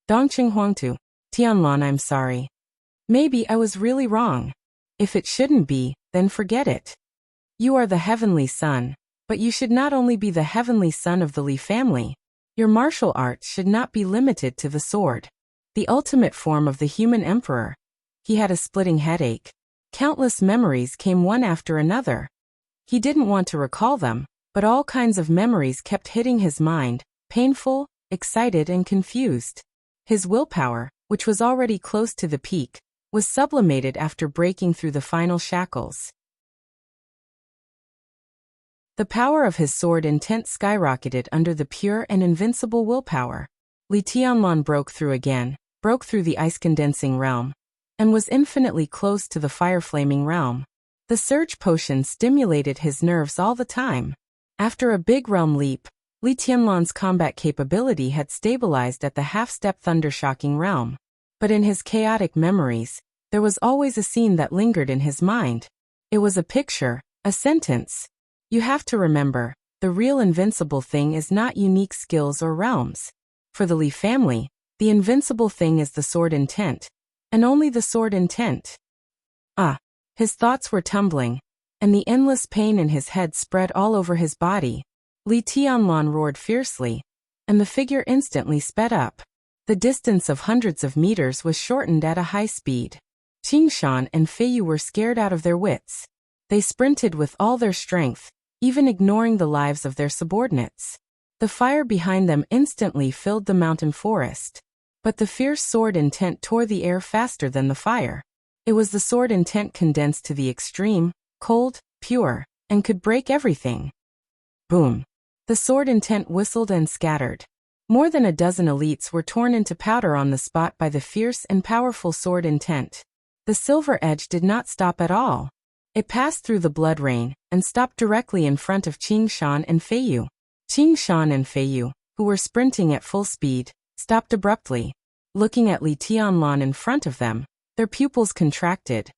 Dongqing Huangtu, Tianlan, I'm sorry. Maybe I was really wrong. If it shouldn't be, then forget it. You are the heavenly son, but you should not only be the heavenly son of the Li family. Your martial arts should not be limited to the sword. The ultimate form of the human emperor. He had a splitting headache. Countless memories came one after another. He didn't want to recall them, but all kinds of memories kept hitting his mind, painful, excited and confused. His willpower, which was already close to the peak, was sublimated after breaking through the final shackles. The power of his sword intent skyrocketed under the pure and invincible willpower. Li Tianlan broke through again, broke through the ice-condensing realm, and was infinitely close to the fire-flaming realm. The surge potion stimulated his nerves all the time. After a big realm leap, Li Tianlan's combat capability had stabilized at the half-step thunder-shocking realm. But in his chaotic memories, there was always a scene that lingered in his mind. It was a picture, a sentence. You have to remember, the real invincible thing is not unique skills or realms. For the Li family, the invincible thing is the sword intent, and only the sword intent. His thoughts were tumbling, and the endless pain in his head spread all over his body. Li Tianlan roared fiercely, and the figure instantly sped up. The distance of hundreds of meters was shortened at a high speed. Qing Shan and Feiyu were scared out of their wits. They sprinted with all their strength, even ignoring the lives of their subordinates. The fire behind them instantly filled the mountain forest. But the fierce sword intent tore the air faster than the fire. It was the sword intent condensed to the extreme, cold, pure, and could break everything. Boom. The sword intent whistled and scattered. More than a dozen elites were torn into powder on the spot by the fierce and powerful sword intent. The silver edge did not stop at all. It passed through the blood rain and stopped directly in front of Qing Shan and Feiyu. Qing Shan and Feiyu, who were sprinting at full speed, stopped abruptly. Looking at Li Tianlan in front of them, their pupils contracted.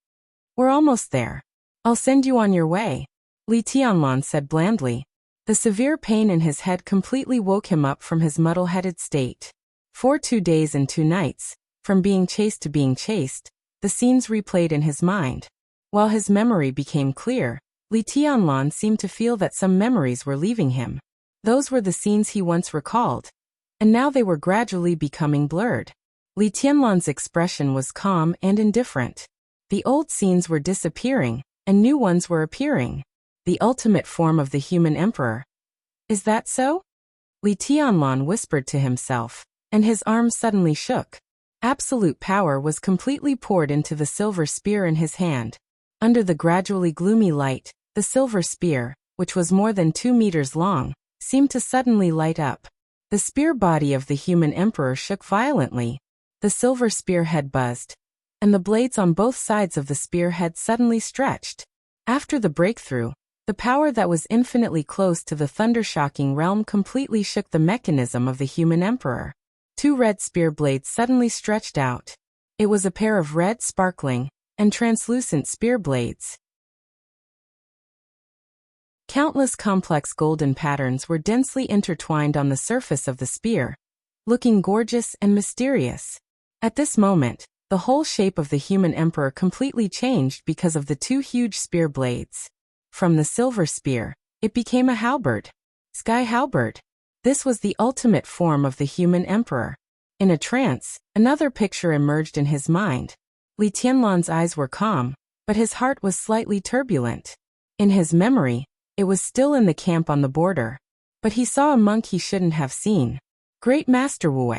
We're almost there. I'll send you on your way, Li Tianlan said blandly. The severe pain in his head completely woke him up from his muddle-headed state. For 2 days and 2 nights, from being chased to being chased, the scenes replayed in his mind. While his memory became clear, Li Tianlan seemed to feel that some memories were leaving him. Those were the scenes he once recalled, and now they were gradually becoming blurred. Li Tianlan's expression was calm and indifferent. The old scenes were disappearing, and new ones were appearing. The ultimate form of the human emperor. Is that so? Li Tianlan whispered to himself, and his arms suddenly shook. Absolute power was completely poured into the silver spear in his hand. Under the gradually gloomy light, the silver spear, which was more than 2 meters long, seemed to suddenly light up. The spear body of the human emperor shook violently. The silver spearhead buzzed, and the blades on both sides of the spearhead suddenly stretched. After the breakthrough, the power that was infinitely close to the thunder-shocking realm completely shook the mechanism of the human emperor. 2 red spear blades suddenly stretched out. It was a pair of red, sparkling, and translucent spear blades. Countless complex golden patterns were densely intertwined on the surface of the spear, looking gorgeous and mysterious. At this moment, the whole shape of the human emperor completely changed because of the two huge spear blades. From the silver spear, it became a halberd. Sky halberd. This was the ultimate form of the human emperor. In a trance, another picture emerged in his mind. Li Tianlan's eyes were calm, but his heart was slightly turbulent. In his memory, it was still in the camp on the border. But he saw a monk he shouldn't have seen. Great Master Wu.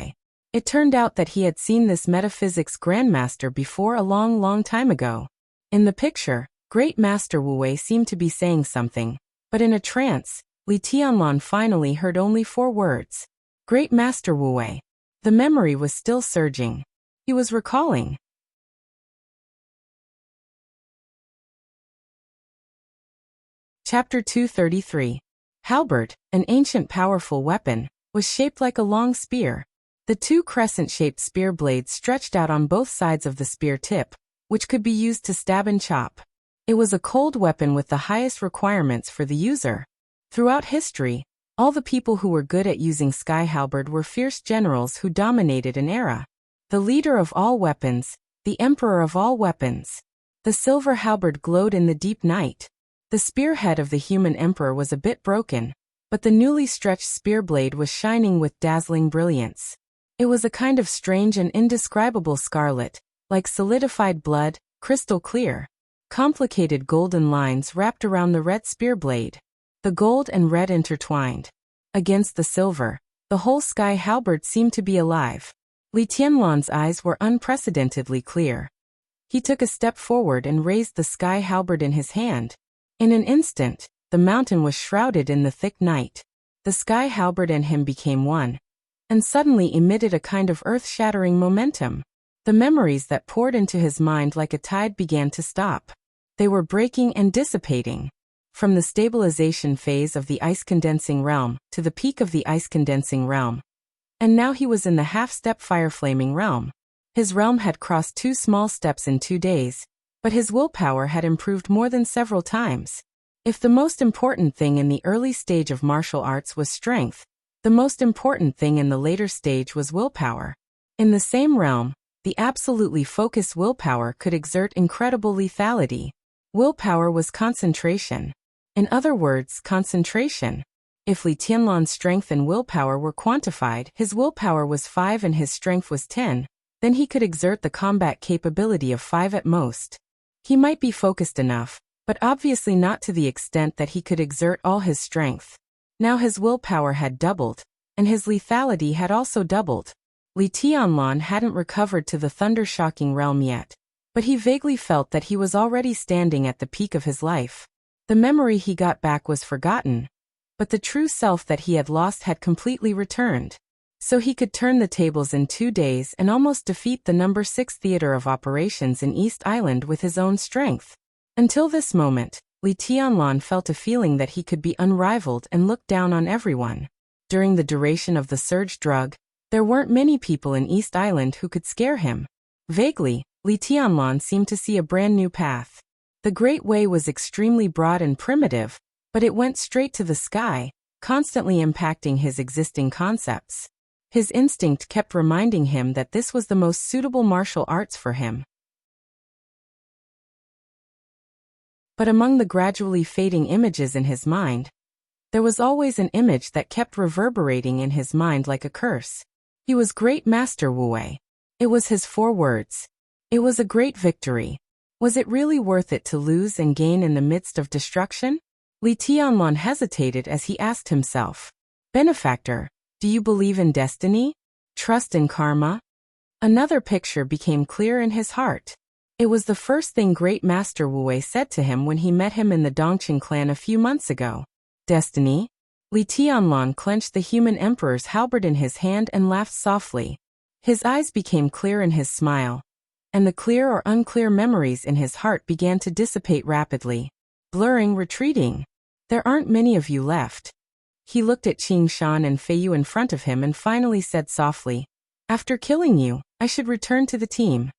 It turned out that he had seen this metaphysics grandmaster before a long time ago. In the picture, Great Master Wu seemed to be saying something, but in a trance, Li Tianlan finally heard only 4 words. Great Master Wu. The memory was still surging. He was recalling. Chapter 233. Halberd, an ancient powerful weapon, was shaped like a long spear. The 2 crescent-shaped spear blades stretched out on both sides of the spear tip, which could be used to stab and chop. It was a cold weapon with the highest requirements for the user. Throughout history, all the people who were good at using sky halberd were fierce generals who dominated an era. The leader of all weapons, the emperor of all weapons. The silver halberd glowed in the deep night. The spearhead of the human emperor was a bit broken, but the newly stretched spear blade was shining with dazzling brilliance. It was a kind of strange and indescribable scarlet, like solidified blood, crystal clear. Complicated golden lines wrapped around the red spear blade. The gold and red intertwined. Against the silver, the whole sky halberd seemed to be alive. Li Tianlan's eyes were unprecedentedly clear. He took a step forward and raised the sky halberd in his hand. In an instant, the mountain was shrouded in the thick night. The sky halberd and him became one, and suddenly emitted a kind of earth-shattering momentum. The memories that poured into his mind like a tide began to stop. They were breaking and dissipating. From the stabilization phase of the ice-condensing realm to the peak of the ice-condensing realm. And now he was in the half-step fire-flaming realm. His realm had crossed 2 small steps in 2 days, but his willpower had improved more than several times. If the most important thing in the early stage of martial arts was strength, the most important thing in the later stage was willpower. In the same realm, the absolutely focused willpower could exert incredible lethality. Willpower was concentration. In other words, concentration. If Li Tianlan's strength and willpower were quantified, his willpower was 5 and his strength was 10, then he could exert the combat capability of 5 at most. He might be focused enough, but obviously not to the extent that he could exert all his strength. Now his willpower had doubled, and his lethality had also doubled. Li Tianlan hadn't recovered to the thunder-shocking realm yet, but he vaguely felt that he was already standing at the peak of his life. The memory he got back was forgotten, but the true self that he had lost had completely returned. So he could turn the tables in 2 days and almost defeat the No. 6 theater of operations in East Island with his own strength. Until this moment, Li Tianlan felt a feeling that he could be unrivaled and looked down on everyone. During the duration of the surge drug, there weren't many people in East Island who could scare him. Vaguely, Li Tianlan seemed to see a brand new path. The Great Way was extremely broad and primitive, but it went straight to the sky, constantly impacting his existing concepts. His instinct kept reminding him that this was the most suitable martial arts for him. But among the gradually fading images in his mind, there was always an image that kept reverberating in his mind like a curse. He was Great Master Wu. It was his 4 words. It was a great victory. Was it really worth it to lose and gain in the midst of destruction? Li Tianlan hesitated as he asked himself, "Benefactor, do you believe in destiny? Trust in karma?" Another picture became clear in his heart. It was the first thing Great Master Wu said to him when he met him in the Dongqing clan a few months ago. Destiny? Li Tianlan clenched the human emperor's halberd in his hand and laughed softly. His eyes became clear in his smile, and the clear or unclear memories in his heart began to dissipate rapidly. Blurring, retreating. There aren't many of you left. He looked at Qing Shan and Fei Yu in front of him and finally said softly, "After killing you, I should return to the team.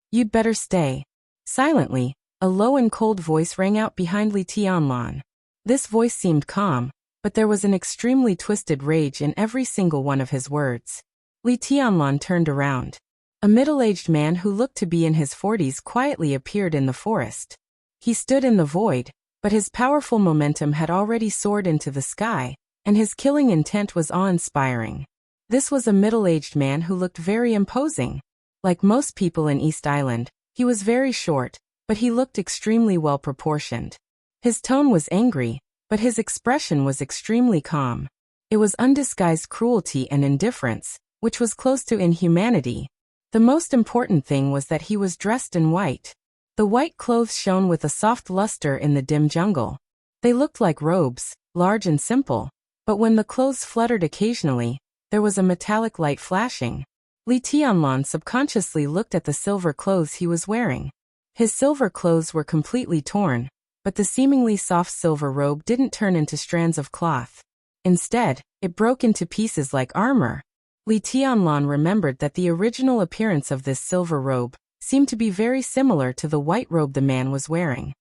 You'd better stay." Silently, a low and cold voice rang out behind Li Tianlan. This voice seemed calm, but there was an extremely twisted rage in every single one of his words. Li Tianlan turned around. A middle-aged man who looked to be in his 40s quietly appeared in the forest. He stood in the void, but his powerful momentum had already soared into the sky, and his killing intent was awe-inspiring. This was a middle-aged man who looked very imposing. Like most people in East Island, he was very short, but he looked extremely well-proportioned. His tone was angry, but his expression was extremely calm. It was undisguised cruelty and indifference, which was close to inhumanity. The most important thing was that he was dressed in white. The white clothes shone with a soft luster in the dim jungle. They looked like robes, large and simple, but when the clothes fluttered occasionally, there was a metallic light flashing. Li Tianlan subconsciously looked at the silver clothes he was wearing. His silver clothes were completely torn, but the seemingly soft silver robe didn't turn into strands of cloth. Instead, it broke into pieces like armor. Li Tianlan remembered that the original appearance of this silver robe seemed to be very similar to the white robe the man was wearing.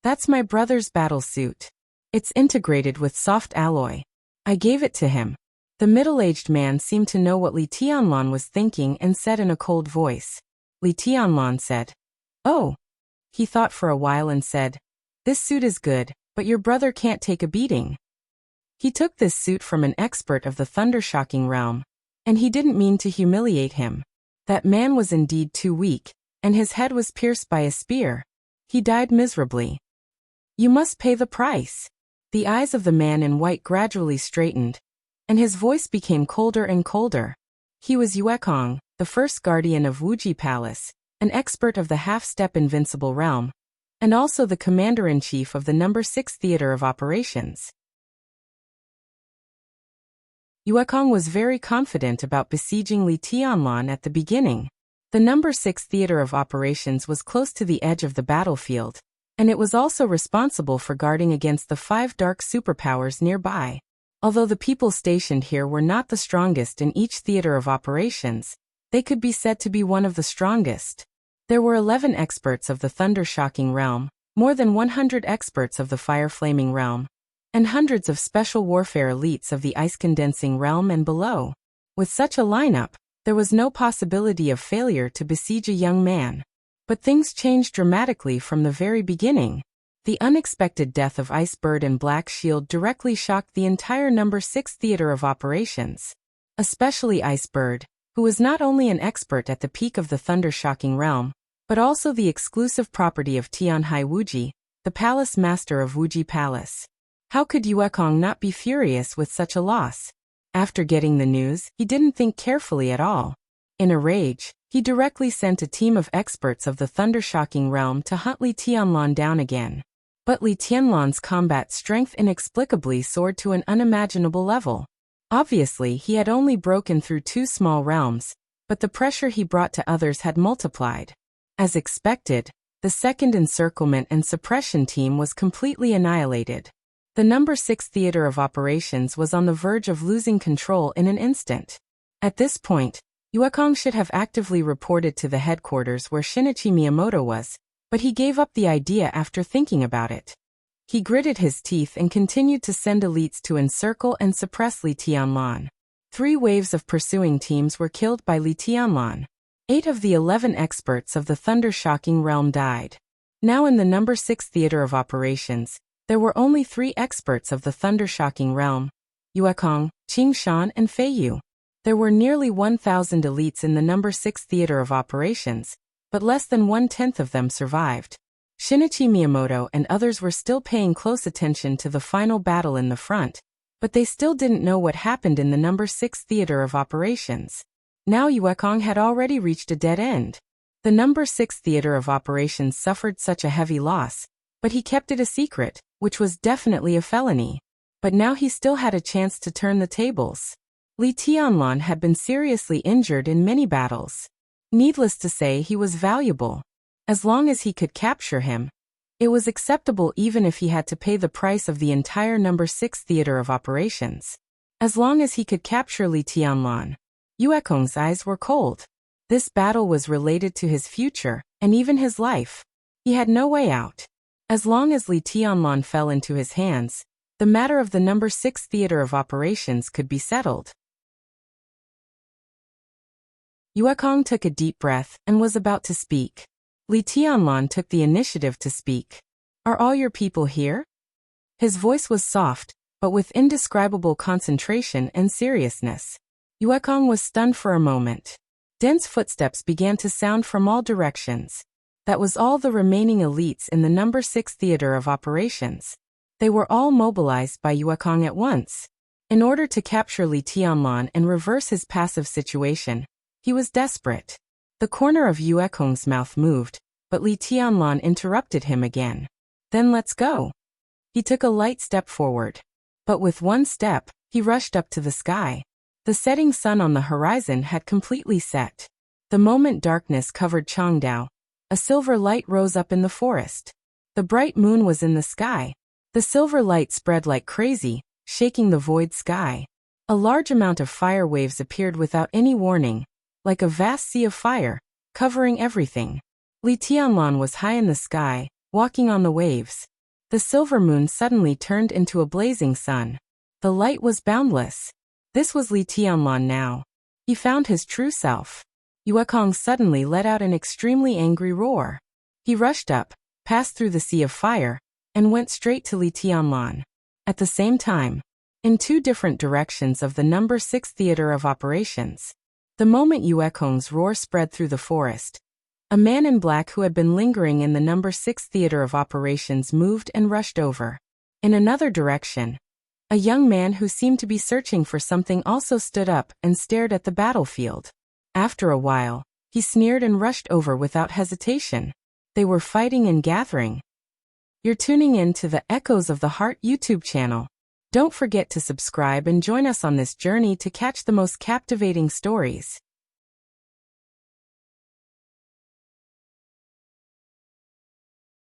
That's my brother's battle suit. It's integrated with soft alloy. I gave it to him. The middle-aged man seemed to know what Li Tianlan was thinking and said in a cold voice. Li Tianlan said, "Oh." He thought for a while and said, "This suit is good, but your brother can't take a beating." He took this suit from an expert of the thundershocking realm, and he didn't mean to humiliate him. That man was indeed too weak, and his head was pierced by a spear. He died miserably. "You must pay the price." The eyes of the man in white gradually straightened, and his voice became colder and colder. He was Yuekong, the first guardian of Wuji Palace, an expert of the half-step invincible realm, and also the commander-in-chief of the No. 6 Theater of Operations. Yuekong was very confident about besieging Li Tianlan at the beginning. The No. 6 Theater of Operations was close to the edge of the battlefield, and it was also responsible for guarding against the 5 dark superpowers nearby. Although the people stationed here were not the strongest in each theater of operations, they could be said to be one of the strongest. There were 11 experts of the thunder-shocking realm, more than 100 experts of the fire-flaming realm, and hundreds of special warfare elites of the ice-condensing realm and below. With such a lineup, there was no possibility of failure to besiege a young man. But things changed dramatically from the very beginning. The unexpected death of Icebird and Black Shield directly shocked the entire No. 6 Theater of Operations. Especially Icebird, who was not only an expert at the peak of the thunder-shocking realm, but also the exclusive property of Tianhai Wuji, the palace master of Wuji Palace. How could Yuekong not be furious with such a loss? After getting the news, he didn't think carefully at all. In a rage, he directly sent a team of experts of the thunder-shocking realm to hunt Li Tianlan down again. But Li Tianlan's combat strength inexplicably soared to an unimaginable level. Obviously, he had only broken through 2 small realms, but the pressure he brought to others had multiplied. As expected, the second encirclement and suppression team was completely annihilated. The No. 6 Theater of Operations was on the verge of losing control in an instant. At this point, Yuekong should have actively reported to the headquarters where Shinichi Miyamoto was, but he gave up the idea after thinking about it. He gritted his teeth and continued to send elites to encircle and suppress Li Tianlan. 3 waves of pursuing teams were killed by Li Tianlan. 8 of the 11 experts of the thunder-shocking realm died. Now in the No. 6 Theater of Operations, there were only 3 experts of the thunder-shocking realm: Yuekong, Qing Shan and Fei Yu. There were nearly 1,000 elites in the No. 6 Theater of Operations, but less than 1/10 of them survived. Shinichi Miyamoto and others were still paying close attention to the final battle in the front, but they still didn't know what happened in the No. 6 Theater of Operations. Now Yuekong had already reached a dead end. The No. 6 Theater of Operations suffered such a heavy loss, but he kept it a secret, which was definitely a felony. But now he still had a chance to turn the tables. Li Tianlan had been seriously injured in many battles. Needless to say, he was valuable. As long as he could capture him, it was acceptable even if he had to pay the price of the entire No. 6 Theater of Operations. As long as he could capture Li Tianlan, Yuekong's eyes were cold. This battle was related to his future, and even his life. He had no way out. As long as Li Tianlan fell into his hands, the matter of the number 6 theater of operations could be settled. Yue Kong took a deep breath and was about to speak. Li Tianlan took the initiative to speak. Are all your people here? His voice was soft, but with indescribable concentration and seriousness. Yue Kong was stunned for a moment. Dense footsteps began to sound from all directions. That was all the remaining elites in the number 6 theater of operations. They were all mobilized by Yue Kong at once. In order to capture Li Tianlan and reverse his passive situation, he was desperate. The corner of Yue Kong's mouth moved, but Li Tianlan interrupted him again. Then let's go. He took a light step forward. But with one step, he rushed up to the sky. The setting sun on the horizon had completely set. The moment darkness covered Changdao, a silver light rose up in the forest. The bright moon was in the sky. The silver light spread like crazy, shaking the void sky. A large amount of fire waves appeared without any warning, like a vast sea of fire, covering everything. Li Tianlan was high in the sky, walking on the waves. The silver moon suddenly turned into a blazing sun. The light was boundless. This was Li Tianlan now. He found his true self. Yue Kong suddenly let out an extremely angry roar. He rushed up, passed through the sea of fire, and went straight to Li Tianlan. At the same time, in 2 different directions of the number 6 theater of operations. The moment Yue Kong's roar spread through the forest, a man in black who had been lingering in the number 6 theater of operations moved and rushed over. In another direction, a young man who seemed to be searching for something also stood up and stared at the battlefield. After a while, he sneered and rushed over without hesitation. They were fighting and gathering. You're tuning in to the Echoes of the Heart YouTube channel. Don't forget to subscribe and join us on this journey to catch the most captivating stories.